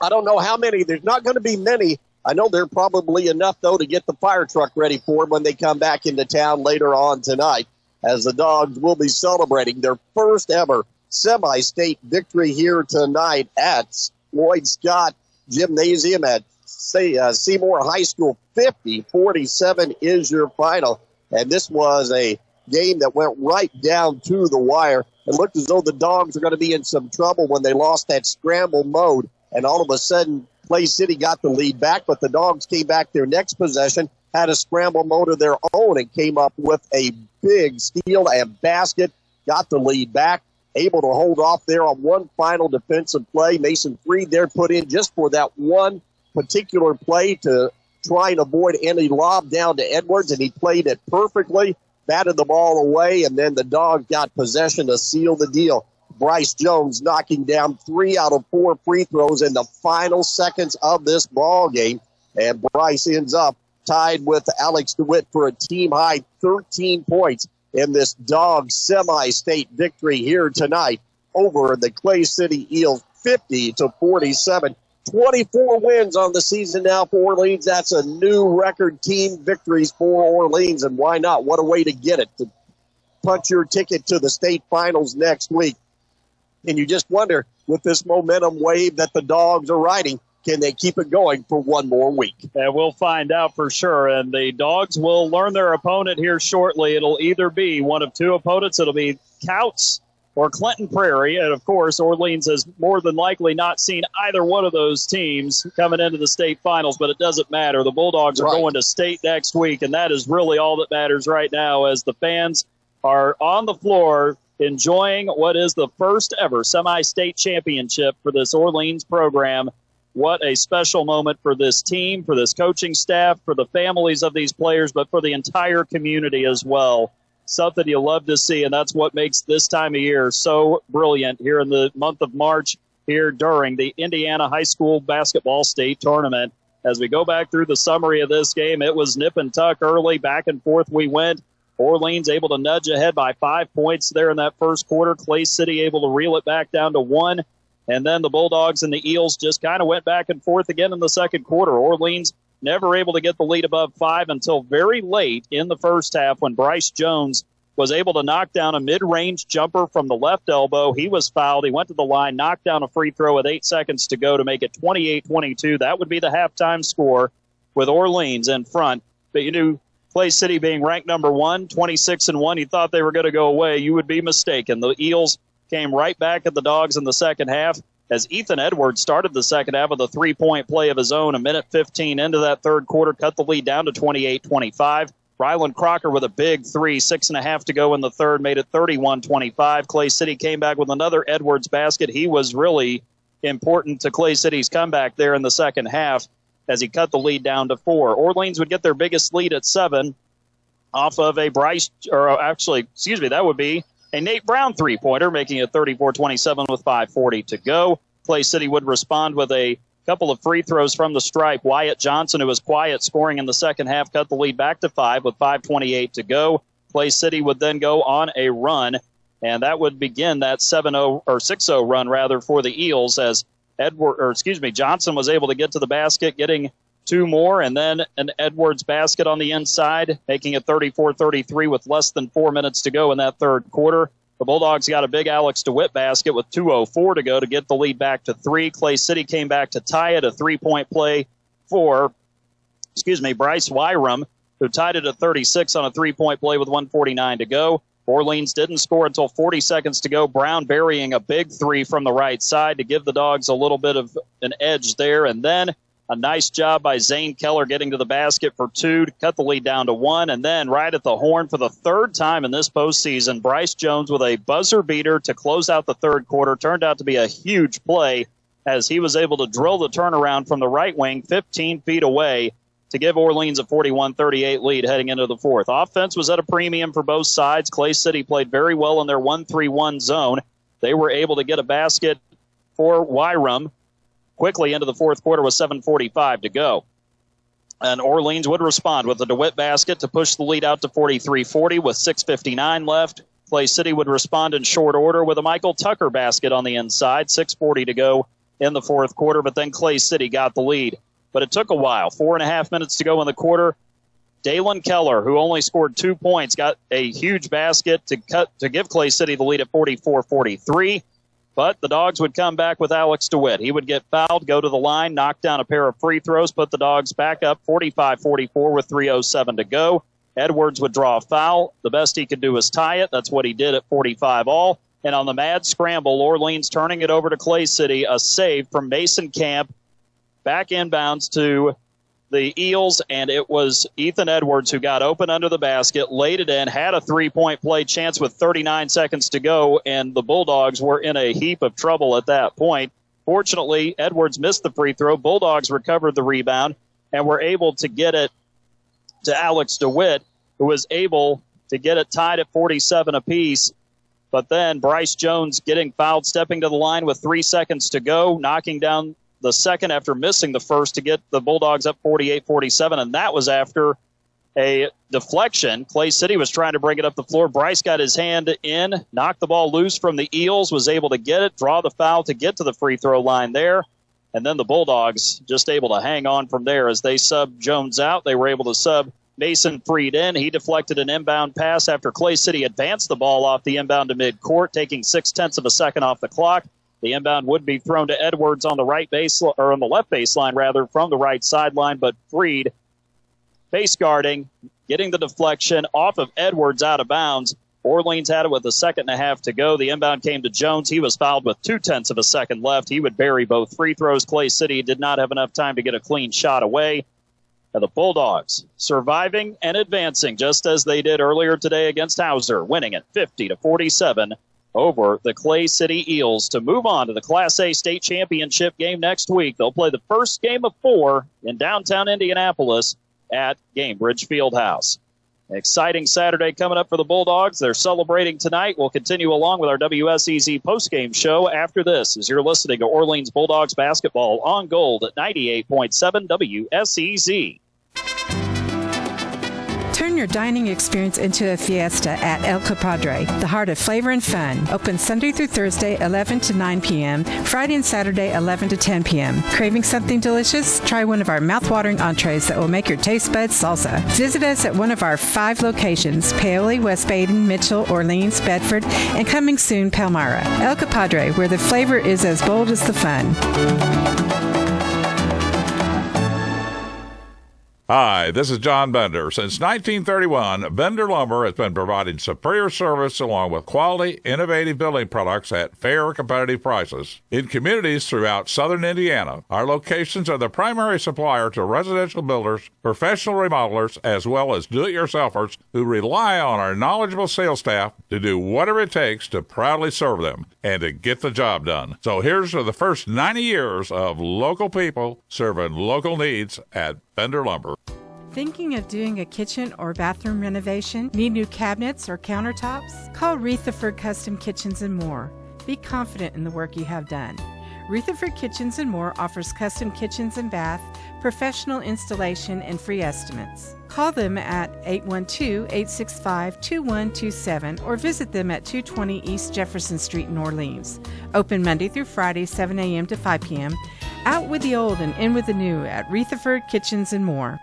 I don't know how many. There's not going to be many. I know there are probably enough, though, to get the fire truck ready for them when they come back into town later on tonight, as the Dogs will be celebrating their first ever semi-state victory here tonight at Lloyd Scott Gymnasium at Seymour High School. 50-47 is your final. And this was a game that went right down to the wire. It looked as though the Dogs are going to be in some trouble when they lost that scramble mode. And all of a sudden, Clay City got the lead back, but the Dogs came back their next possession, had a scramble mode of their own, and came up with a big steal and basket, got the lead back, able to hold off there on one final defensive play. Mason Freed there put in just for that one particular play to try and avoid any lob down to Edwards, and he played it perfectly, batted the ball away, and then the Dogs got possession to seal the deal. Bryce Jones knocking down 3 out of 4 free throws in the final seconds of this ball game. And Bryce ends up tied with Alex DeWitt for a team-high 13 points in this Dog semi-state victory here tonight over the Clay City Eels, 50-47. 24 wins on the season now for Orleans. That's a new record team victories for Orleans, and why not? What a way to get it, to punch your ticket to the state finals next week. And you just wonder, with this momentum wave that the Dogs are riding, can they keep it going for one more week? And we'll find out for sure. And the Dogs will learn their opponent here shortly. It'll either be one of 2 opponents. It'll be Couts or Clinton Prairie. And, of course, Orleans has more than likely not seen either one of those teams coming into the state finals, but it doesn't matter. The Bulldogs are going to state next week, and that is really all that matters right now as the fans are on the floor enjoying what is the first ever semi-state championship for this Orleans program. What a special moment for this team, for this coaching staff, for the families of these players, but for the entire community as well. Something you love to see, and that's what makes this time of year so brilliant here in the month of March, here during the Indiana High School Basketball State Tournament, As we go back through the summary of this game, it was nip and tuck early. Back and forth we went. Orleans able to nudge ahead by 5 points there in that first quarter. Clay City able to reel it back down to 1. And then the Bulldogs and the Eels just kind of went back and forth again in the second quarter. Orleans never able to get the lead above 5 until very late in the first half when Bryce Jones was able to knock down a mid-range jumper from the left elbow. He was fouled. He went to the line, knocked down a free throw with 8 seconds to go to make it 28-22. That would be the halftime score with Orleans in front. But you knew Clay City being ranked number 1, 26-1, you thought they were going to go away. You would be mistaken. The Eels came right back at the Dogs in the second half as Ethan Edwards started the second half with a three-point play of his own. A minute 15 into that third quarter, cut the lead down to 28-25. Ryland Crocker with a big three, 6.5 to go in the third, made it 31-25. Clay City came back with another Edwards basket. He was really important to Clay City's comeback there in the second half as he cut the lead down to 4. Orleans would get their biggest lead at 7 off of a that would be a Nate Brown three-pointer, making it 34-27 with 5:40 to go. Clay City would respond with a couple of free throws from the stripe. Wyatt Johnson, who was quiet scoring in the second half, cut the lead back to 5 with 5:28 to go. Clay City would then go on a run, and that would begin that 6-0 run rather for the Eels as Johnson was able to get to the basket, getting 2 more, and then an Edwards basket on the inside, making it 34-33 with less than 4 minutes to go in that third quarter. The Bulldogs got a big Alex DeWitt basket with 2:04 to go to get the lead back to 3. Clay City came back to tie it, a 3-point play for, Bryce Wyrum, who tied it at 36 on a 3-point play with 1:49 to go. Orleans didn't score until 40 seconds to go. Brown burying a big 3 from the right side to give the Dogs a little bit of an edge there. And then a nice job by Zane Keller getting to the basket for 2 to cut the lead down to 1. And then right at the horn for the third time in this postseason, Bryce Jones with a buzzer beater to close out the third quarter. Turned out to be a huge play as he was able to drill the turnaround from the right wing 15 feet away to give Orleans a 41-38 lead heading into the fourth. Offense was at a premium for both sides. Clay City played very well in their 1-3-1 zone. They were able to get a basket for Wyrum quickly into the fourth quarter with 7:45 to go. And Orleans would respond with a DeWitt basket to push the lead out to 43-40 with 6:59 left. Clay City would respond in short order with a Michael Tucker basket on the inside, 6:40 to go in the fourth quarter, but then Clay City got the lead. But it took a while. 4.5 minutes to go in the quarter. Dalen Keller, who only scored 2 points, got a huge basket to give Clay City the lead at 44-43. But the Dogs would come back with Alex DeWitt. He would get fouled, go to the line, knock down a pair of free throws, put the Dogs back up 45-44 with 3:07 to go. Edwards would draw a foul. The best he could do was tie it. That's what he did at 45 all. And on the mad scramble, Orleans turning it over to Clay City, a save from Mason Camp. Back inbounds to the Eels, and it was Ethan Edwards who got open under the basket, laid it in, had a 3-point play chance with 39 seconds to go, and the Bulldogs were in a heap of trouble at that point. Fortunately, Edwards missed the free throw. Bulldogs recovered the rebound and were able to get it to Alex DeWitt, who was able to get it tied at 47 apiece. But then Bryce Jones getting fouled, stepping to the line with 3 seconds to go, knocking down the second after missing the first to get the Bulldogs up 48-47, and that was after a deflection. Clay City was trying to bring it up the floor. Bryce got his hand in, knocked the ball loose from the Eels, was able to get it, draw the foul to get to the free throw line there, and then the Bulldogs just able to hang on from there as they subbed Jones out. They were able to sub Mason Freed in. He deflected an inbound pass after Clay City advanced the ball off the inbound to midcourt, taking 0.6 of a second off the clock. The inbound would be thrown to Edwards on the right base, or on the left baseline rather, from the right sideline, but Freed face guarding, getting the deflection off of Edwards out of bounds. Orleans had it with 1.5 seconds to go. The inbound came to Jones. He was fouled with 0.2 of a second left. He would bury both free throws. Clay City did not have enough time to get a clean shot away. And the Bulldogs surviving and advancing just as they did earlier today against Hauser, winning it 50-47 over the Clay City Eels to move on to the Class A state championship game next week. They'll play the first game of 4 in downtown Indianapolis at Gainbridge Fieldhouse. Exciting Saturday coming up for the Bulldogs. They're celebrating tonight. We'll continue along with our WSEZ postgame show after this as you're listening to Orleans Bulldogs basketball on Gold at 98.7 WSEZ. Turn your dining experience into a fiesta at El Compadre, the heart of flavor and fun. Open Sunday through Thursday, 11 to 9 p.m., Friday and Saturday, 11 to 10 p.m. Craving something delicious? Try one of our mouth-watering entrees that will make your taste buds salsa. Visit us at one of our 5 locations, Paoli, West Baden, Mitchell, Orleans, Bedford, and coming soon, Palmyra. El Compadre, where the flavor is as bold as the fun. Hi, this is John Bender. Since 1931, Bender Lumber has been providing superior service along with quality, innovative building products at fair, competitive prices. In communities throughout southern Indiana, our locations are the primary supplier to residential builders, professional remodelers, as well as do-it-yourselfers who rely on our knowledgeable sales staff to do whatever it takes to proudly serve them and to get the job done. So here's to the first 90 years of local people serving local needs at Bender Lumber. Thinking of doing a kitchen or bathroom renovation? Need new cabinets or countertops? Call Rutherford Custom Kitchens and More. Be confident in the work you have done. Rutherford Kitchens and More offers custom kitchens and bath, professional installation, and free estimates. Call them at 812-865-2127 or visit them at 220 East Jefferson Street in Orleans. Open Monday through Friday, 7 a.m. to 5 p.m. Out with the old and in with the new at Rutherford Kitchens and More.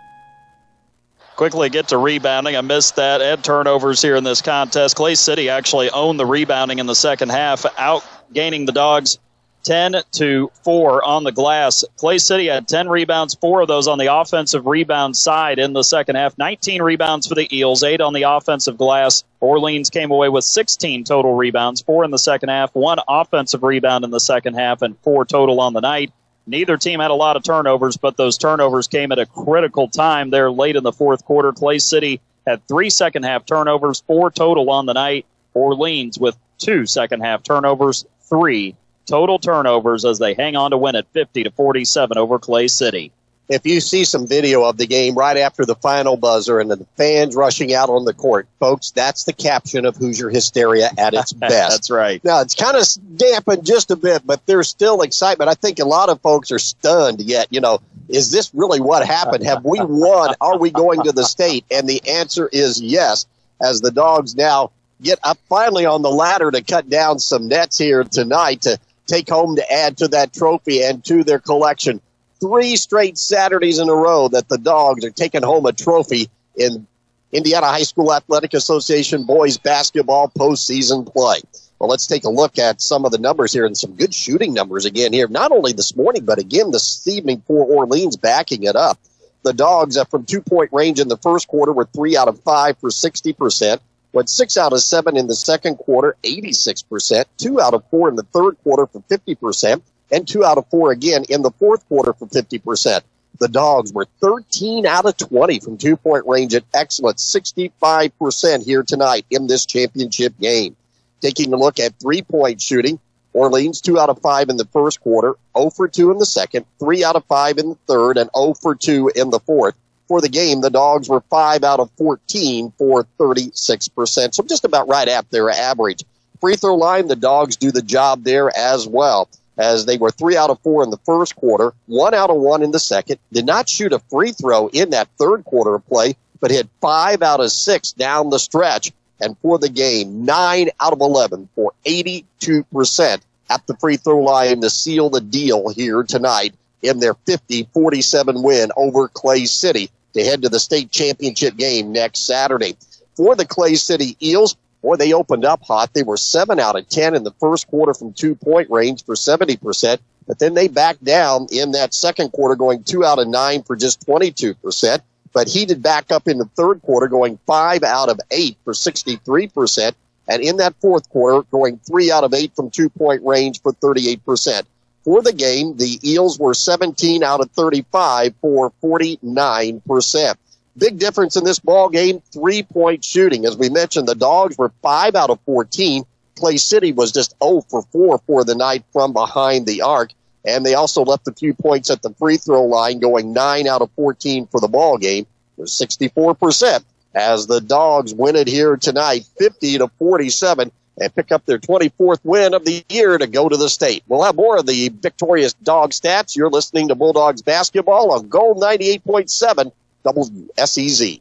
Quickly get to rebounding. I missed that. And turnovers here in this contest. Clay City actually owned the rebounding in the second half, outgaining the Dogs 10-4 on the glass. Clay City had 10 rebounds, 4 of those on the offensive rebound side in the second half. 19 rebounds for the Eels, 8 on the offensive glass. Orleans came away with 16 total rebounds, 4 in the second half, 1 offensive rebound in the second half, and 4 total on the night. Neither team had a lot of turnovers, but those turnovers came at a critical time there late in the fourth quarter. Clay City had 3 second-half turnovers, 4 total on the night. Orleans with 2 second-half turnovers, 3 total turnovers as they hang on to win at 50-47 over Clay City. If you see some video of the game right after the final buzzer and the fans rushing out on the court, folks, that's the caption of Hoosier hysteria at its best. That's right. Now, it's kind of dampened just a bit, but there's still excitement. I think a lot of folks are stunned yet. You know, is this really what happened? Have we won? Are we going to the state? And the answer is yes, as the Dogs now get up finally on the ladder to cut down some nets here tonight to take home to add to that trophy and to their collection. 3 straight Saturdays in a row that the Dogs are taking home a trophy in Indiana High School Athletic Association boys basketball postseason play. Well, let's take a look at some of the numbers here and some good shooting numbers again here, not only this morning, but again this evening for Orleans backing it up. The Dogs from 2-point range in the first quarter were 3 out of 5 for 60%, went 6 out of 7 in the second quarter, 86%, 2 out of 4 in the third quarter for 50%, and 2 out of 4 again in the fourth quarter for 50%. The Dogs were 13 out of 20 from 2-point range, at excellent 65% here tonight in this championship game. Taking a look at 3-point shooting, Orleans 2 out of 5 in the first quarter, 0 for 2 in the second, 3 out of 5 in the third, and 0 for 2 in the fourth. For the game, the Dogs were 5 out of 14 for 36%, so just about right at their average. Free throw line, the Dogs do the job there as well, as they were 3 out of 4 in the first quarter, 1 out of 1 in the second, did not shoot a free throw in that third quarter of play, but hit 5 out of 6 down the stretch. And for the game, 9 out of 11 for 82% at the free throw line to seal the deal here tonight in their 50-47 win over Clay City to head to the state championship game next Saturday. For the Clay City Eels, boy, they opened up hot. They were 7 out of 10 in the first quarter from 2-point range for 70%, but then they backed down in that second quarter, going 2 out of 9 for just 22%, but heated back up in the third quarter, going 5 out of 8 for 63%, and in that fourth quarter, going 3 out of 8 from 2-point range for 38%. For the game, the Eels were 17 out of 35 for 49%. Big difference in this ball game, 3-point shooting. As we mentioned, the Dogs were 5 out of 14. Clay City was just 0 for 4 for the night from behind the arc. And they also left a few points at the free throw line, going 9 out of 14 for the ball game. It was 64%. as the Dogs win it here tonight, 50-47, and pick up their 24th win of the year to go to the state. We'll have more of the victorious Dog stats. You're listening to Bulldogs basketball on Gold 98.7 WSEZ.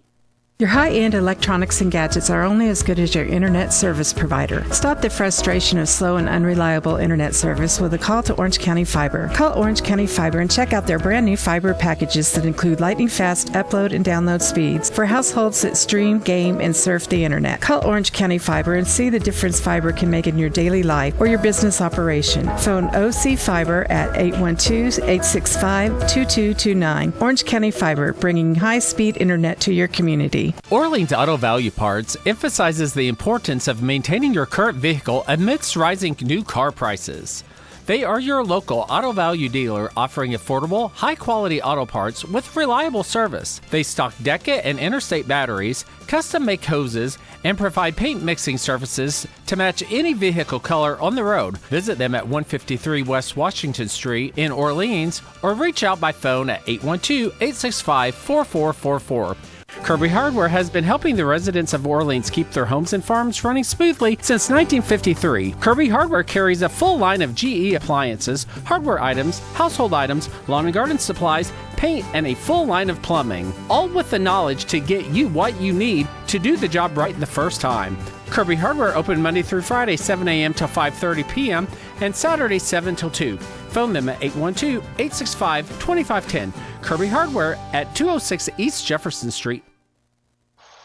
Your high-end electronics and gadgets are only as good as your internet service provider. Stop the frustration of slow and unreliable internet service with a call to Orange County Fiber. Call Orange County Fiber and check out their brand new fiber packages that include lightning-fast upload and download speeds for households that stream, game, and surf the internet. Call Orange County Fiber and see the difference fiber can make in your daily life or your business operation. Phone OC Fiber at 812-865-2229. Orange County Fiber, bringing high-speed internet to your community. Orleans Auto Value Parts emphasizes the importance of maintaining your current vehicle amidst rising new car prices. They are your local auto value dealer offering affordable, high-quality auto parts with reliable service. They stock Deca and Interstate batteries, custom-make hoses, and provide paint mixing services to match any vehicle color on the road. Visit them at 153 West Washington Street in Orleans or reach out by phone at 812-865-4444. Kirby Hardware has been helping the residents of Orleans keep their homes and farms running smoothly since 1953. Kirby Hardware carries a full line of GE appliances, hardware items, household items, lawn and garden supplies, paint, and a full line of plumbing, all with the knowledge to get you what you need to do the job right the first time. Kirby Hardware open Monday through Friday, 7 a.m. till 5:30 p.m. and Saturday, 7 till 2. Phone them at 812-865-2510. Kirby Hardware at 206 East Jefferson Street.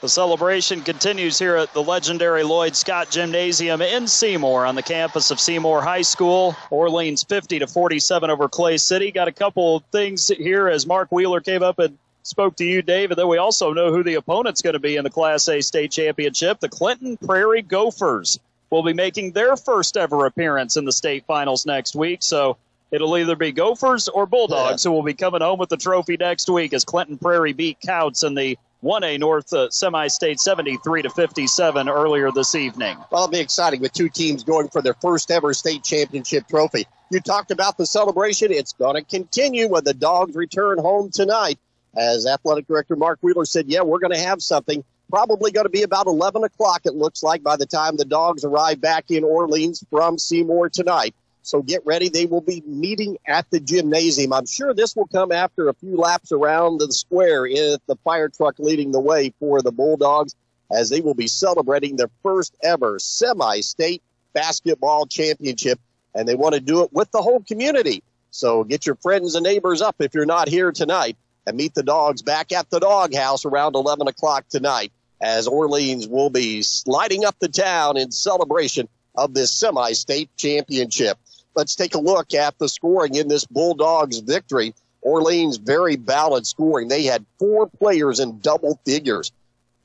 The celebration continues here at the legendary Lloyd Scott Gymnasium in Seymour on the campus of Seymour High School. Orleans 50-47 over Clay City. Got a couple of things here as Mark Wheeler came up and spoke to you, Dave, and then we also know who the opponent's going to be in the Class A state championship. The Clinton Prairie Gophers will be making their first ever appearance in the state finals next week, so it'll either be Gophers or Bulldogs who will be coming home with the trophy next week as Clinton Prairie beat Couts in the 1A North semi-state 73-57 earlier this evening. Well, it'll be exciting with two teams going for their first ever state championship trophy. You talked about the celebration. It's going to continue when the Dogs return home tonight. As Athletic Director Mark Wheeler said, yeah, we're going to have something. Probably going to be about 11 o'clock, it looks like, by the time the Dogs arrive back in Orleans from Seymour tonight. So get ready. They will be meeting at the gymnasium. I'm sure this will come after a few laps around the square with the fire truck leading the way for the Bulldogs as they will be celebrating their first ever semi-state basketball championship. And they want to do it with the whole community. So get your friends and neighbors up if you're not here tonight and meet the Dogs back at the Dog House around 11 o'clock tonight as Orleans will be sliding up the town in celebration of this semi-state championship. Let's take a look at the scoring in this Bulldogs victory. Orleans very balanced scoring. They had 4 players in double figures.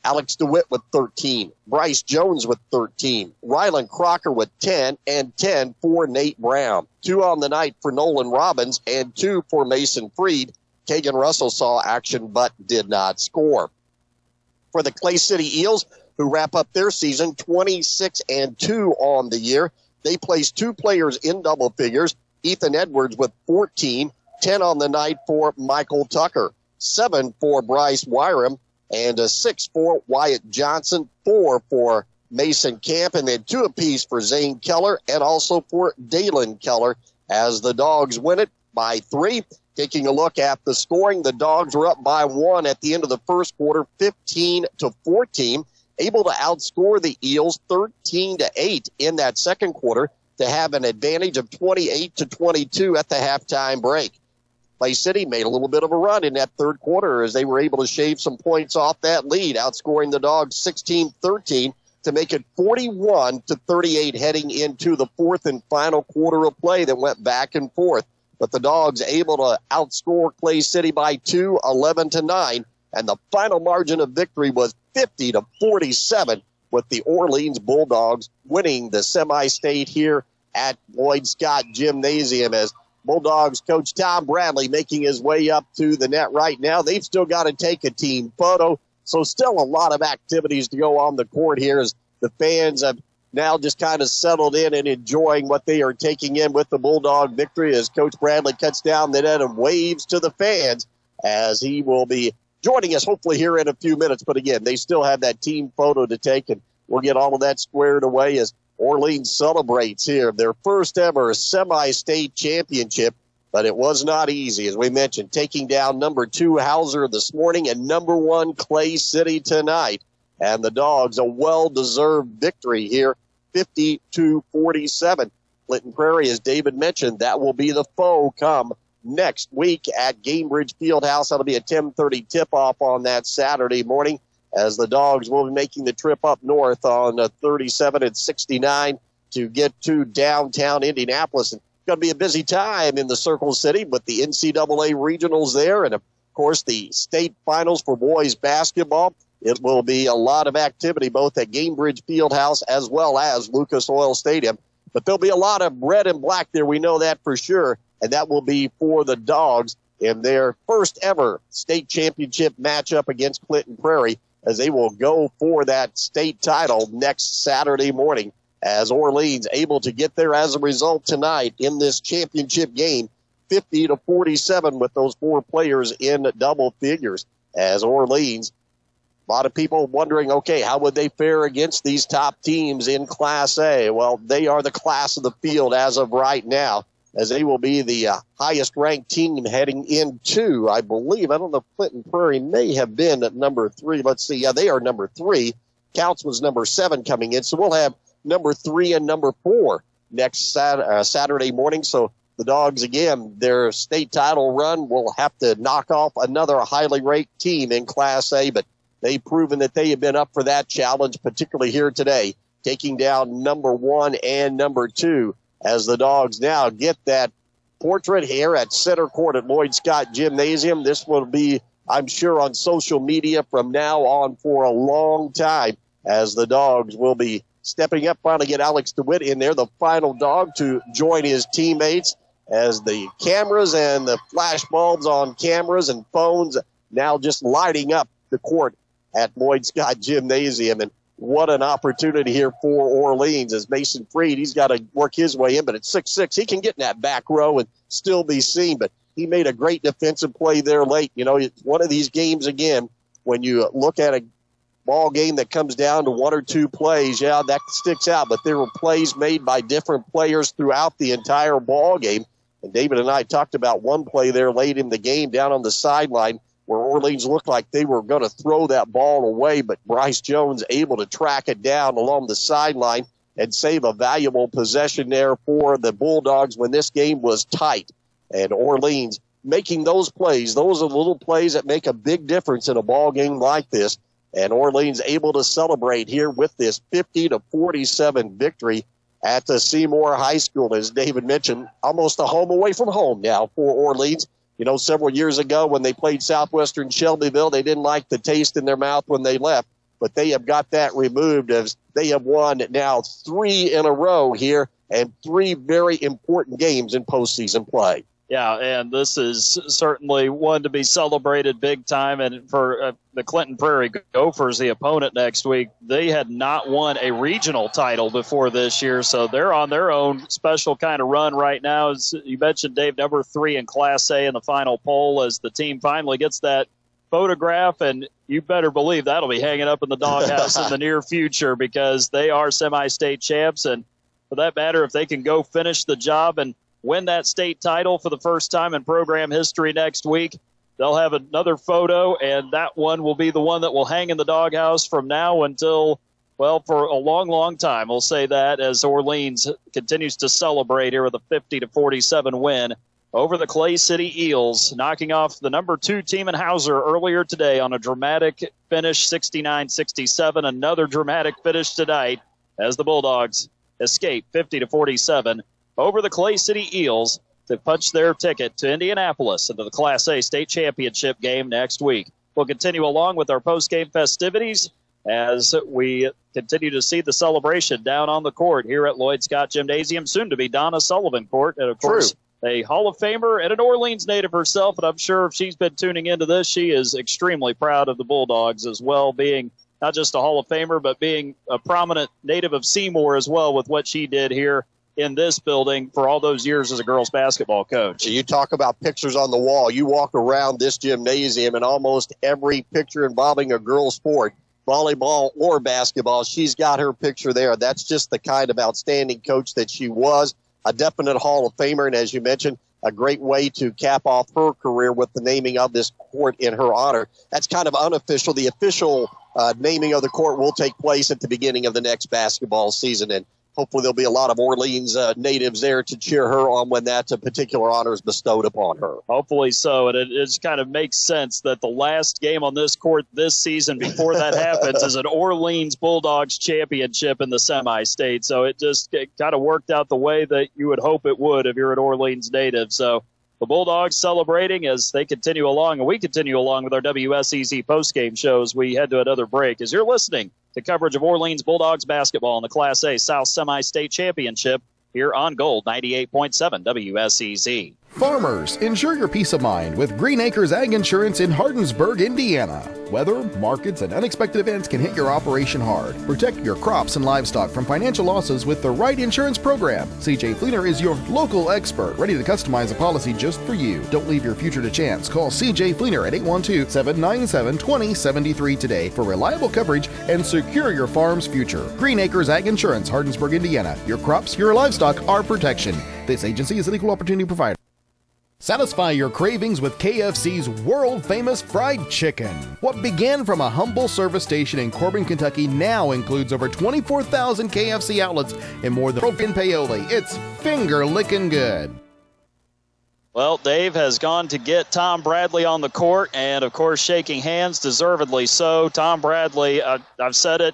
Alex DeWitt with 13, Bryce Jones with 13, Rylan Crocker with 10, and 10 for Nate Brown. 2 on the night for Nolan Robbins and 2 for Mason Freed. Kagan Russell saw action but did not score. For the Clay City Eels, who wrap up their season 26-2 on the year, they placed 2 players in double figures. Ethan Edwards with 14, 10 on the night for Michael Tucker, 7 for Bryce Wyram, and 6 for Wyatt Johnson, 4 for Mason Camp, and then 2 apiece for Zane Keller and also for Dalen Keller as the Dogs win it by 3. Taking a look at the scoring, the Dogs were up by 1 at the end of the first quarter, 15-14. Able to outscore the Eels 13-8 in that second quarter to have an advantage of 28-22 at the halftime break. Clay City made a little bit of a run in that third quarter as they were able to shave some points off that lead, outscoring the Dogs 16-13 to make it 41-38 heading into the fourth and final quarter of play that went back and forth. But the Dogs able to outscore Clay City by 2, 11-9. And the final margin of victory was 50-47 with the Orleans Bulldogs winning the semi-state here at Lloyd Scott Gymnasium as Bulldogs coach Tom Bradley making his way up to the net right now. They've still got to take a team photo, so still a lot of activities to go on the court here as the fans have now just kind of settled in and enjoying what they are taking in with the Bulldog victory as Coach Bradley cuts down the net and waves to the fans as he will be joining us hopefully here in a few minutes. But again, they still have that team photo to take, and we'll get all of that squared away as Orleans celebrates here their first ever semi-state championship. But it was not easy, as we mentioned, taking down number 2 Hauser this morning and number 1 Clay City tonight. And the Dogs, a well-deserved victory here, 50-47. Clinton Prairie, as David mentioned, that will be the foe come next week at Gainbridge Fieldhouse. That'll be a 10:30 tip-off on that Saturday morning, as the Dogs will be making the trip up north on 37 and 69 to get to downtown Indianapolis. And it's going to be a busy time in the Circle City with the NCAA regionals there and, of course, the state finals for boys basketball. It will be a lot of activity both at Gainbridge Fieldhouse as well as Lucas Oil Stadium. But there'll be a lot of red and black there. We know that for sure. And that will be for the Dogs in their first ever state championship matchup against Clinton Prairie, as they will go for that state title next Saturday morning, as Orleans able to get there as a result tonight in this championship game, 50-47 with those 4 players in double figures. As Orleans, a lot of people wondering, okay, how would they fare against these top teams in Class A? Well, they are the class of the field as of right now, as they will be the highest-ranked team heading into, I believe, I don't know if Clinton Prairie may have been at number 3. Let's see. Yeah, they are number 3. Counts was number 7 coming in. So we'll have number 3 and number 4 next Saturday morning. So the Dogs, again, their state title run will have to knock off another highly ranked team in Class A, but they've proven that they have been up for that challenge, particularly here today, taking down number 1 and number 2. As the Dogs now get that portrait here at center court at Lloyd Scott Gymnasium. This will be, I'm sure, on social media from now on for a long time, as the Dogs will be stepping up, finally get Alex DeWitt in there, the final Dog, to join his teammates, as the cameras and the flash bulbs on cameras and phones now just lighting up the court at Lloyd Scott Gymnasium. And what an opportunity here for Orleans, as Mason Freed, he's got to work his way in, but at 6'6", he can get in that back row and still be seen. But he made a great defensive play there late. You know, it's one of these games, again, when you look at a ball game that comes down to 1 or 2 plays, yeah, that sticks out. But there were plays made by different players throughout the entire ball game. And David and I talked about one play there late in the game down on the sideline, where Orleans looked like they were going to throw that ball away, but Bryce Jones able to track it down along the sideline and save a valuable possession there for the Bulldogs when this game was tight. And Orleans making those plays, those are the little plays that make a big difference in a ball game like this. And Orleans able to celebrate here with this 50-47 victory at the Seymour High School. As David mentioned, almost a home away from home now for Orleans. You know, several years ago when they played Southwestern Shelbyville, they didn't like the taste in their mouth when they left, but they have got that removed, as they have won now 3 in a row here and 3 very important games in postseason play. Yeah, and this is certainly one to be celebrated big time. And for the Clinton Prairie Gophers, the opponent next week, they had not won a regional title before this year, so they're on their own special kind of run right now. As you mentioned, Dave, number 3 in Class A in the final poll, as the team finally gets that photograph, and you better believe that'll be hanging up in the doghouse in the near future, because they are semi-state champs. And for that matter, if they can go finish the job and win that state title for the first time in program history next week, they'll have another photo, and that one will be the one that will hang in the doghouse from now until, well, for a long, long time. We'll say that, as Orleans continues to celebrate here with a 50-47 win over the Clay City Eels, knocking off the number 2 team in Hauser earlier today on a dramatic finish, 69-67. Another dramatic finish tonight as the Bulldogs escape 50-47 over the Clay City Eels to punch their ticket to Indianapolis into the Class A state championship game next week. We'll continue along with our post-game festivities as we continue to see the celebration down on the court here at Lloyd Scott Gymnasium, soon to be Donna Sullivan Court. And, of course, a Hall of Famer and an Orleans native herself, and I'm sure if she's been tuning into this, she is extremely proud of the Bulldogs as well, being not just a Hall of Famer, but being a prominent native of Seymour as well with what she did here in this building for all those years as a girls basketball coach. You talk about pictures on the wall. You walk around this gymnasium and almost every picture involving a girls sport, volleyball or basketball, she's got her picture there. That's just the kind of outstanding coach that she was, a definite Hall of Famer. And as you mentioned, a great way to cap off her career with the naming of this court in her honor. That's kind of unofficial. The official naming of the court will take place at the beginning of the next basketball season. And hopefully there'll be a lot of Orleans natives there to cheer her on when that particular honor is bestowed upon her. Hopefully so. And it just kind of makes sense that the last game on this court this season before that happens is an Orleans Bulldogs championship in the semi-state. So it kind of worked out the way that you would hope it would if you're an Orleans native. So the Bulldogs celebrating as they continue along, and we continue along with our WSEZ postgame shows. We head to another break. As you're listening to coverage of Orleans Bulldogs basketball in the Class A South Semi-State Championship here on Gold 98.7 WSEZ. Farmers, ensure your peace of mind with Green Acres Ag Insurance in Hardensburg, Indiana. Weather, markets, and unexpected events can hit your operation hard. Protect your crops and livestock from financial losses with the right insurance program. CJ Fleener is your local expert, ready to customize a policy just for you. Don't leave your future to chance. Call CJ Fleener at 812-797-2073 today for reliable coverage and secure your farm's future. Green Acres Ag Insurance, Hardensburg, Indiana. Your crops, your livestock, our protection. This agency is an equal opportunity provider. Satisfy your cravings with KFC's world-famous fried chicken. What began from a humble service station in Corbin, Kentucky now includes over 24,000 KFC outlets and more than in Paoli. It's finger-licking good. Well, Dave has gone to get Tom Bradley on the court, and, of course, shaking hands, deservedly so. Tom Bradley, I've said it,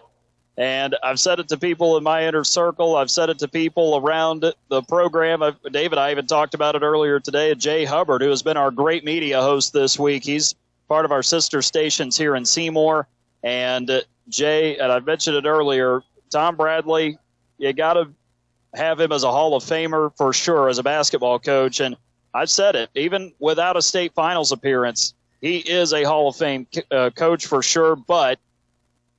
and I've said it to people in my inner circle. I've said it to people around the program. David, I even talked about it earlier today. Jay Hubbard, who has been our great media host this week. He's part of our sister stations here in Seymour. And Jay, and I mentioned it earlier, Tom Bradley, you got to have him as a Hall of Famer for sure as a basketball coach. And I've said it, even without a state finals appearance, he is a Hall of Fame coach for sure. But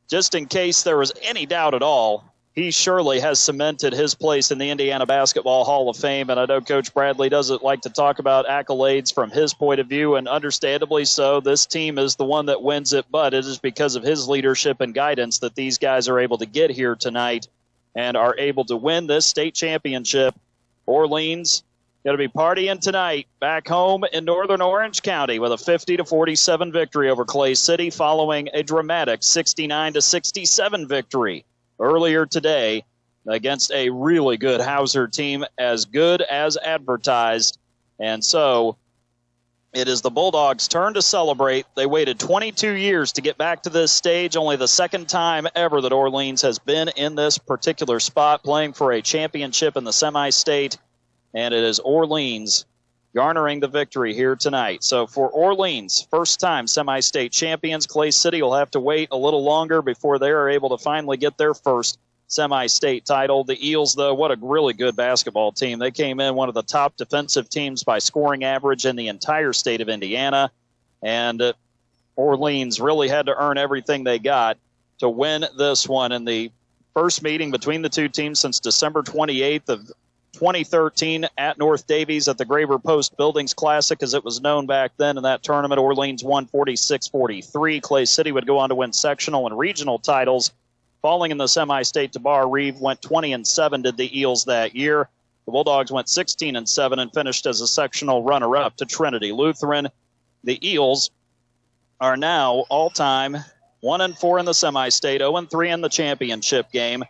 just in case there was any doubt at all, he surely has cemented his place in the Indiana Basketball Hall of Fame. And I know Coach Bradley doesn't like to talk about accolades from his point of view, and understandably so. This team is the one that wins it, but it is because of his leadership and guidance that these guys are able to get here tonight and are able to win this state championship. Orleans going to be partying tonight back home in Northern Orange County with a 50-47 victory over Clay City following a dramatic 69-67 victory earlier today against a really good Hauser team, as good as advertised. And so it is the Bulldogs' turn to celebrate. They waited 22 years to get back to this stage, only the second time ever that Orleans has been in this particular spot playing for a championship in the semi-state. And it is Orleans garnering the victory here tonight. So for Orleans, first-time semi-state champions. Clay City will have to wait a little longer before they are able to finally get their first semi-state title. The Eels, though, what a really good basketball team. They came in one of the top defensive teams by scoring average in the entire state of Indiana. And Orleans really had to earn everything they got to win this one in the first meeting between the two teams since December 28th of 2013 at North Davies at the Graver Post Buildings Classic, as it was known back then. In that tournament, Orleans won 46-43. Clay City would go on to win sectional and regional titles. Falling in the semi-state to Bar Reeve, went 20-7 did the Eels that year. The Bulldogs went 16-7 and finished as a sectional runner-up to Trinity Lutheran. The Eels are now all-time 1-4 in the semi-state, 0-3 in the championship game.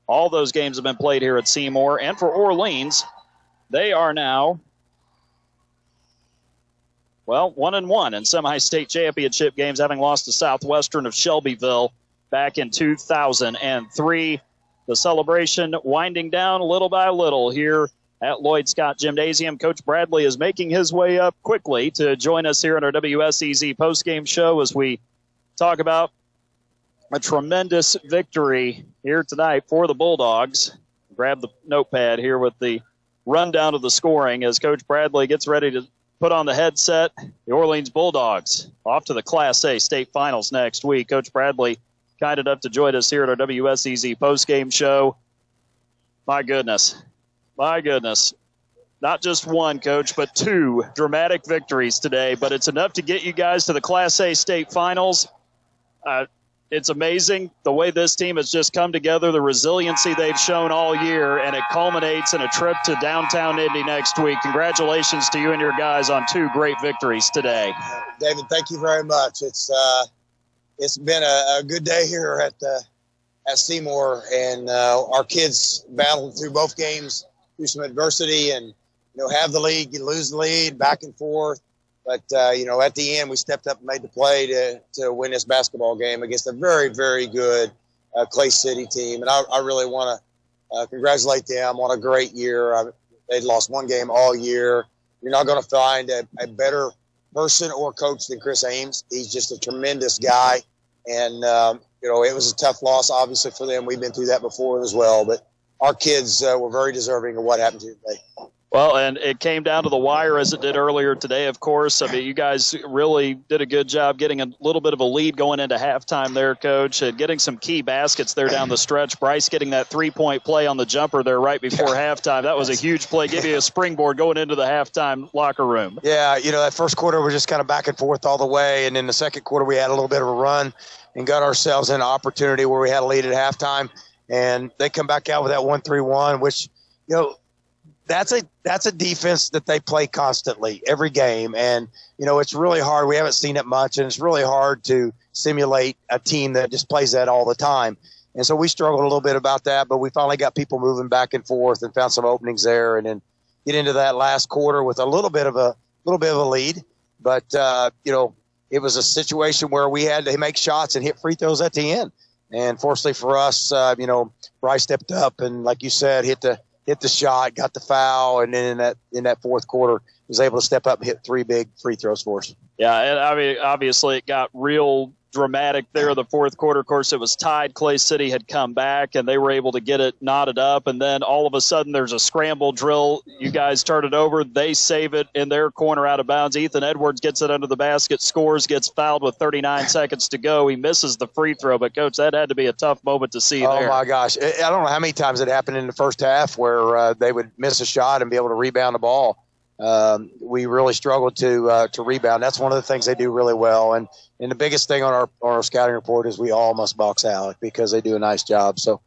All those games have been played here at Seymour. And for Orleans, they are now, 1-1 in semi-state championship games, having lost to Southwestern of Shelbyville back in 2003. The celebration winding down little by little here at Lloyd Scott Gymnasium. Coach Bradley is making his way up quickly to join us here on our WSEZ postgame show as we talk about a tremendous victory here tonight for the Bulldogs. Grab the notepad here with the rundown of the scoring as Coach Bradley gets ready to put on the headset. The Orleans Bulldogs off to the Class A state finals next week. Coach Bradley kind enough to join us here at our WSEZ postgame show. My goodness. My goodness. Not just one, Coach, but two dramatic victories today. But it's enough to get you guys to the Class A state finals. It's amazing the way this team has just come together, the resiliency they've shown all year, and it culminates in a trip to downtown Indy next week. Congratulations to you and your guys on two great victories today. David, thank you very much. It's been a good day here at Seymour, and our kids battled through both games through some adversity, and have the lead, you lose the lead, back and forth. But, at the end, we stepped up and made the play to win this basketball game against a very, very good Clay City team. And I really want to congratulate them on a great year. They'd lost one game all year. You're not going to find a better person or coach than Chris Ames. He's just a tremendous guy. And, it was a tough loss, obviously, for them. We've been through that before as well. But our kids were very deserving of what happened to today. Well, and it came down to the wire as it did earlier today, of course. I mean, you guys really did a good job getting a little bit of a lead going into halftime there, Coach, and getting some key baskets there down the stretch. Bryce getting that three-point play on the jumper there right before halftime. That was a huge play. Give you a springboard going into the halftime locker room. Yeah, that first quarter was just kind of back and forth all the way, and in the second quarter we had a little bit of a run and got ourselves in an opportunity where we had a lead at halftime, and they come back out with that 1-3-1, which, that's a defense that they play constantly every game. And, it's really hard. We haven't seen it much, and it's really hard to simulate a team that just plays that all the time. And so we struggled a little bit about that, but we finally got people moving back and forth and found some openings there, and then get into that last quarter with a little bit of a lead. But, it was a situation where we had to make shots and hit free throws at the end. And fortunately for us, Bryce stepped up and, like you said, hit the shot, got the foul, and then in that fourth quarter was able to step up and hit three big free throws for us. Yeah, and I mean, obviously it got real dramatic there the fourth quarter. Of course, it was tied. Clay City had come back, and they were able to get it knotted up, and then all of a sudden there's a scramble drill. You guys turn it over. They save it in their corner out of bounds. Ethan Edwards gets it under the basket, scores, gets fouled with 39 seconds to go. He misses the free throw, but, Coach, that had to be a tough moment to see there. Oh, my gosh. I don't know how many times it happened in the first half where they would miss a shot and be able to rebound the ball. We really struggled to rebound. That's one of the things they do really well. And the biggest thing on our scouting report is we all must box out because they do a nice job. So,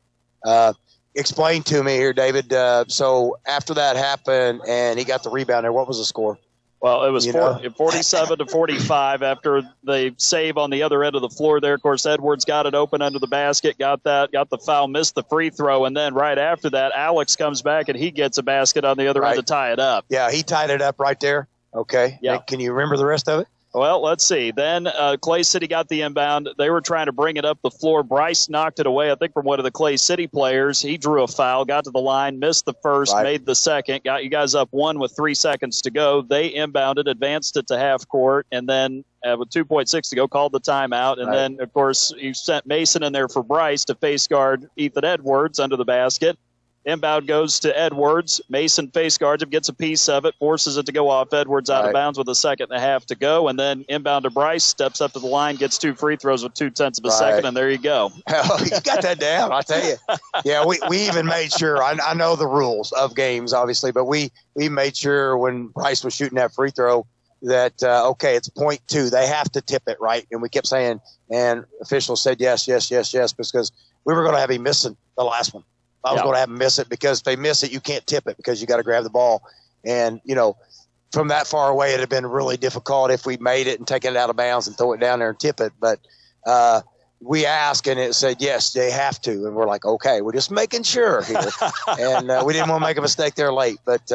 explain to me here, David. So after that happened and he got the rebound there, what was the score? Well, it was 47-45 after the save on the other end of the floor there. Of course, Edwards got it open under the basket, got the foul, missed the free throw, and then right after that, Alex comes back and he gets a basket on the other end to tie it up. Yeah, he tied it up right there. Okay. Yeah. Can you remember the rest of it? Well, let's see. Then Clay City got the inbound. They were trying to bring it up the floor. Bryce knocked it away, I think, from one of the Clay City players. He drew a foul, got to the line, missed the first, made the second, got you guys up one with 3 seconds to go. They inbounded, advanced it to half court, and then with 2.6 to go, called the timeout. And then, of course, you sent Mason in there for Bryce to face guard Ethan Edwards under the basket. Inbound goes to Edwards. Mason face guards him, gets a piece of it, forces it to go off. Edwards out of bounds with a second and a half to go. And then inbound to Bryce, steps up to the line, gets 2 free throws with 0.2 of a second, and there you go. You got that down, I tell you. Yeah, we even made sure. I know the rules of games, obviously, but we made sure when Bryce was shooting that free throw that, it's 0.2. They have to tip it, right? And we kept saying, and officials said yes, because we were going to have him missing the last one. I was going to have them miss it because if they miss it, you can't tip it because you got to grab the ball. And, from that far away, it would have been really difficult if we made it and taken it out of bounds and throw it down there and tip it. But we asked, and it said, yes, they have to. And we're like, okay, we're just making sure here. And we didn't want to make a mistake there late. But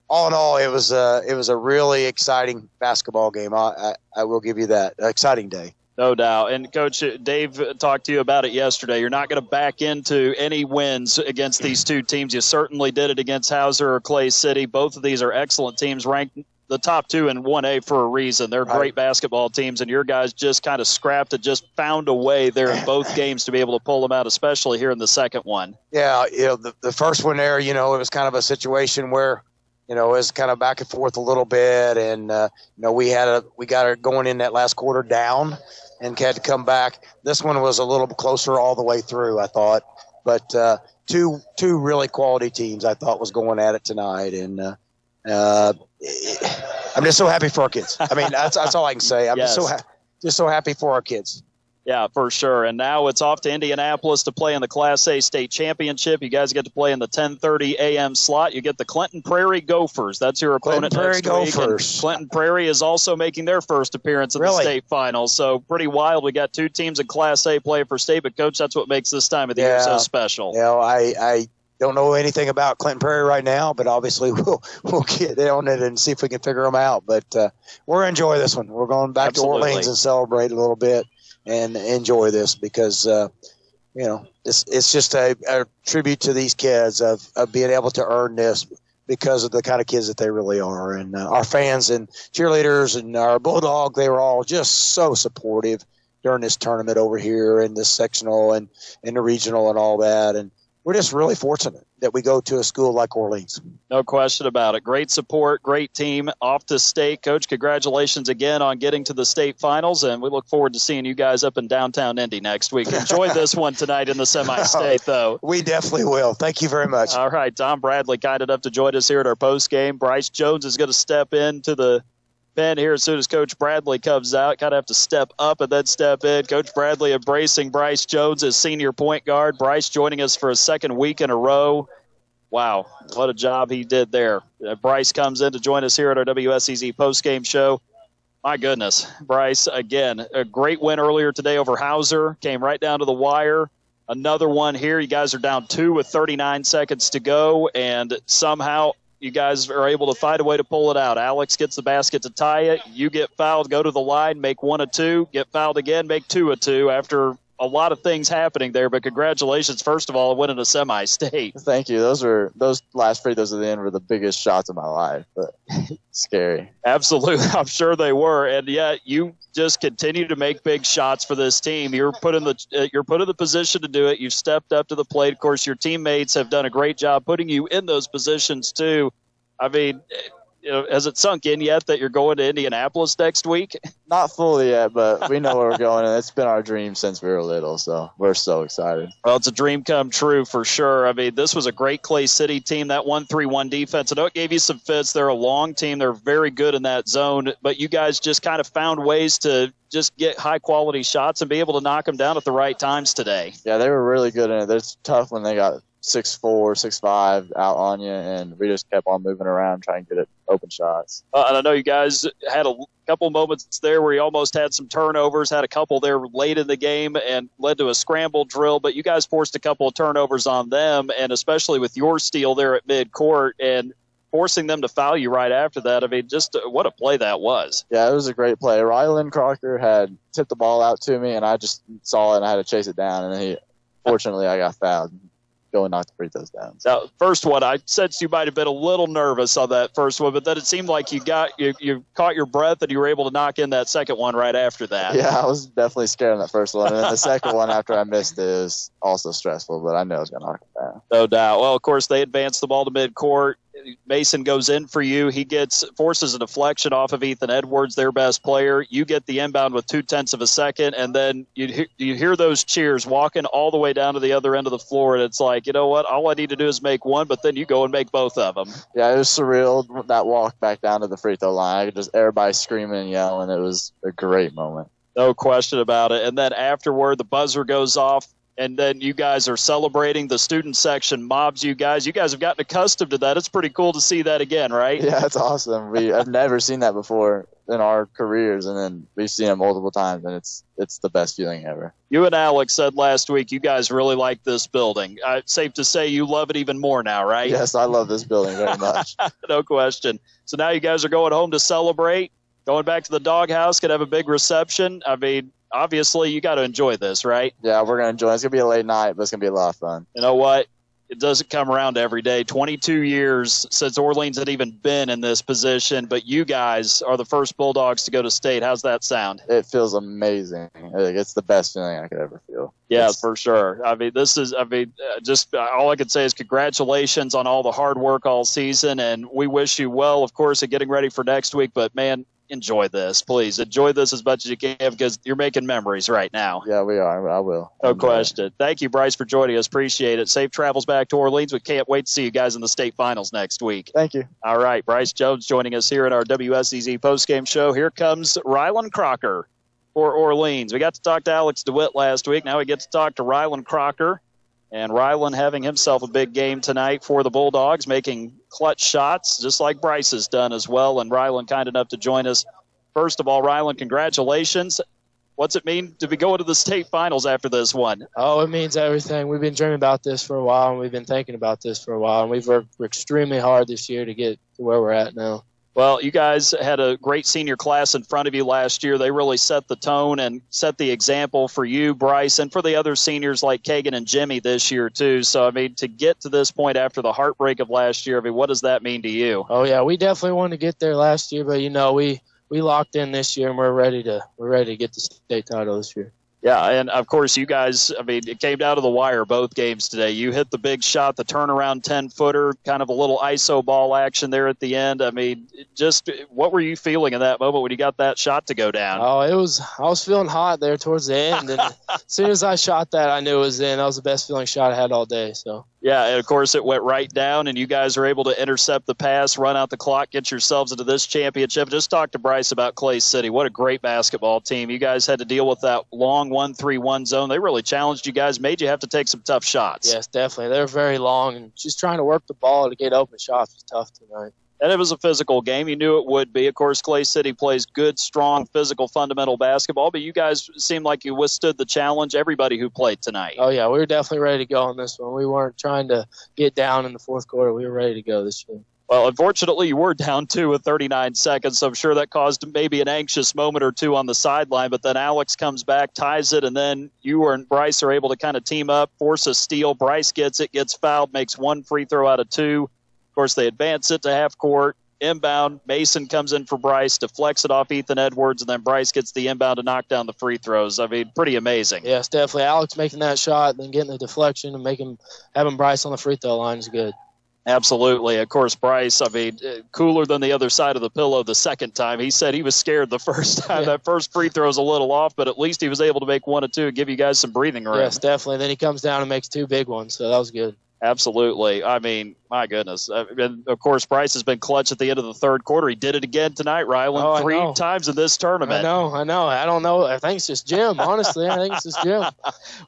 all in all, it was a really exciting basketball game. I will give you that. Exciting day. No doubt. And, Coach, Dave talked to you about it yesterday. You're not going to back into any wins against these two teams. You certainly did it against Hauser or Clay City. Both of these are excellent teams, ranked the top 2 in 1A for a reason. They're great basketball teams, and your guys just kind of scrapped it, just found a way there in both games to be able to pull them out, especially here in the second one. Yeah, the first one there, it was kind of a situation where, it was kind of back and forth a little bit, and we got it going in that last quarter down and had to come back. This one was a little closer all the way through, I thought. But two really quality teams I thought was going at it tonight, and I'm just so happy for our kids. I mean, that's all I can say. I'm Yes. just so happy for our kids. Yeah, for sure. And now it's off to Indianapolis to play in the Class A state championship. You guys get to play in the 10:30 a.m. slot. You get the Clinton Prairie Gophers. That's your opponent next week. And Clinton Prairie is also making their first appearance in the state finals. So pretty wild. We got two teams in Class A play for state. But, Coach, that's what makes this time of the year so special. You know, I don't know anything about Clinton Prairie right now, but obviously we'll get on it and see if we can figure them out. But we're going to enjoy this one. We're going back to Orleans and celebrate a little bit and enjoy this because, you know, it's just a tribute to these kids of being able to earn this because of the kind of kids that they really are. And our fans and cheerleaders and our Bulldog, they were all just so supportive during this tournament over here and this sectional and the regional and all that. And we're just really fortunate that we go to a school like Orleans. No question about it. Great support, great team, off to state. Coach, congratulations again on getting to the state finals, and we look forward to seeing you guys up in downtown Indy next week. Enjoy this one tonight in the semi-state, though. We definitely will. Thank you very much. All right, Tom Bradley kind enough to join us here at our post game. Bryce Jones is going to step into the pen here as soon as Coach Bradley comes out. Kind of have to step up and then step in. Coach Bradley embracing Bryce Jones as senior point guard. Bryce joining us for a second week in a row. Wow, what a job he did there. Bryce comes in to join us here at our WSEZ postgame show. My goodness, Bryce, again, a great win earlier today over Hauser. Came right down to the wire. Another one here. You guys are down 2 with 39 seconds to go, and somehow you guys are able to find a way to pull it out. Alex gets the basket to tie it. You get fouled, go to the line, make 1 of 2. Get fouled again, make 2 of 2 after a lot of things happening there. But congratulations, first of all, on winning a semi-state. Thank you. Those last free throws at the end were the biggest shots of my life, but scary. Absolutely. I'm sure they were. And yet you just continue to make big shots for this team. You're put in the position to do it. You've stepped up to the plate. Of course, your teammates have done a great job putting you in those positions too. I mean, you know, has it sunk in yet that you're going to Indianapolis next week? Not fully yet, but we know where we're going, and it's been our dream since we were little, so we're so excited. Well, it's a dream come true for sure. I mean, this was a great Clay City team, that 1-3-1 defense. I know it gave you some fits. They're a long team. They're very good in that zone, but you guys just kind of found ways to just get high-quality shots and be able to knock them down at the right times today. Yeah, they were really good in it. It's tough when they got 6'4", 6'5" out on you, and we just kept on moving around trying to get it open shots. And I know you guys had a couple moments there where you almost had some turnovers, had a couple there late in the game and led to a scramble drill, but you guys forced a couple of turnovers on them, and especially with your steal there at midcourt and forcing them to foul you right after that. I mean, just what a play that was. Yeah, it was a great play. Rylan Crocker had tipped the ball out to me, and I just saw it and I had to chase it down, and then fortunately I got fouled. Go and knock the free throws down. Now, first one, I sensed you might have been a little nervous on that first one, but then it seemed like you caught your breath and you were able to knock in that second one right after that. Yeah, I was definitely scared on that first one. And then the second one after I missed it was also stressful, but I knew I was going to knock it down. No doubt. Well, of course, they advanced the ball to midcourt. Mason goes in for you. He forces a deflection off of Ethan Edwards, their best player. You get the inbound with 0.2 of a second, and then you hear those cheers walking all the way down to the other end of the floor, and it's like, you know what, all I need to do is make one, but then you go and make both of them. Yeah, it was surreal, that walk back down to the free throw line. Everybody screaming and yelling. It was a great moment. No question about it. And then afterward, the buzzer goes off. And then you guys are celebrating. The student section mobs you guys. You guys have gotten accustomed to that. It's pretty cool to see that again, right? Yeah, it's awesome. I've never seen that before in our careers, and then we've seen it multiple times, and it's the best feeling ever. You and Alex said last week you guys really like this building. Safe to say you love it even more now, right? Yes, I love this building very much. No question. So now you guys are going home to celebrate, going back to the doghouse, going to have a big reception. I mean, obviously, you got to enjoy this, right? Yeah, we're going to enjoy it. It's going to be a late night, but it's going to be a lot of fun. You know what? It doesn't come around every day. 22 years since Orleans had even been in this position, but you guys are the first Bulldogs to go to state. How's that sound? It feels amazing. It's the best feeling I could ever feel. Yeah, for sure. I mean, just all I could say is congratulations on all the hard work all season, and we wish you well, of course, at getting ready for next week. But, man, enjoy this. Please enjoy this as much as you can because you're making memories right now. Yeah, we are. I will. No question. Thank you, Bryce, for joining us. Appreciate it. Safe travels back to Orleans. We can't wait to see you guys in the state finals next week. Thank you. All right, Bryce Jones joining us here in our WSEZ postgame show. Here comes Rylan Crocker for Orleans. We got to talk to Alex DeWitt last week. Now we get to talk to Rylan Crocker. And Rylan having himself a big game tonight for the Bulldogs, making clutch shots, just like Bryce has done as well. And Rylan kind enough to join us. First of all, Rylan, congratulations. What's it mean to be going to the state finals after this one? Oh, it means everything. We've been dreaming about this for a while, and we've been thinking about this for a while. And we've worked extremely hard this year to get to where we're at now. Well, you guys had a great senior class in front of you last year. They really set the tone and set the example for you, Bryce, and for the other seniors like Kagan and Jimmy this year too. So, I mean, to get to this point after the heartbreak of last year, I mean, what does that mean to you? Oh, yeah, we definitely wanted to get there last year, but, you know, we locked in this year, and we're ready to get the state title this year. Yeah, and, of course, you guys, I mean, it came down to the wire both games today. You hit the big shot, the turnaround 10-footer, kind of a little ISO ball action there at the end. I mean, just what were you feeling in that moment when you got that shot to go down? Oh, I was feeling hot there towards the end, and as soon as I shot that, I knew it was in. That was the best feeling shot I had all day, so. Yeah, and, of course, it went right down, and you guys were able to intercept the pass, run out the clock, get yourselves into this championship. Just talk to Bryce about Clay City. What a great basketball team. You guys had to deal with that long 1-3-1 zone. They really challenged you guys, made you have to take some tough shots. Yes, definitely. They're very long, and just trying to work the ball to get open shots was tough tonight. And it was a physical game. You knew it would be. Of course, Clay City plays good, strong, physical, fundamental basketball, but you guys seemed like you withstood the challenge, everybody who played tonight. Oh, yeah, we were definitely ready to go on this one. We weren't trying to get down in the fourth quarter. We were ready to go this year. Well, unfortunately, you were down 2 with 39 seconds, so I'm sure that caused maybe an anxious moment or two on the sideline, but then Alex comes back, ties it, and then you and Bryce are able to kind of team up, force a steal. Bryce gets it, gets fouled, makes 1 free throw out of 2. Of course, they advance it to half court. Inbound, Mason comes in for Bryce, deflects it off Ethan Edwards, and then Bryce gets the inbound to knock down the free throws. I mean, pretty amazing. Yes, definitely. Alex making that shot, then getting the deflection and having Bryce on the free throw line is good. Absolutely. Of course, Bryce, I mean, cooler than the other side of the pillow the second time. He said he was scared the first time. Yeah. That first free throw was a little off, but at least he was able to make 1 or 2 and give you guys some breathing room. Yes, definitely. Then he comes down and makes 2 big ones, so that was good. Absolutely. I mean, my goodness. And of course, Bryce has been clutch at the end of the third quarter. He did it again tonight, Rylan, 3 times in this tournament. I know. I don't know. I think it's just Jim, honestly. I think it's just Jim.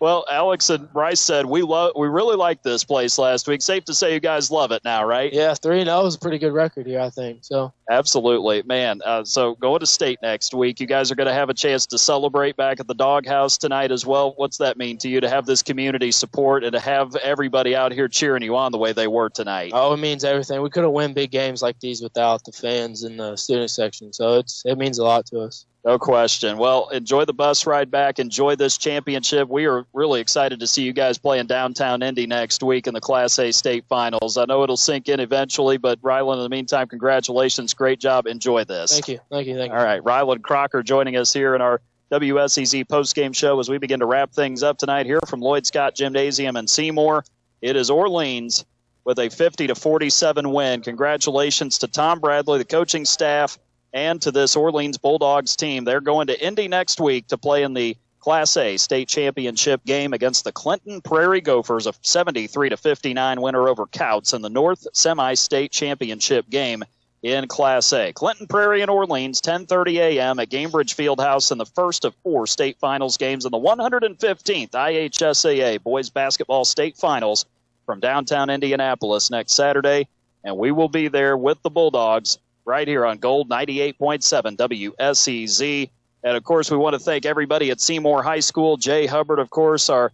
Well, Alex and Bryce said, we really liked this place last week. Safe to say you guys love it now, right? Yeah, 3-0 is a pretty good record here, I think. So absolutely, man. So going to state next week, you guys are going to have a chance to celebrate back at the Doghouse tonight as well. What's that mean to you to have this community support and to have everybody out here cheering you on the way they were tonight? Oh, it means everything. We couldn't win big games like these without the fans in the student section, so it means a lot to us. No question. Well, enjoy the bus ride back. Enjoy this championship. We are really excited to see you guys play in downtown Indy next week in the Class A state finals. I know it'll sink in eventually, but Rylan, in the meantime, congratulations. Great job. Enjoy this. Thank you. All right, Rylan Crocker joining us here in our WSEZ postgame show as we begin to wrap things up tonight here from Lloyd Scott Gymnasium in Seymour. It is Orleans with a 50-47 win. Congratulations to Tom Bradley, the coaching staff, and to this Orleans Bulldogs team. They're going to Indy next week to play in the Class A state championship game against the Clinton Prairie Gophers, a 73-59 winner over Couts in the North Semi-State Championship game in Class A. Clinton Prairie and Orleans, 10:30 a.m. at Gainbridge Fieldhouse in the first of 4 state finals games in the 115th IHSAA Boys Basketball State Finals from downtown Indianapolis next Saturday. And we will be there with the Bulldogs right here on Gold 98.7 WSEZ. And, of course, we want to thank everybody at Seymour High School. Jay Hubbard, of course, our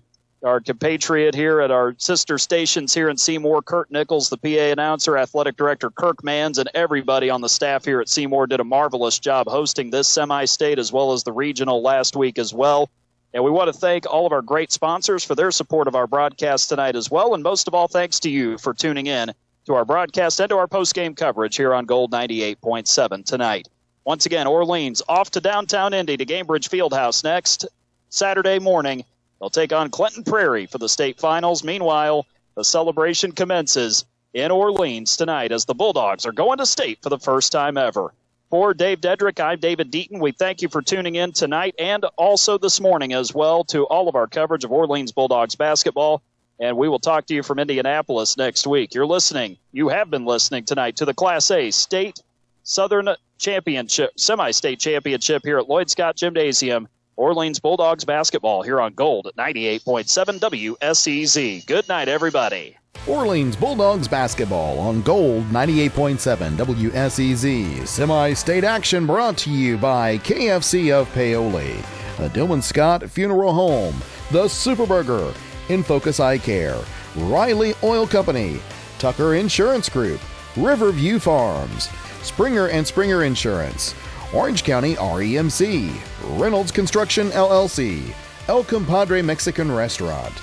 compatriot here at our sister stations here in Seymour. Kurt Nichols, the PA announcer, athletic director Kirk Mans, and everybody on the staff here at Seymour did a marvelous job hosting this semi-state as well as the regional last week as well. And we want to thank all of our great sponsors for their support of our broadcast tonight as well. And most of all, thanks to you for tuning in to our broadcast and to our post-game coverage here on Gold 98.7 tonight. Once again, Orleans off to downtown Indy to Gainbridge Fieldhouse next Saturday morning. They'll take on Clinton Prairie for the state finals. Meanwhile, the celebration commences in Orleans tonight as the Bulldogs are going to state for the first time ever. For Dave Dedrick, I'm David Deaton. We thank you for tuning in tonight and also this morning as well to all of our coverage of Orleans Bulldogs basketball. And we will talk to you from Indianapolis next week. You have been listening tonight to the Class A State Southern Championship, Semi-State Championship here at Lloyd Scott Gymnasium. Orleans Bulldogs basketball here on Gold at 98.7 WSEZ. Good night, everybody. Orleans Bulldogs basketball on Gold 98.7 WSEZ. Semi-state action brought to you by KFC of Paoli, a Dillman Scott Funeral Home, the Superburger, In Focus Eye Care, Riley Oil Company, Tucker Insurance Group, Riverview Farms, Springer and Springer Insurance, Orange County REMC, Reynolds Construction LLC, El Compadre Mexican Restaurant,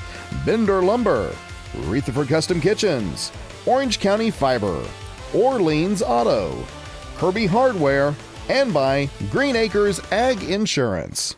Bender Lumber, Rutherford Custom Kitchens, Orange County Fiber, Orleans Auto, Kirby Hardware, and by Green Acres Ag Insurance.